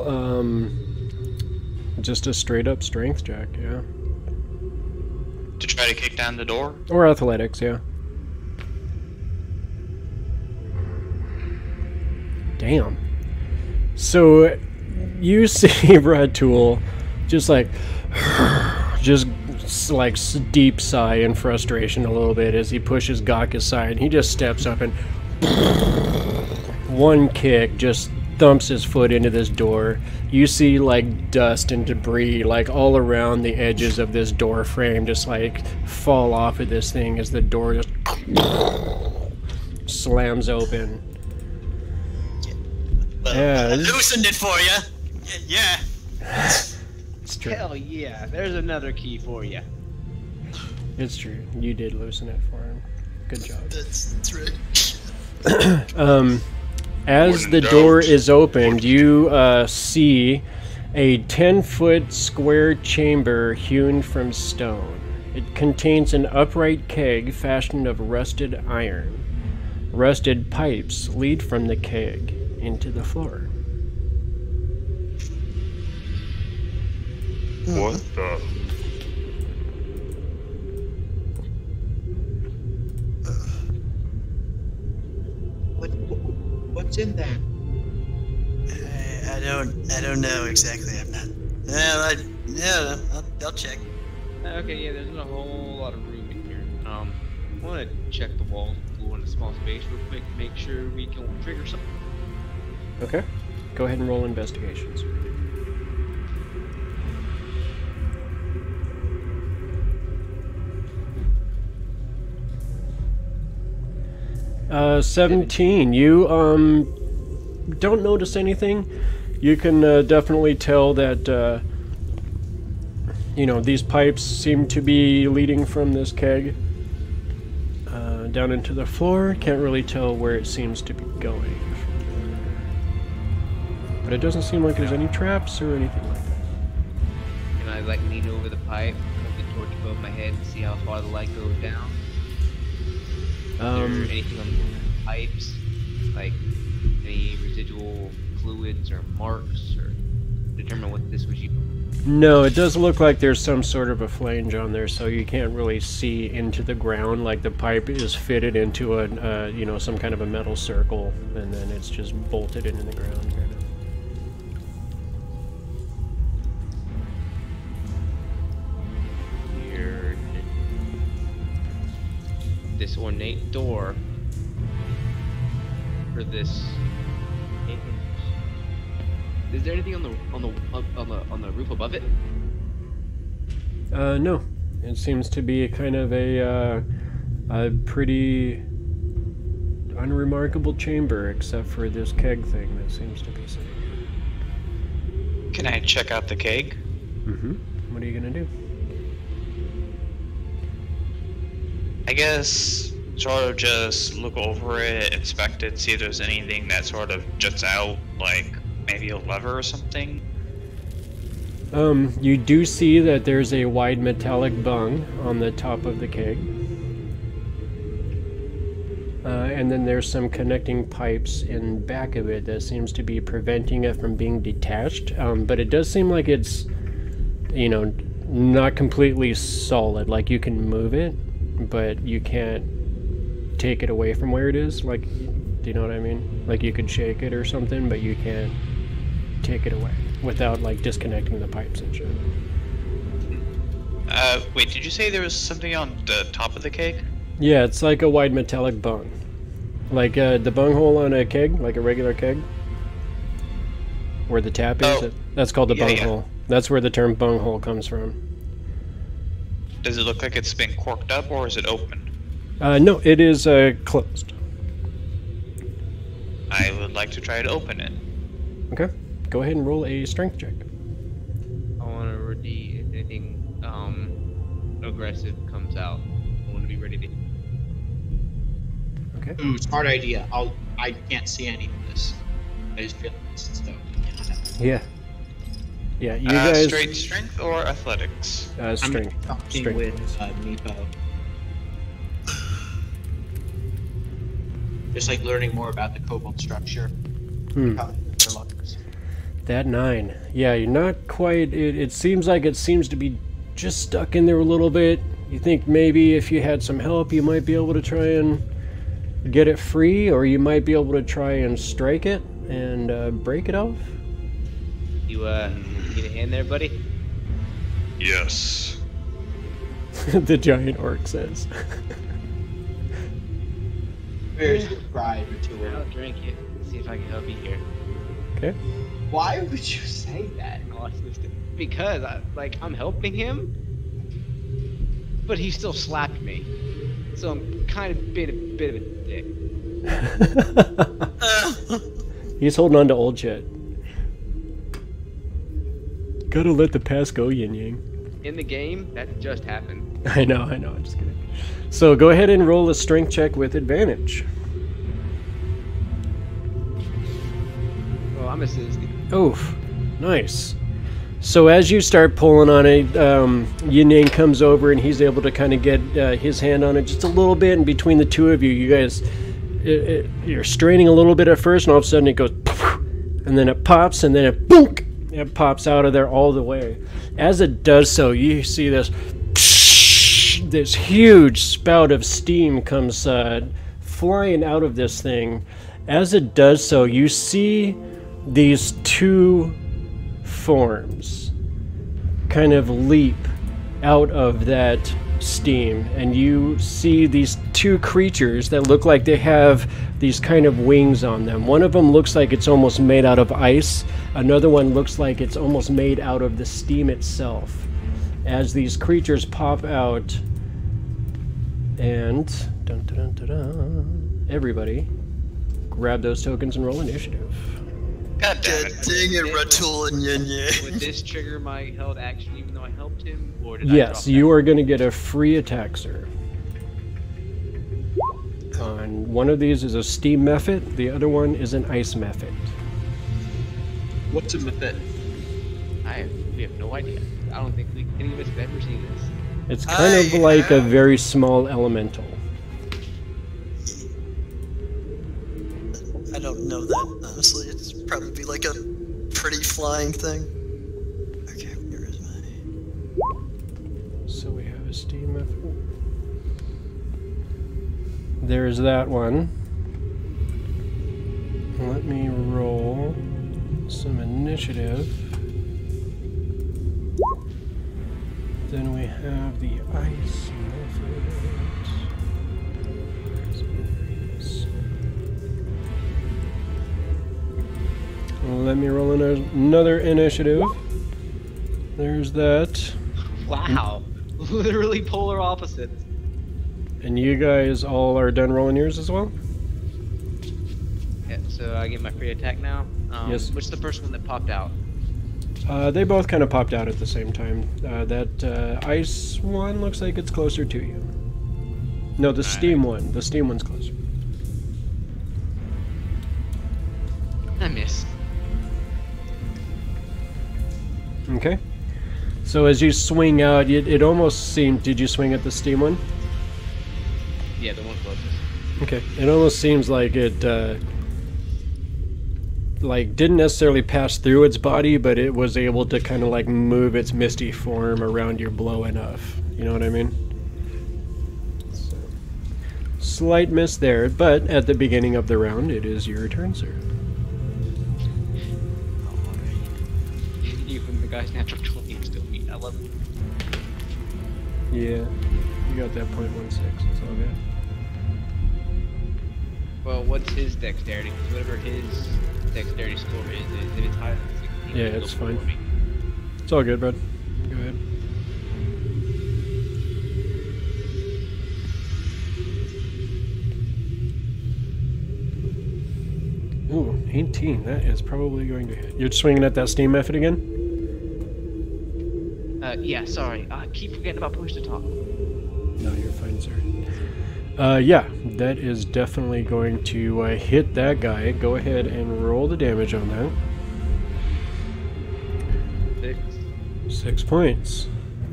just a straight up strength check, yeah. To try to kick down the door. Or athletics, yeah. Damn. So you see Red Tool just like deep sigh in frustration a little bit as he pushes Gok aside, and he just steps up and one kick just thumps his foot into this door. You see like dust and debris like all around the edges of this door frame just like fall off of this thing as the door just slams open. Well, Yeah, I this- loosened it for you. Yeah. It's true. Hell yeah, there's another key for you. It's true. You did loosen it for him. Good job. That's right. As the door is opened, you see a 10-foot square chamber hewn from stone. It contains an upright keg fashioned of rusted iron. Rusted pipes lead from the keg. into the floor. What the? What's in there? I don't know exactly. I'm not. I'll check. Okay, yeah, there's not a whole lot of room in here. I want to check the walls, floor, in a small space real quick, make sure we can trigger something. Okay. Go ahead and roll investigations. 17. You don't notice anything. You can definitely tell that you know, these pipes seem to be leading from this keg down into the floor. Can't really tell where it seems to be going. But it doesn't seem like there's any traps or anything like that. Can I like lean over the pipe, hold the torch above my head, and see how far the light goes down? Is there anything on the pipes, like any residual fluids or marks, or determine what this was used? No, it does look like there's some sort of a flange on there, so you can't really see into the ground. Like the pipe is fitted into a, you know, some kind of a metal circle, and then it's just bolted into the ground. Kind of. Weird. This ornate door for this. Is there anything on the roof above it? No. It seems to be kind of a pretty unremarkable chamber, except for this keg thing that seems to be sitting here. Can I check out the keg? Mm-hmm. What are you gonna do? I guess sort of just look over it, inspect it, see if there's anything that sort of juts out, like maybe a lever or something. You do see that there's a wide metallic bung on the top of the keg. And then there's some connecting pipes in back of it that seems to be preventing it from being detached. But it does seem like it's, you know, not completely solid. Like you can move it, but you can't take it away from where it is. Like, do you know what I mean? Like you could shake it or something, but you can't take it away without like disconnecting the pipes and shit. Wait, did you say there was something on the top of the keg? Yeah, it's like a wide metallic bung. Like the bung hole on a keg, like a regular keg. Where the tap is, Oh. that's called the Yeah, bung yeah. hole. That's where the term bung hole comes from. Does it look like it's been corked up, or is it open? No, it is closed. I would like to try to open it. Okay, go ahead and roll a strength check. I want to ready if anything aggressive comes out. I want to be ready to. Okay. Ooh, smart idea. I can't see any of this. I just feel this, so. Yeah. Yeah, you guys. Straight strength or athletics? Strength. I'm talking Strength. with Nepo. Just like learning more about the Kobold structure. Hmm. How it looks. That 9. Yeah, you're not quite. It seems like it seems to be just stuck in there a little bit. You think maybe if you had some help, you might be able to try and get it free, or you might be able to try and strike it and break it off. You need a hand there, buddy? Yes. The giant orc says. Where's your pride, I'll Matua? drink it. See if I can help you here. Okay. Why would you say that? Because I'm helping him, but he still slapped me, so I'm kind of being a bit of a dick. He's holding on to old shit. Gotta let the past go, Yin Yang. In the game, that just happened. I know, I'm just kidding. So go ahead and roll a strength check with advantage. Well, I'm assisting. Oof, nice. So as you start pulling on it, Yin Yang comes over and he's able to kind of get his hand on it just a little bit, and between the two of you, you guys you're straining a little bit at first, and all of a sudden it goes, and then it pops, and then it boonk, it pops out of there all the way. As it does so, you see this huge spout of steam comes flying out of this thing. As it does so, you see these two forms kind of leap out of that steam, and you see these two creatures that look like they have these kind of wings on them. One of them looks like it's almost made out of ice. Another one looks like it's almost made out of the steam itself. As these creatures pop out, and dun, dun, dun, dun, dun, everybody grab those tokens and roll initiative. God dang it, Ratul and Yin Yang. Would this trigger my held action even though I helped him? Or did Yes, I you are going to get a free attack, sir. On one of these is a steam method, the other one is an ice method. What's a method? We have no idea. I don't think any of us have ever seen this. It's kind of like a very small elemental. I don't know that, honestly. It's probably like a pretty flying thing. Okay, where is my... So we have a steam method. There's that one. Let me roll some initiative. Then we have the ice method. Let me roll in another initiative. There's that. Wow. Literally polar opposites. And you guys all are done rolling yours as well? Yeah, so I get my free attack now. Yes. What's the first one that popped out? They both kind of popped out at the same time. That ice one looks like it's closer to you. No, the steam one. The steam one's closer. I miss. Okay. So as you swing out, it almost seemed... Did you swing at the steam one? Yeah, the one closest. Okay. It almost seems like it... like didn't necessarily pass through its body, but it was able to kind of like move its misty form around your blow enough. You know what I mean? So, slight miss there, but at the beginning of the round, it is your turn, sir. Even the guy's natural 20 is still meat. I love it. Yeah, you got that .16. It's all good. Well, what's his dexterity? 'Cause whatever his dexterity score is if it's higher than 16, Yeah, it'll it's go fine. for me. It's all good, bud. Go ahead. Ooh, 18. That is probably going to hit. You're swinging at that steam method again? Yeah, sorry. I keep forgetting about push to talk. No, you're fine, sir. Yeah, that is definitely going to hit that guy. Go ahead and roll the damage on that. 6 points.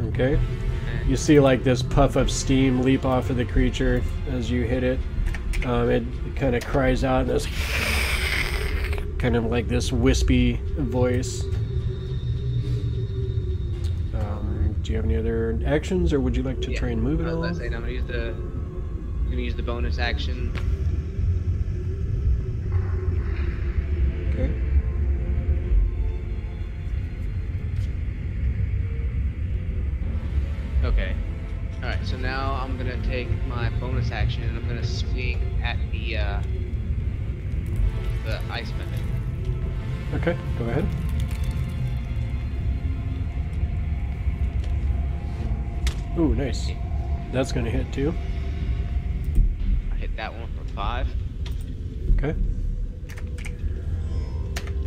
Okay. You see like this puff of steam leap off of the creature as you hit it. It kind of cries out in this kind of like this wispy voice. Do you have any other actions, or would you like to try and move it along? Let's say I'm gonna use the bonus action. Okay. Okay. Alright, so now I'm gonna take my bonus action and I'm gonna swing at the ice method. Okay, go ahead. Ooh, nice. That's gonna hit too. I hit that one for 5. Okay.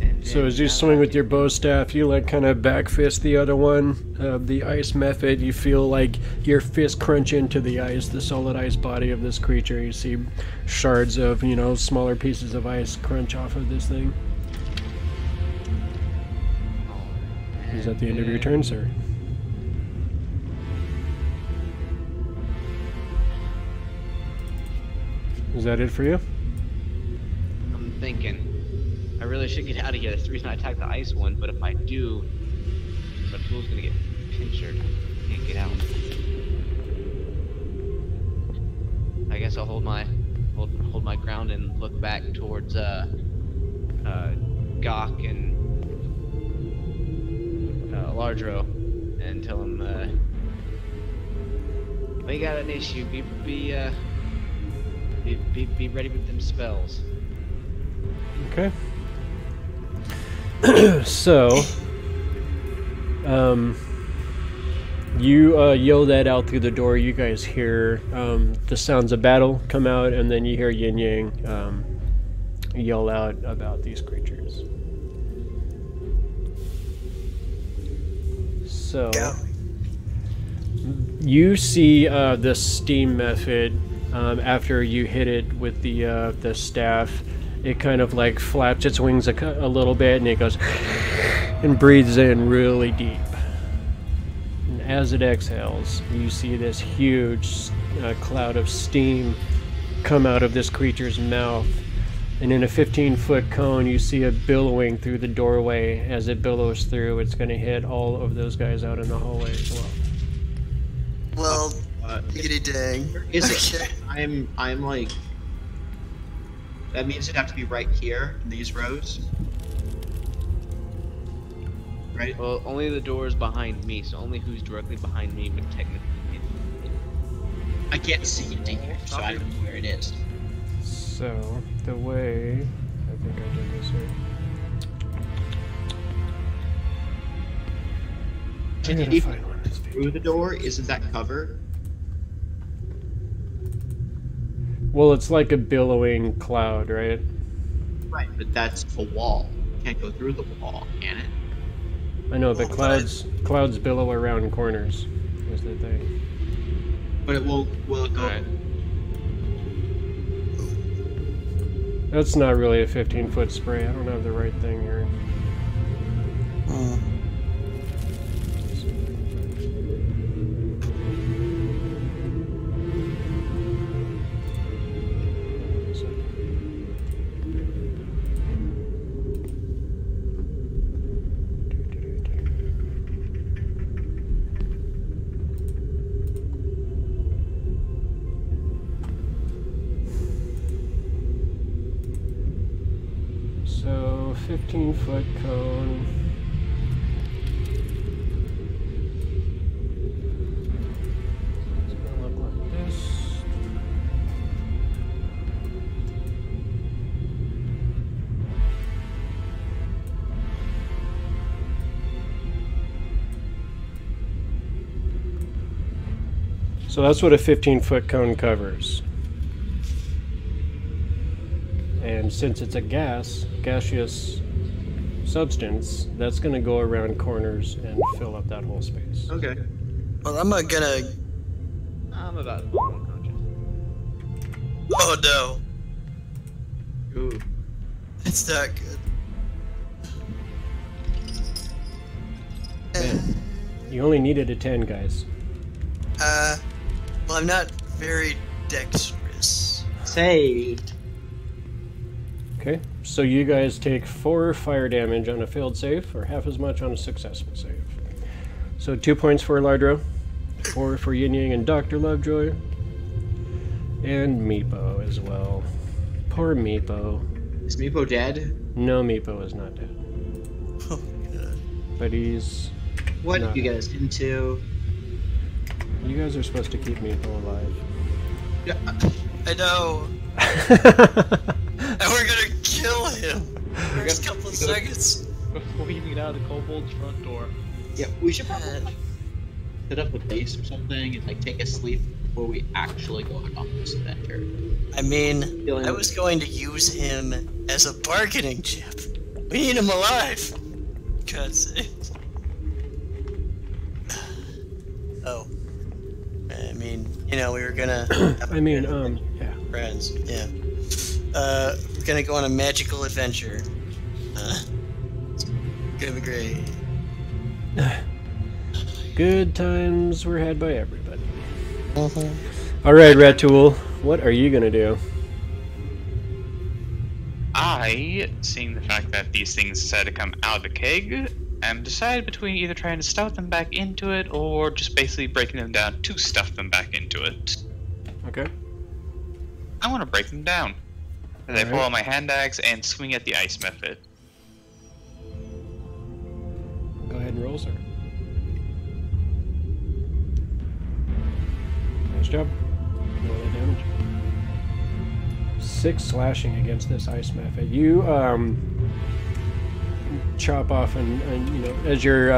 And So then as you now swing I with can- your bow staff, you like kind of back fist the other one. The ice method, you feel like your fist crunch into the ice, the solid ice body of this creature. You see shards of, you know, smaller pieces of ice crunch off of this thing. Is that the end of your turn, sir? Is that it for you? should get out of here. That's the reason I attacked the ice one. But if I do, Ratul's gonna get pinchered. Can't get out. I guess I'll hold my ground and look back towards Gok and Alardro and tell him we got an issue. Be ready with them spells. Okay. So, you yell that out through the door. You guys hear the sounds of battle come out, and then you hear Yin Yang yell out about these creatures. So, you see the steam method after you hit it with the staff. It kind of like flaps its wings a little bit, and it goes and breathes in really deep. And as it exhales, you see this huge cloud of steam come out of this creature's mouth. And in a 15-foot cone, you see it billowing through the doorway. As it billows through, it's going to hit all of those guys out in the hallway as well. Well, diggity dang. Is it? I'm like. That means it'd have to be right here in these rows. Right? Well, only the doors behind me, so only who's directly behind me would technically hit. I can't see it here, so I don't know where it is. So, the way... I think I did this here. Can you even through the door? Isn't that cover? Well, it's like a billowing cloud, right? Right, but that's a wall. You can't go through the wall, can it? I know, but clouds billow around corners, is the thing. But it will it go... Right. That's not really a 15-foot spray. I don't have the right thing here. So, 15-foot cone. It's gonna look like this. So that's what a 15-foot cone covers. And since it's a gaseous substance, that's going to go around corners and fill up that whole space. Okay. Well, I'm not gonna... I'm about to fall unconscious. Oh no. Ooh. It's not good. You only needed a 10, guys. Well, I'm not very dexterous. Saved. Okay, so you guys take 4 fire damage on a failed save, or half as much on a successful save. So 2 points for Alardro, 4 for Yin Yang and Dr. Lovejoy, and Meepo as well. Poor Meepo. Is Meepo dead? No, Meepo is not dead. Oh, God. But he's... What not. did you get us into? You guys are supposed to keep Meepo alive. Yeah. I know. And we're gonna kill him. First couple of seconds. Before we even get out of the Kobold's front door. Yeah, we should probably set up a base or something and like take a sleep before we actually go out on this adventure. I mean, I was going to use him as a bargaining chip. We need him alive. God's sakes. Oh. I mean, you know, we were gonna... I mean, yeah. Friends, yeah. We're gonna go on a magical adventure. It's gonna be great. Good times were had by everybody. Alright, Ratul, what are you gonna do? I I, seeing the fact that these things decided to come out of the keg, am decided between either trying to stuff them back into it or just basically breaking them down to stuff them back into it. Okay. I want to break them down. And I pull Alright. out my hand axe and swing at the ice method. Go ahead and roll, sir. Nice job. Roll that damage. 6 slashing against this ice method. You chop off and you know, as your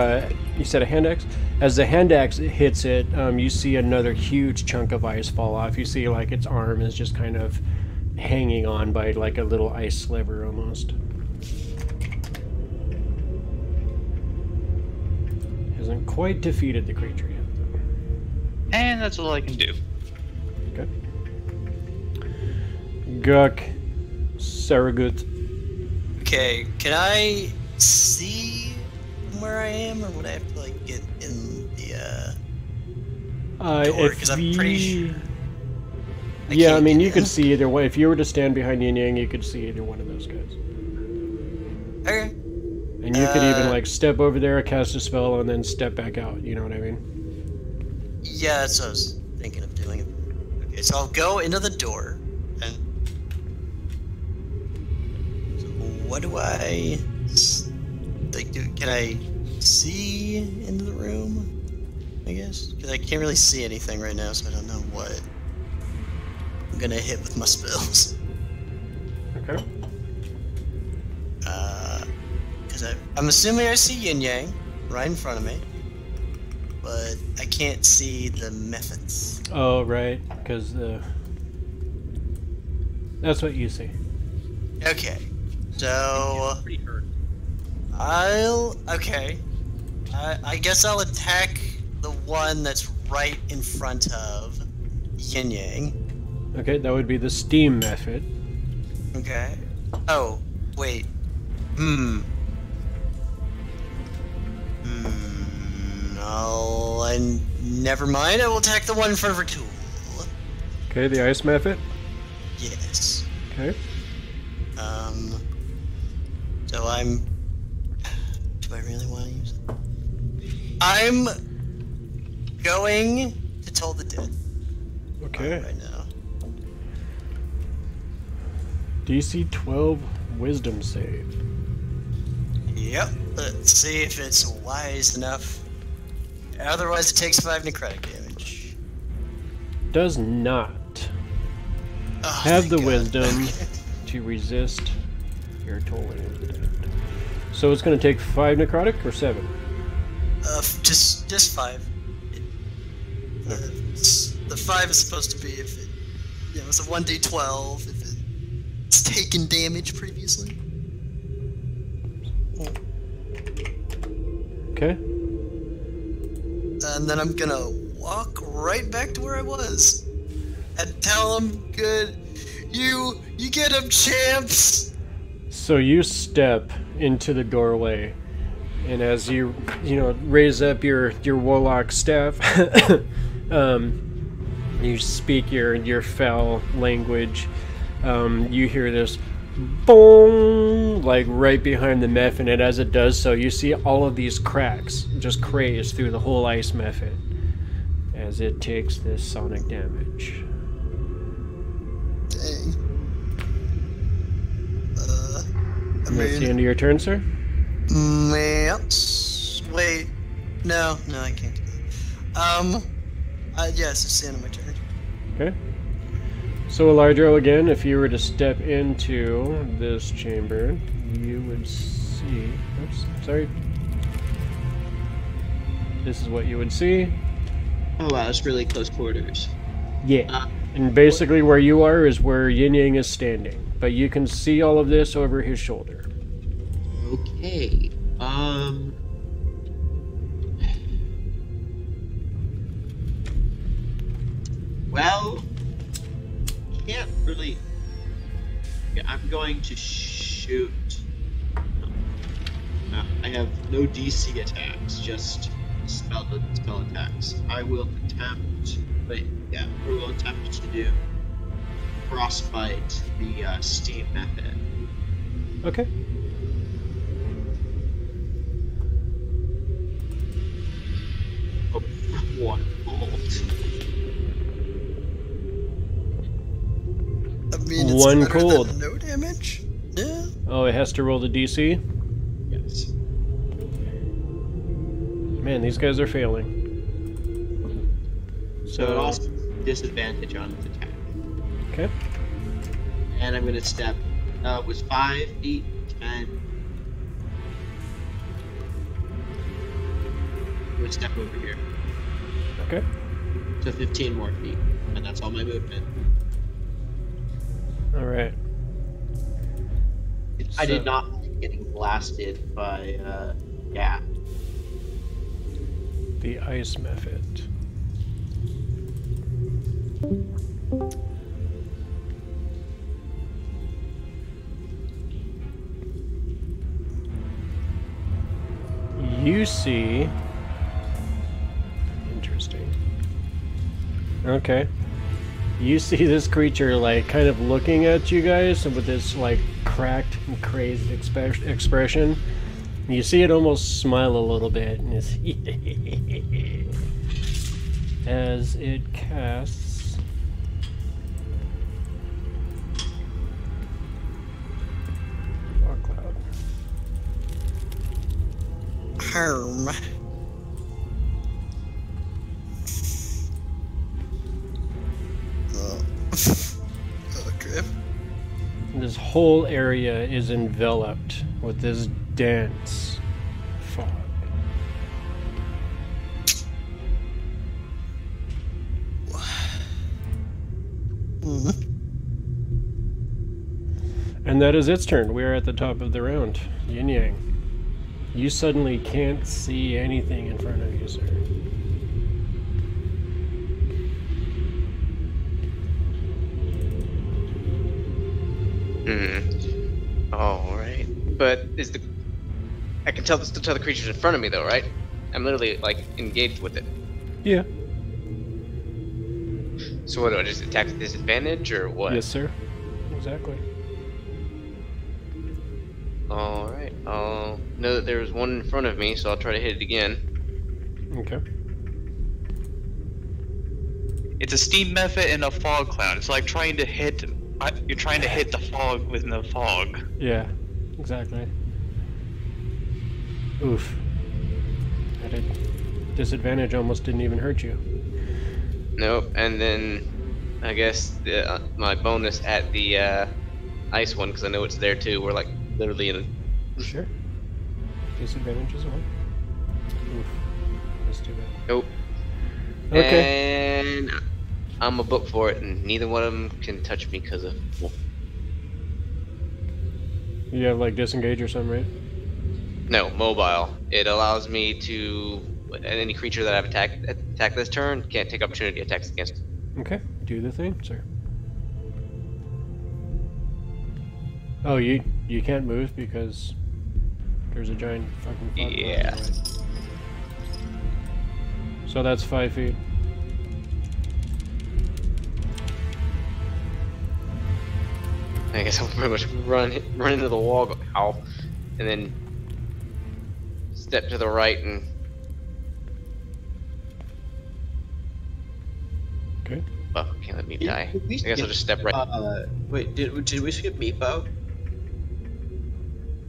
you said a hand axe. As the hand axe hits it, you see another huge chunk of ice fall off. You see like its arm is just kind of hanging on by like a little ice sliver almost. Hasn't quite defeated the creature yet, though. And that's all I can do. Okay. Gok Sour Gut. Okay, can I see from where I am, or would I have to like get in the door? Because I'm pretty sure. Yeah, I mean, you could see either way. If you were to stand behind Yin Yang, you could see either one of those guys. Okay. And you could even like step over there, cast a spell, and then step back out. You know what I mean? Yeah, that's what I was thinking of doing. Okay, so I'll go into the door, and so what do I like? Can I see into the room? I guess because I can't really see anything right now, so I don't know what I'm gonna hit with my spells. Okay. Because I'm assuming I see Yin Yang right in front of me, but I can't see the methods. Oh, right, because that's what you see. Okay, so Pretty hurt. I guess I'll attack the one that's right in front of Yin Yang. Okay, that would be the steam method. Okay. Oh, wait. No, never mind. I will attack the one in front of her tool. Okay, the ice method. Yes. Okay. So I'm. Do I really want to use it? I'm going to Toll the Dead. Okay. Right now. DC 12 Wisdom save. Yep. Let's see if it's wise enough. Otherwise, it takes 5 necrotic damage. Does not Oh, have the thank God. wisdom to resist your tolling of the dead. So it's going to take 5 necrotic or 7? Just 5. The 5 is supposed to be if it, it's a 1d12 if it's taken damage previously. Okay. And then I'm gonna walk right back to where I was and tell them, "Good, you get them, champs." So you step into the doorway, and as you raise up your warlock staff, you speak your foul language. You hear this boom, like right behind the method, and as it does so, you see all of these cracks just craze through the whole ice method as it takes this sonic damage. Dang. And that's the end of your turn, sir? Wait. No, I can't do that. Yes, it's the end of my turn. Okay. So Alardro, again, if you were to step into this chamber, you would see... Oops, sorry. This is what you would see. Oh wow, it's really close quarters. Yeah. And basically where you are is where Yin Yang is standing. But you can see all of this over his shoulder. Okay. Well, can't really. Yeah, I'm going to shoot. I have no DC attacks, just spell attacks. I will attempt. Wait, yeah, we will attempt to do frostbite, the steam method. Okay. Oh, one bolt. I mean, it's One better cold. than no damage. Yeah. Oh, it has to roll the DC? Yes. Man, these guys are failing. So it also disadvantage on its attack. Okay. And I'm gonna step. It was 5, 8, 10. I'm gonna step over here. Okay. So 15 more feet, and that's all my movement. All right. I did not like getting blasted by yeah. The ice method. You see... Interesting. Okay. You see this creature, like, kind of looking at you guys with this, like, cracked and crazed expression. And you see it almost smile a little bit. And it's as it casts... Fog cloud. Harm. Okay. This whole area is enveloped with this dense fog. And that is its turn. We are at the top of the round. Yin Yang. You suddenly can't see anything in front of you, sir. Alright. But is the... I can tell the other creatures in front of me though, right? I'm literally, like, engaged with it. Yeah. So what, do I just attack with disadvantage, or what? Yes, sir. Exactly. Alright. I'll know that there's one in front of me, so I'll try to hit it again. Okay. It's a steam method and a fog cloud. It's like trying to hit. You're trying to hit the fog within the fog. Yeah, exactly. Oof. At a disadvantage almost didn't even hurt you. Nope, and then I guess my bonus at the ice one, because I know it's there too. We're like literally in a... Sure. Disadvantage as well. Oof. That's too bad. Nope. Okay. And I'm a book for it, and neither one of them can touch me because of... Well, You have like disengage or something, right? no, mobile. It allows me to... Any creature that I've attacked this turn can't take opportunity attacks against. Okay. Do the thing, sir. Oh, you can't move because there's a giant fucking fog cloud Yeah. in the way. So that's 5 feet. I guess I'll pretty much run into the wall, go, ow, and then step to the right and... Okay. Oh, can't let me die. Did we I guess I'll just step right... Wait, did we skip Meepo?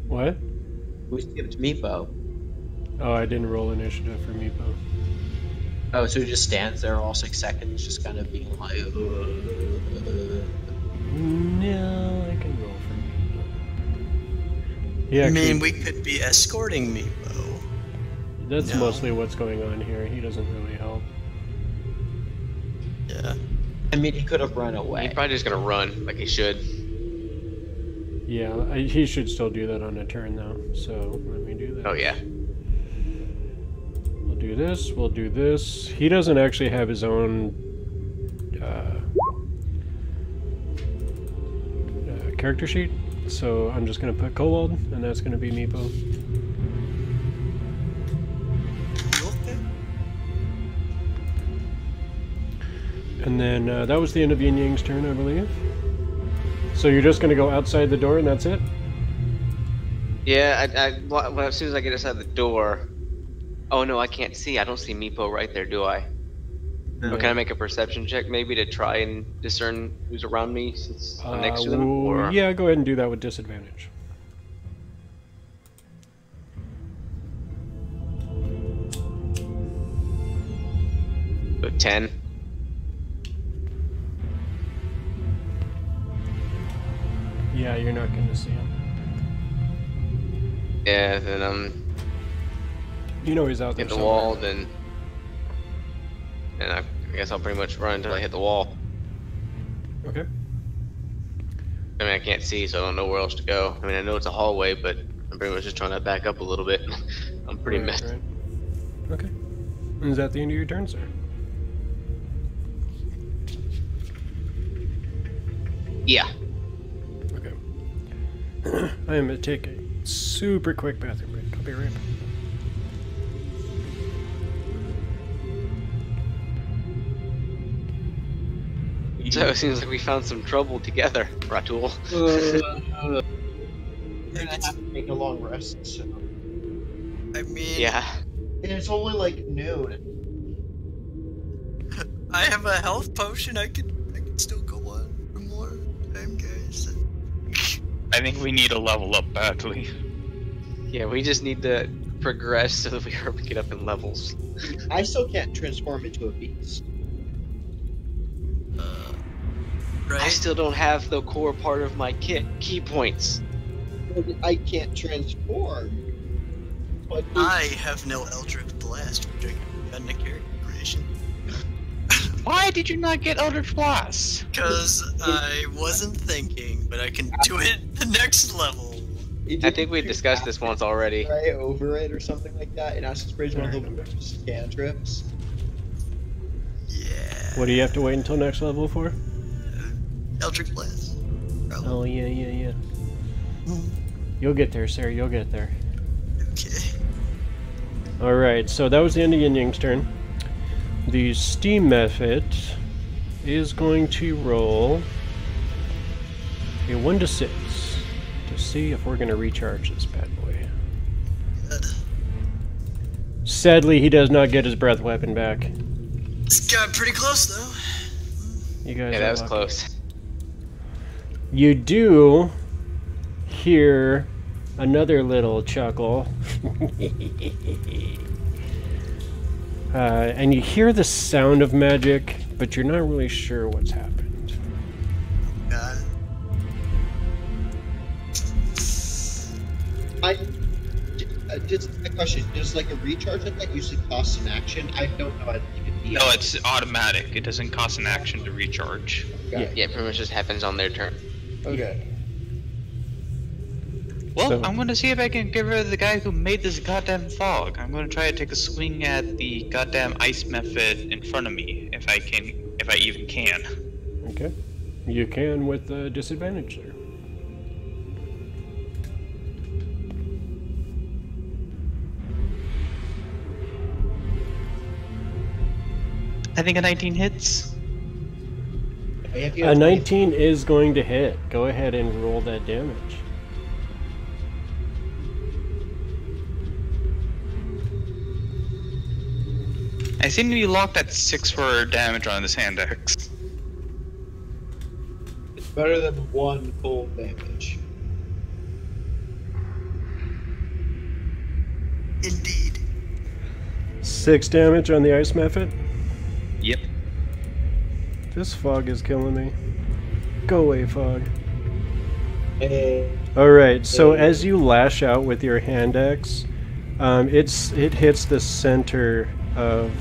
What? We skipped Meepo. Oh, I didn't roll initiative for Meepo. Oh, so he just stands there all 6 seconds, just kind of being like, No, I can roll for Meepo. Yeah, I mean, we could be escorting Meepo. that's no. mostly what's going on here. He doesn't really help. Yeah. I mean, he could have run away. He's probably just gonna run, like he should. Yeah, he should still do that on a turn though. So let me do that. Oh yeah. We'll do this. We'll do this. He doesn't actually have his own character sheet, so I'm just gonna put Kobold, and that's gonna be Meepo. Okay. And then that was the end of Yin Yang's turn, I believe. So you're just gonna go outside the door, and that's it? Yeah, as soon as I get inside the door. Oh no, I can't see. I don't see Meepo right there, do I? Or can I make a perception check maybe to try and discern who's around me since I'm next to them? Or Yeah, go ahead and do that with disadvantage. so 10. Yeah, you're not going to see him. Yeah, then You know he's out there hit the somewhere. wall, then, and I guess I'll pretty much run until I hit the wall. Okay. I mean, I can't see, so I don't know where else to go. I mean, I know it's a hallway, but I'm pretty much just trying to back up a little bit. I'm pretty messed. Right. Okay. Is that the end of your turn, sir? Yeah. Okay. I am going to take a super quick bathroom break. I'll be right back. So it seems like we found some trouble together, Ratul. We're gonna have to take a long rest. So. I mean, Yeah. And it's only like noon. I have a health potion. I could still go on for more time, guys. I think we need to level up badly. Yeah, we just need to progress so that we get up in levels. I still can't transform into a beast. I Right? still don't have the core part of my kit, key points. I can't transform. But I have no Eldritch Blast, which I got in a character creation. Why did you not get Eldritch Blast? Because I wasn't thinking, but I can do it the next level. I think we discussed this once already. Right over it or something like that, and Acid Spray is one of the worst cantrips. Yeah. What do you have to wait until next level for? Eldritch Blast. Probably. Oh, yeah. You'll get there, sir. You'll get there. Okay. Alright, so that was the end of Yin Yang's turn. The Steam method is going to roll a 1d6 to see if we're going to recharge this bad boy. Good. Sadly, he does not get his breath weapon back. This got pretty close, though. You guys Yeah, are that was lucky. close. You do hear another little chuckle. And you hear the sound of magic, but you're not really sure what's happened. Got it. Just a question. Does like a recharge like that usually cost an action? I don't know. I think it'd be. No, it's automatic. It doesn't cost an action to recharge. Yeah, it pretty much just happens on their turn. Okay. Well, So- I'm gonna see if I can get rid of the guy who made this goddamn fog. I'm gonna try to take a swing at the goddamn ice method in front of me, if I even can. Okay. You can with disadvantage there. I think a 19 hits. A 19 is going to hit. Go ahead and roll that damage. I seem to be locked at 6 for damage on this hand axe. It's better than one full damage. Indeed. 6 damage on the ice method. Yep. This fog is killing me. Go away, fog. Hey. Alright, so as you lash out with your hand axe, it hits the center of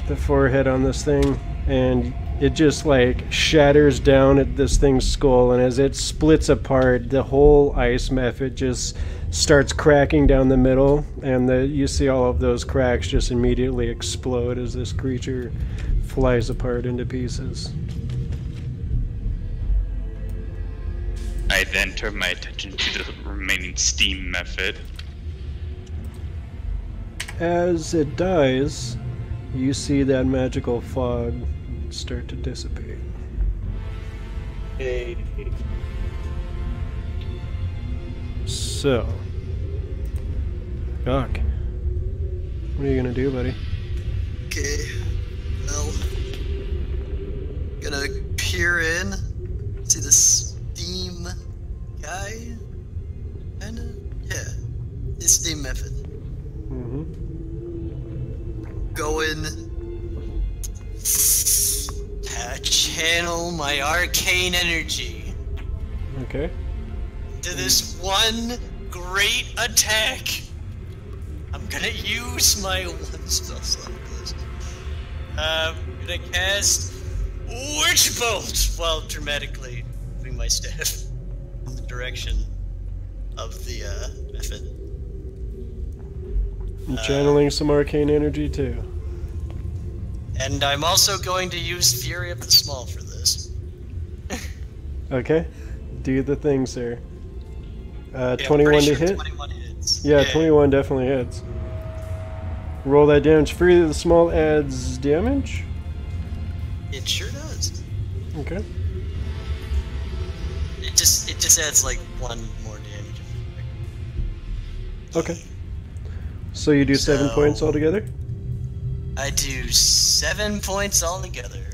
the forehead on this thing, and it just like shatters down at this thing's skull, and as it splits apart, the whole ice method just starts cracking down the middle, and you see all of those cracks just immediately explode as this creature flies apart into pieces. I then turn my attention to the remaining steam method. As it dies, you see that magical fog start to dissipate. So, Gok, what are you gonna do, buddy? Okay, well, gonna peer in, see this steam guy, kinda, yeah, his steam method. Mm-hmm. Go in, channel my arcane energy Okay. to this one great attack. I'm gonna use my one spell slot for this. I'm gonna cast Witch Bolt while dramatically moving my staff in the direction of the method. I'm channeling some arcane energy too. And I'm also going to use Fury of the Small for this. Okay. Do the thing, sir. Yeah, 21 pretty to sure hit? 21 hits. Yeah, 21 definitely hits. Roll that damage. Fury of the Small adds damage? It sure does. Okay. It just adds like 1 more damage. Okay. So you do 7 So- points altogether? I do 7 points altogether.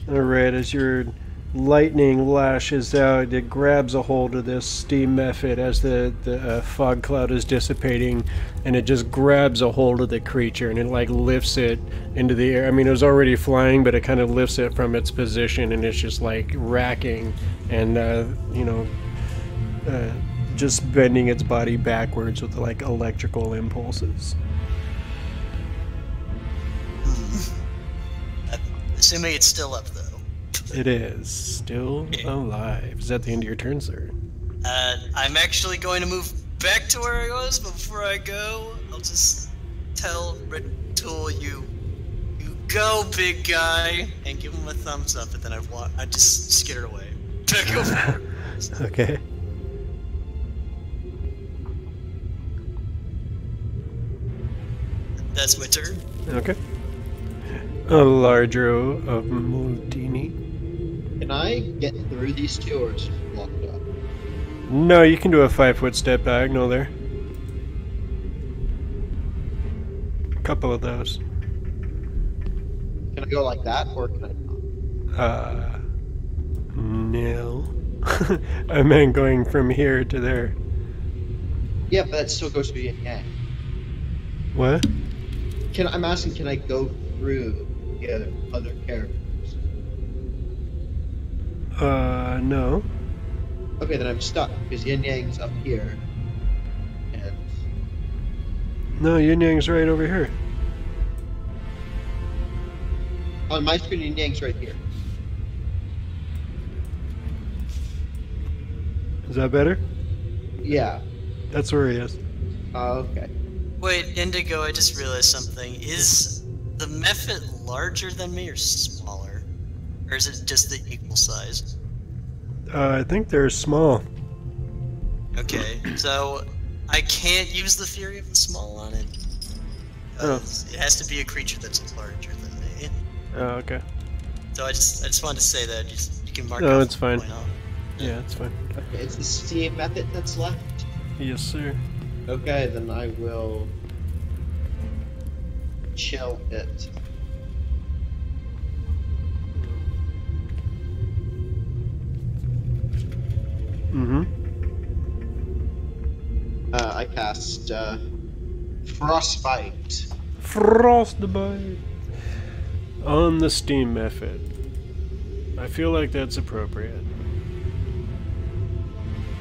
Alright, as your lightning lashes out, it grabs a hold of this steam method as the fog cloud is dissipating, and it just grabs a hold of the creature and it like lifts it into the air. I mean, it was already flying, but it kind of lifts it from its position, and it's just like racking and just bending its body backwards with like electrical impulses. Assuming it's still up though. It is still alive. Is that the end of your turn, sir? I'm actually going to move back to where I was, but before I go, I'll just tell Red Tool you go, big guy, and give him a thumbs up, and then I just skitter away. Go for it. Okay. That's my turn. Okay. Alardro of Moldini. Can I get through these two, or it's just blocked up? No, you can do a 5-foot step diagonal there. A couple of those. Can I go like that, or can I not? No. I meant going from here to there. Yeah, but that still goes to Yin Yang. What? I'm asking, can I go through the other characters? No. Okay, then I'm stuck, because Yin Yang's up here. And No, Yin Yang's right over here. on my screen, Yin Yang's right here. Is that better? Yeah. That's where he is. Okay. Wait, Indigo, I just realized something. Is the method larger than me or smaller? Or is it just the equal size? I think they're small. Okay, so I can't use the Fury of the Small on it. Oh. It has to be a creature that's larger than me. Oh, okay. So I just wanted to say that. You can mark No, off it's fine. point off. Yeah, it's fine. Okay, it's the steam method that's left. Yes, sir. Okay, then I will chill it. Mm-hmm. I cast Frostbite. Frostbite. On the steam method. I feel like that's appropriate.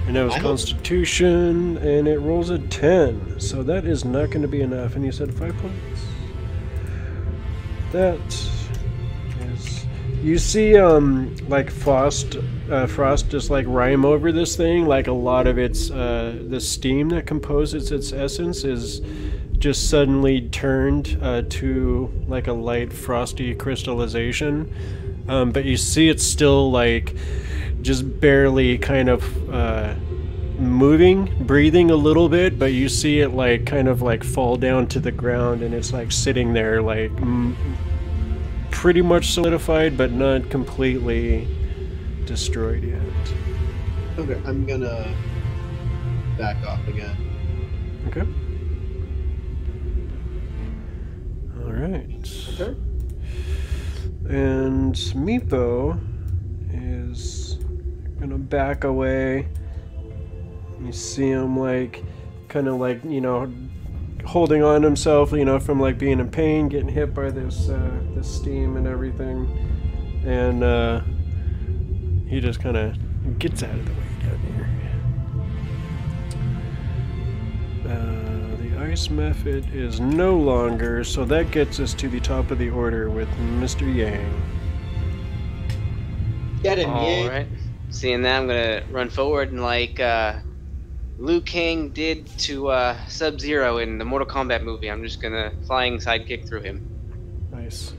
And that was I don't- Constitution, and it rolls a 10. So that is not going to be enough. And you said 5 points? That is... You see, like Frost just like rhyme over this thing. Like a lot of its, the steam that composes its essence is just suddenly turned to like a light frosty crystallization. But you see it's still like just barely kind of moving, breathing a little bit, but you see it like kind of like fall down to the ground, and it's like sitting there like pretty much solidified, but not completely destroyed yet. Okay, I'm gonna back off again. Okay. All right. Okay. And Meepo is gonna back away. You see him like, kind of like, you know, holding on himself, you know, from like being in pain, getting hit by this this steam and everything, and he just kind of gets out of the way down here. The ice method is no longer, so that gets us to the top of the order with Mr. Yang. Get him, Yang. Alright. Seeing that, I'm gonna run forward and like Liu Kang did to Sub-Zero in the Mortal Kombat movie. I'm just gonna flying sidekick through him. Nice.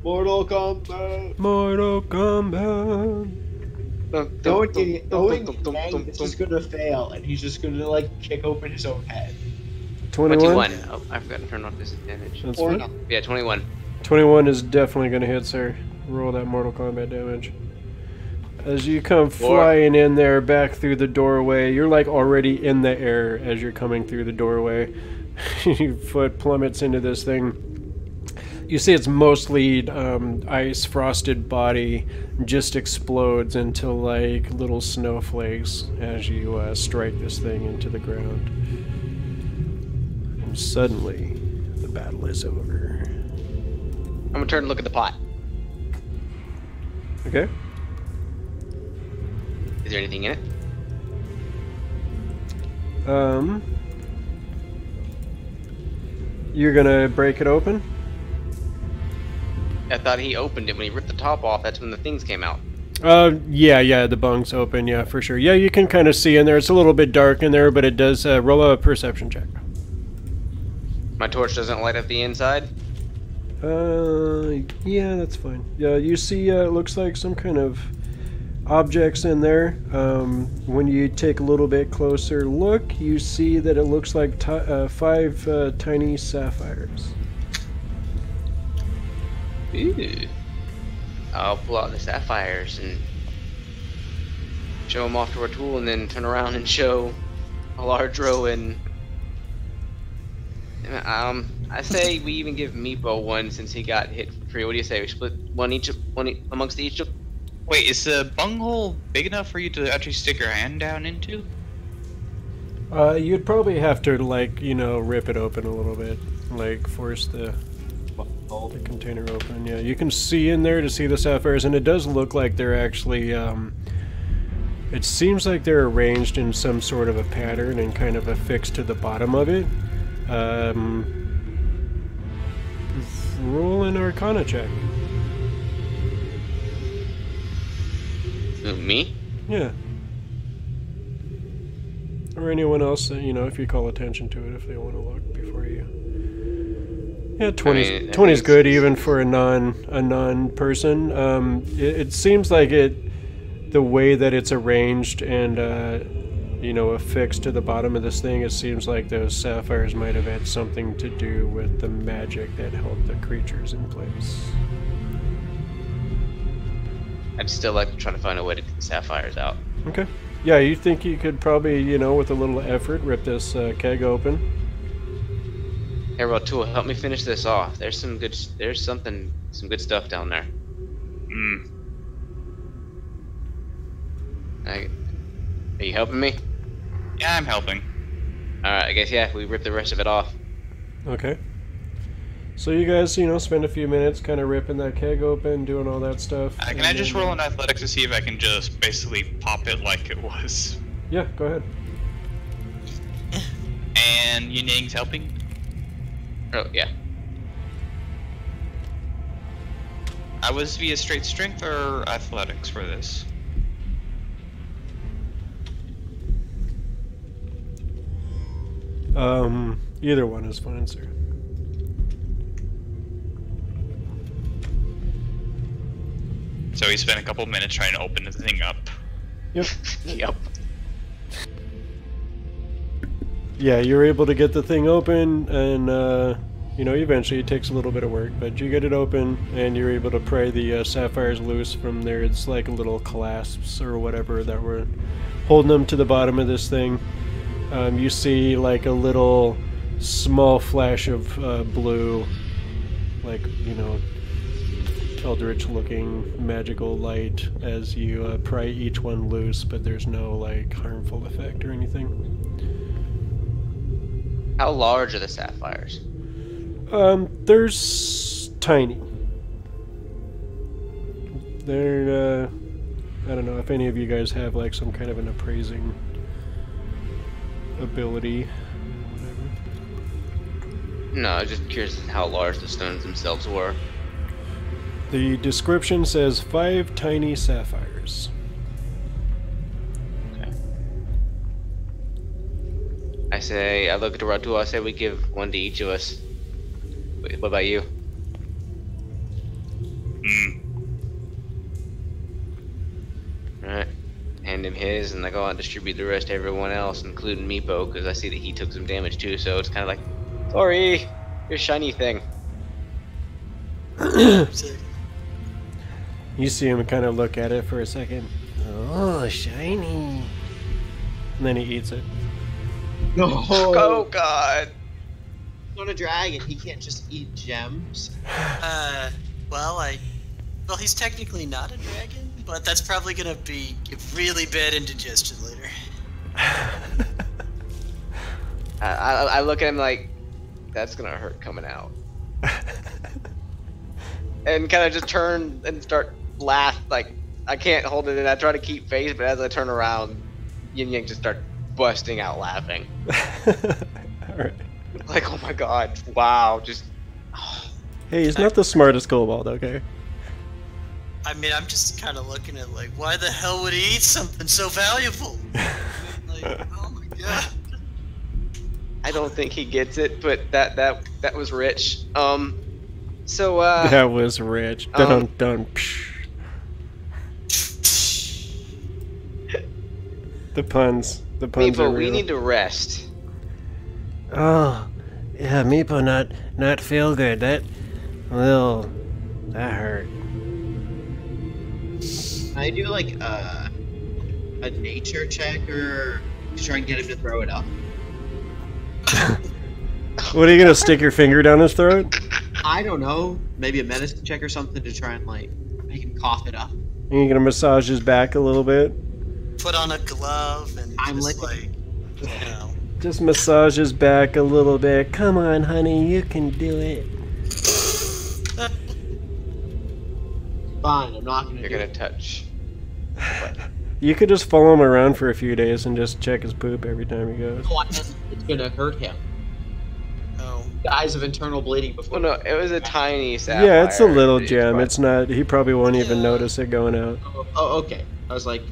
Mortal Kombat. Mortal Kombat. Knowing Yang is just gonna fail, and he's just gonna like kick open his own head. 21. 21. Oh, I forgot to turn off disadvantage. That's Or fine. not. Yeah, 21. 21 is definitely going to hit, sir. Roll that Mortal Kombat damage. As you come flying in there back through the doorway, you're like already in the air as you're coming through the doorway. Your foot plummets into this thing. You see its mostly ice frosted body just explodes into like little snowflakes as you strike this thing into the ground. And suddenly, the battle is over. I'm gonna turn and look at the pot. Okay. Is there anything in it? You're gonna break it open? I thought he opened it when he ripped the top off. That's when the things came out. Yeah, the bung's open, yeah, for sure. Yeah, you can kind of see in there. It's a little bit dark in there, but it does roll a perception check. My torch doesn't light up the inside. Yeah, that's fine. Yeah, you see, it looks like some kind of objects in there. When you take a little bit closer look, you see that it looks like 5 tiny sapphires. Ooh. I'll pull out the sapphires and show them off to our tool, and then turn around and show Alardro and I say we even give Meepo one since he got hit for free. What do you say? We split one amongst each of. Wait, is the bunghole big enough for you to actually stick your hand down into? You'd probably have to, like, you know, rip it open a little bit, like force the container open. Yeah, you can see in there to see the sapphires, and it does look like they're actually, it seems like they're arranged in some sort of a pattern and kind of affixed to the bottom of it. Roll an Arcana check. Me? Yeah. Or anyone else, you know, if you call attention to it, if they want to look before you. Yeah, 20's good even for a non-person. It seems like the way that it's arranged and you know, affixed to the bottom of this thing, it seems like those sapphires might have had something to do with the magic that held the creatures in place. I'd still like to try to find a way to get the sapphires out. Okay. Yeah, you think you could probably, you know, with a little effort, rip this keg open? Hey, well, tool, help me finish this off. There's some good stuff down there. Are you helping me? Yeah, I'm helping. Alright, I guess, yeah, we rip the rest of it off. Okay. So you guys, you know, spend a few minutes kind of ripping that keg open, doing all that stuff. Can I just roll an athletics to see if I can just basically pop it like it was? Yeah, go ahead. And Yin Yang's helping? Oh, yeah. I was via straight strength or athletics for this? Either one is fine, sir. So we spent a couple minutes trying to open the thing up. Yep. Yep. Yeah, you're able to get the thing open, and You know, eventually it takes a little bit of work, but you get it open and you're able to pry the sapphires loose from there. It's like little clasps or whatever that were holding them to the bottom of this thing. You see like a little small flash of blue, like, you know, eldritch looking magical light as you pry each one loose, but there's no like harmful effect or anything. How large are the sapphires? There's tiny. They're I don't know if any of you guys have like some kind of an appraising ability. No, I was just curious how large the stones themselves were. The description says 5 tiny sapphires. Okay. I look at the Ratu, I say we give one to each of us. What about you? Alright. Hand him his, and I go out and distribute the rest to everyone else, including Meepo, because I see that he took some damage too, so it's kind of like, sorry, your shiny thing. You see him kind of look at it for a second. Oh, shiny. And then he eats it. No. Oh god. He's not a dragon. He can't just eat gems. Well, he's technically not a dragon, but that's probably gonna give really bad indigestion later. I look at him like, that's gonna hurt coming out. And kind of just turn and start laugh, like, I can't hold it in. I try to keep face, but as I turn around, Yin Yang just start busting out laughing. Alright. Like, oh my god, wow, just... Hey, he's not the smartest kobold, okay? I mean, I'm just kind of looking at, like, why the hell would he eat something so valuable? Like, oh my god. I don't think he gets it, but that was rich. So, That was rich. Dun dun. The puns. The puns are Meepo, real. we need to rest. Oh, yeah, Meepo not feel good. That hurt. Can I do like a nature check or to try and get him to throw it up? What, are you gonna stick your finger down his throat? I don't know. Maybe a medicine check or something to try and like make him cough it up. And you're gonna massage his back a little bit? Put on a glove and I'm just like- you know. Just massage his back a little bit. Come on, honey, you can do it. Fine, I'm not gonna You're do gonna it. touch. You could just follow him around for a few days and just check his poop every time he goes. No, it's gonna hurt him. Oh. Dies of internal bleeding before. Well, no, it was a tiny sapphire. Yeah, it's a little It's gem. fine. It's not. He probably won't even Yeah. notice it going out. Oh, okay. I was like,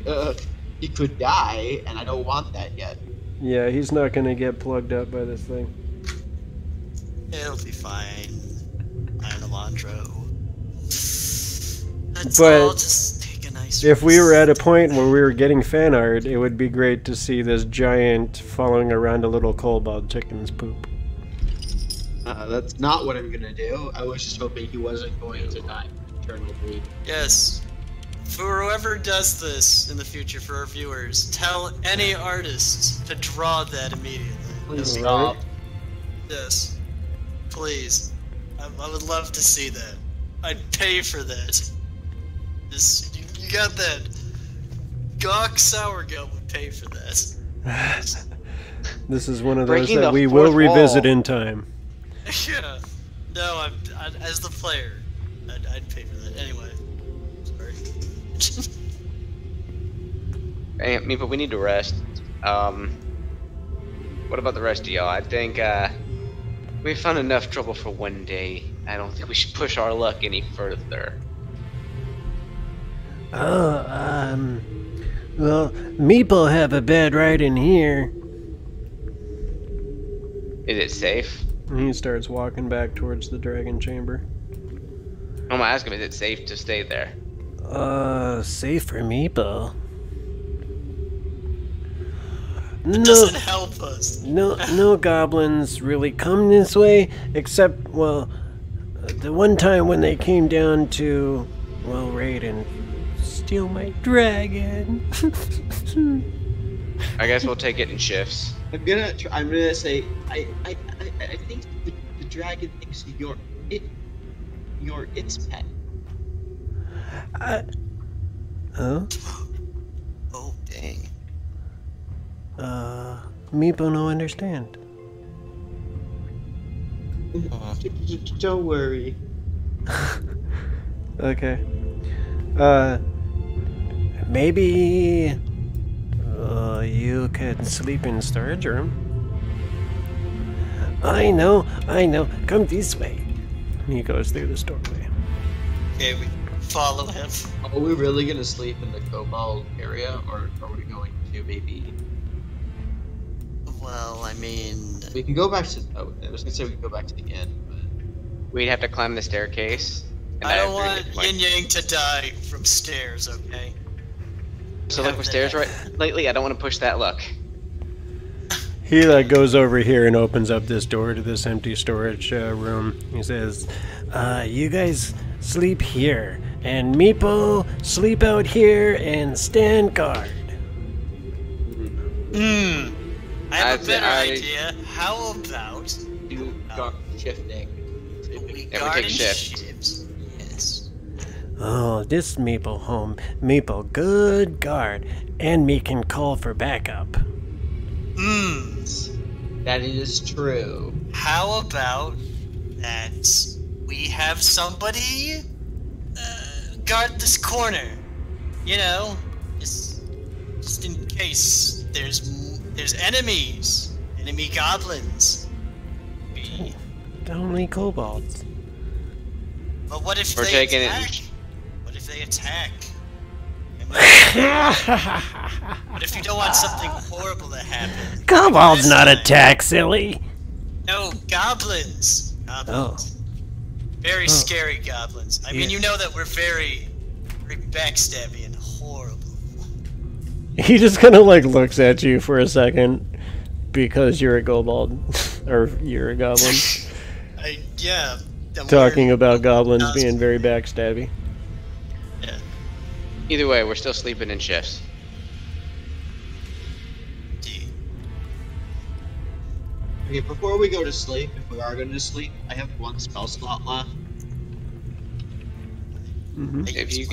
he could die, and I don't want that yet. Yeah, he's not gonna get plugged up by this thing. It'll be fine. I'm Alardro. Let's But all just take a nice If we were rest. at a point where we were getting fan art, it would be great to see this giant following around a little kobold chicken's poop. That's not what I'm gonna do. I was just hoping he wasn't going to die of internal bleeding. Yes. For whoever does this in the future for our viewers, tell any artist to draw that immediately. Please Alright. stop. Yes. Please. I would love to see that. I'd pay for that. You got that. Gok Sour Gut would pay for that. This is one of those Breaking that the we will fourth revisit wall. in time. Yeah. No, as the player, I'd pay for that. Anyway. Sorry. Hey, Meepo, we need to rest. What about the rest of y'all? I think, we found enough trouble for one day. I don't think we should push our luck any further. Oh, well, Meepo have a bed right in here. Is it safe? And he starts walking back towards the dragon chamber. I'm gonna ask him, is it safe to stay there? Safe for Meepo. It doesn't help us. No goblins really come this way, except, well, the one time when they came down to, well, raid and steal my dragon. I guess we'll take it in shifts. I'm gonna say I think the dragon thinks you're its pet. Huh? Oh, dang. Meepo no understand. Don't worry. Okay. Maybe you could sleep in storage room. I know. Come this way. He goes through this doorway. Okay, we follow him. Are we really gonna sleep in the Kobold area, or are we going to maybe? Well, I mean... We can go back to. Oh, I was gonna say we can go back to the inn, but We'd have to climb the staircase. And I don't have want to, like, Yin Yang to die from stairs, okay? So look with stairs right lately. I don't want to push that luck. He goes over here and opens up this door to this empty storage room. He says, You guys sleep here, and Meepo sleep out here and stand guard. I have a better idea. How about do guard shifting. we Yeah, we guard take in shifts. shifts? Yes. Oh, this Meepo home. Meepo, good guard, and me can call for backup. That is true. How about that we have somebody guard this corner? You know, just in case there's enemies, enemy goblins. Only kobolds. But what if We're they taking it. attack? What if they attack? What if you don't want something horrible to happen? Kobolds not attack, silly. No, goblins. Goblins. Very scary goblins. I mean, you know that we're very backstabby and horrible. he just kind of looks at you for a second because you're a kobold or you're a goblin. Yeah. Talking about goblins being very backstabby. Yeah. Either way, we're still sleeping in shifts. Okay, before we go to sleep, if we are going to sleep, I have one spell slot left. If you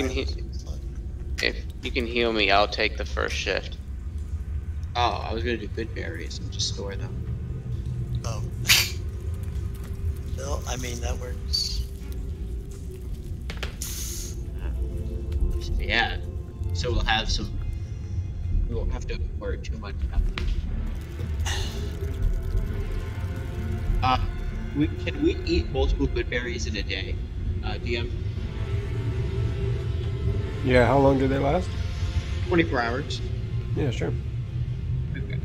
can heal me, I'll take the first shift. Oh, I was going to do good berries and just store them. Oh. Well, I mean, that works. Yeah. So we'll have some. We won't have to worry too much about it. Can we eat multiple good berries in a day? DM? Yeah, how long do they last? 24 hours. Yeah, sure. Okay.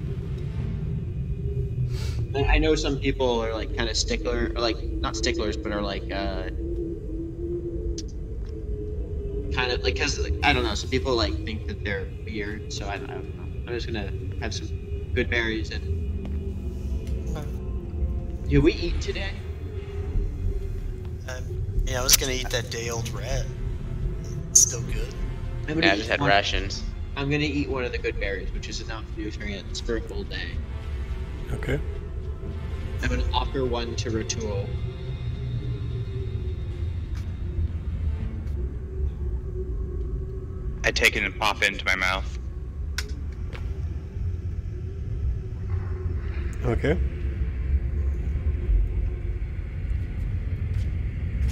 I know some people are like kind of stickler, or like not sticklers, but are like kind of like, cause like, I don't know. Some people like think that they're weird, so I don't know. I'm just gonna have some good berries and. Did we eat today? Yeah, I was gonna eat that day-old rat. It's still good. Yeah, I just had rations. I'm gonna eat one of the good berries, which is enough nutrients for a full day. Okay. I'm gonna offer one to Ratul. I take it and pop it into my mouth. Okay.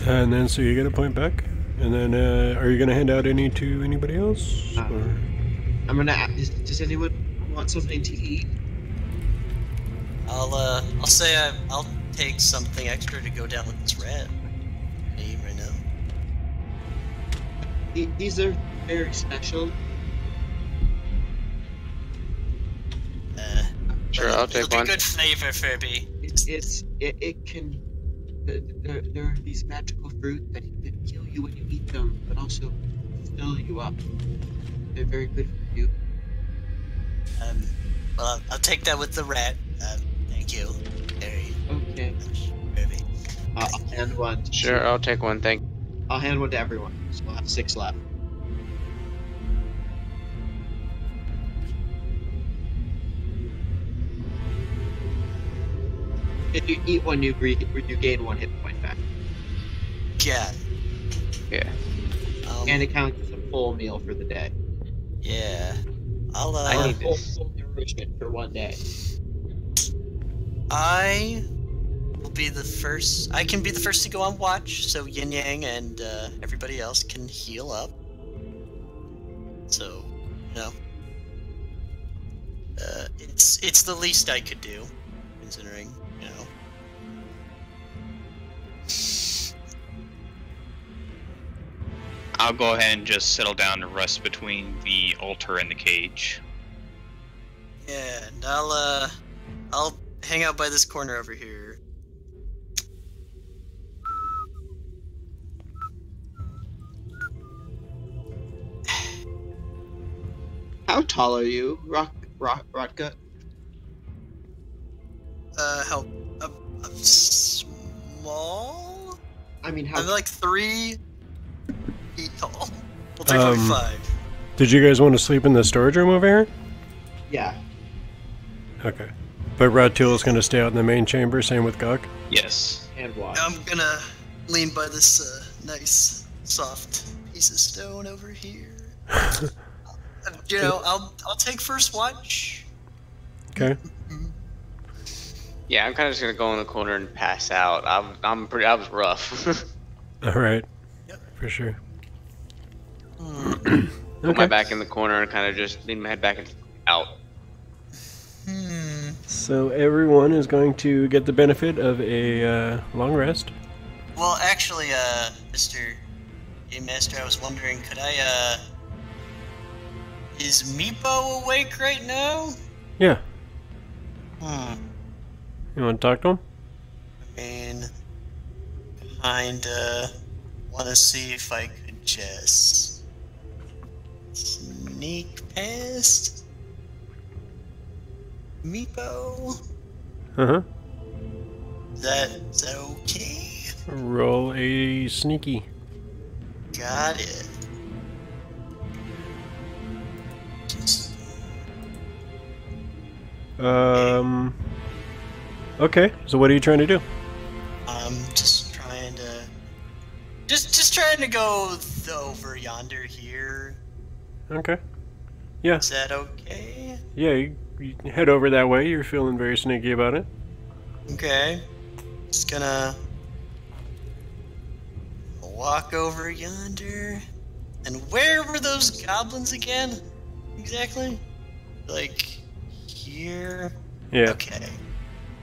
And then, so you get a point back. And then, are you going to hand out any to anybody else? Or? I'm gonna ask, does anyone want something to eat? I'll say I'll take something extra to go down with this rat. I eat right now. These are very special. Sure, I'll take one. Good flavor, Furby. It can. There are these magical fruit that kill you when you eat them, but also fill you up. They're very good for you. Well, I'll take that with the rat. Thank you. Very Okay. much. Very. I'll hand one. Sure, I'll take one. Thank. I'll hand one to everyone. So I'll have 6 left. If you eat one, you gain 1 hit point back, Yeah. Yeah. and it counts as a full meal for the day. Yeah. I'll I Or need full this. nourishment for 1 day. I will be the first. I can be the first to go on watch, so Yin Yang and everybody else can heal up. So, you know, it's the least I could do, considering, you know. I'll go ahead and just settle down and rest between the altar and the cage. Yeah, and I'll hang out by this corner over here. How tall are you, Rotgut? How I'm small? I mean, how? I'm like 3 feet tall. Well, 3.5. Did you guys want to sleep in the storage room over here? Yeah. Okay. But Ratul is going to stay out in the main chamber, same with Gok? Yes. And watch. I'm gonna lean by this nice, soft piece of stone over here. You know, I'll take first watch. Okay. Yeah, I'm kind of just gonna go in the corner and pass out. I was rough. Alright. Yep. For sure. Put my back in the corner and kind of just lean my head back and out. So everyone is going to get the benefit of a long rest. Well, actually, Mr. Game Master, I was wondering, could I, is Meepo awake right now? Yeah. Hmm. You want to talk to him? I mean, kinda wanna see if I could just sneak past Meepo. Uh-huh. Is that okay? Roll a sneaky. Got it. Just, Okay, so what are you trying to do? I'm just trying to... Just trying to go over yonder here. Okay. Yeah. Is that okay? Yeah, you head over that way. You're feeling very sneaky about it. Okay. Just gonna walk over yonder. And where were those goblins again? Exactly? Like here? Yeah. Okay.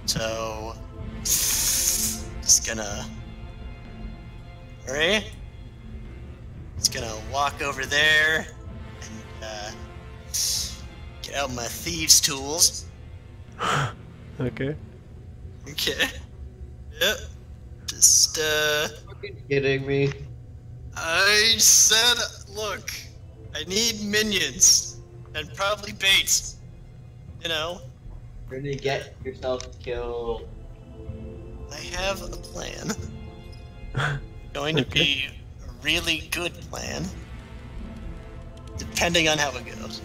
So just gonna alright? Just gonna walk over there and get out my thieves' tools. Okay. Okay. Yep. Just, Fucking kidding me? I said, look, I need minions. And probably bait. You know? You're gonna get yourself killed. I have a plan. Going to be a really good plan. Depending on how it goes.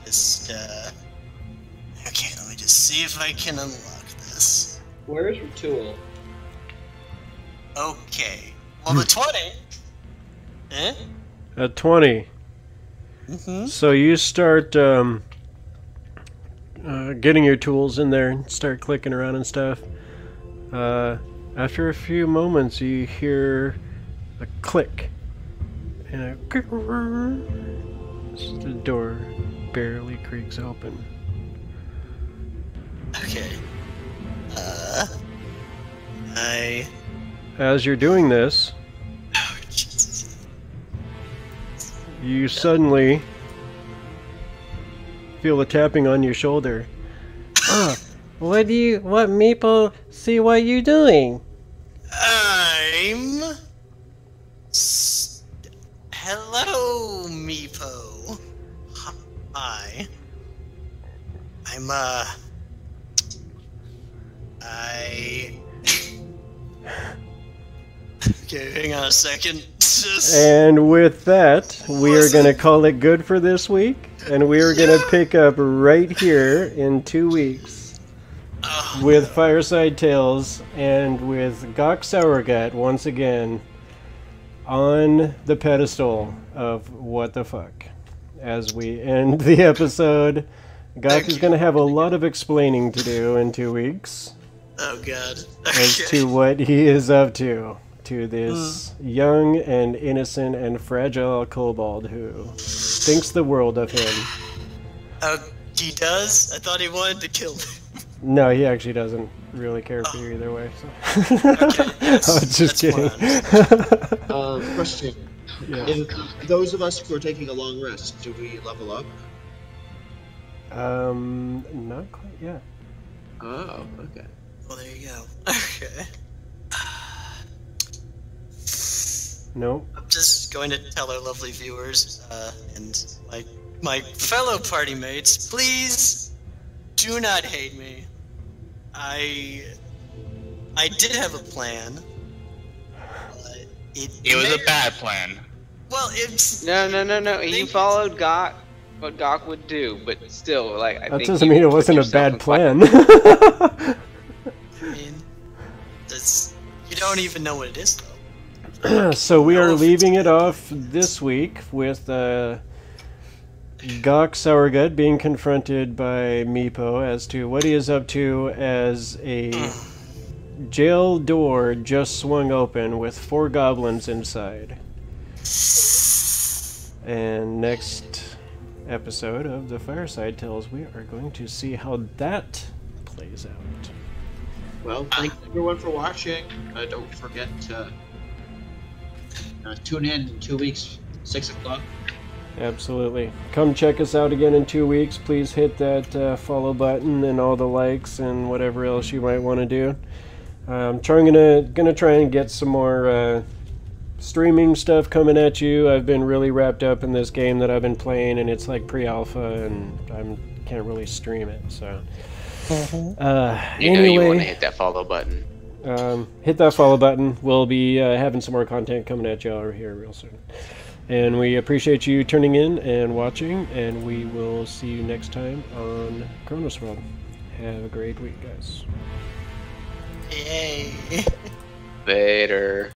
Just, okay, let me just see if I can unlock this. Where's your tool? Okay. Well, the 20. Eh? At 20. Mm-hmm. So you start getting your tools in there and start clicking around and stuff. After a few moments, you hear a click and a the door barely creaks open. Okay. As you're doing this, Oh, Jesus. you suddenly feel a tapping on your shoulder. What Meepo, see what you doing? Hello, Meepo. Hi. Okay, hang on a second. And with that, we are going to call it good for this week, and we are going to pick up right here in 2 weeks with Fireside Tales and with Gok Sour Gut once again on the pedestal of what the fuck. As we end the episode, Gok is going to have a lot of explaining to do in 2 weeks. Oh god. As to what he is up to this young and innocent and fragile kobold who thinks the world of him. He does? I thought he wanted to kill me. No, he actually doesn't really care for you either way. So. Okay, I was just kidding. Question. Yeah. If those of us who are taking a long rest, do we level up? Not quite yet. Oh, okay. Well, there you go. Okay. Nope. I'm just going to tell our lovely viewers and my fellow party mates, please do not hate me. I did have a plan. It was a bad plan. Well, it's No. You followed Gok, what Gok would do, but still, like, I That think doesn't you mean it put wasn't a yourself bad in plan. I mean, you don't even know what it is, though. So we are leaving it off this week with Gok Sour Gut being confronted by Meepo as to what he is up to as a jail door just swung open with 4 goblins inside. And next episode of the Fireside Tales, we are going to see how that plays out. Well, thanks everyone for watching. Don't forget to tune in 2 weeks, 6 o'clock. Absolutely. Come check us out again in 2 weeks. Please hit that follow button and all the likes and whatever else you might want to do. I'm gonna try and get some more streaming stuff coming at you. I've been really wrapped up in this game that I've been playing, and it's like pre-alpha, and I can't really stream it. So, You know you want to hit that follow button. Hit that follow button. We'll be having some more content coming at you over here real soon. And we appreciate you tuning in and watching, and we will see you next time on Kronos World. Have a great week, guys. Yay. Later.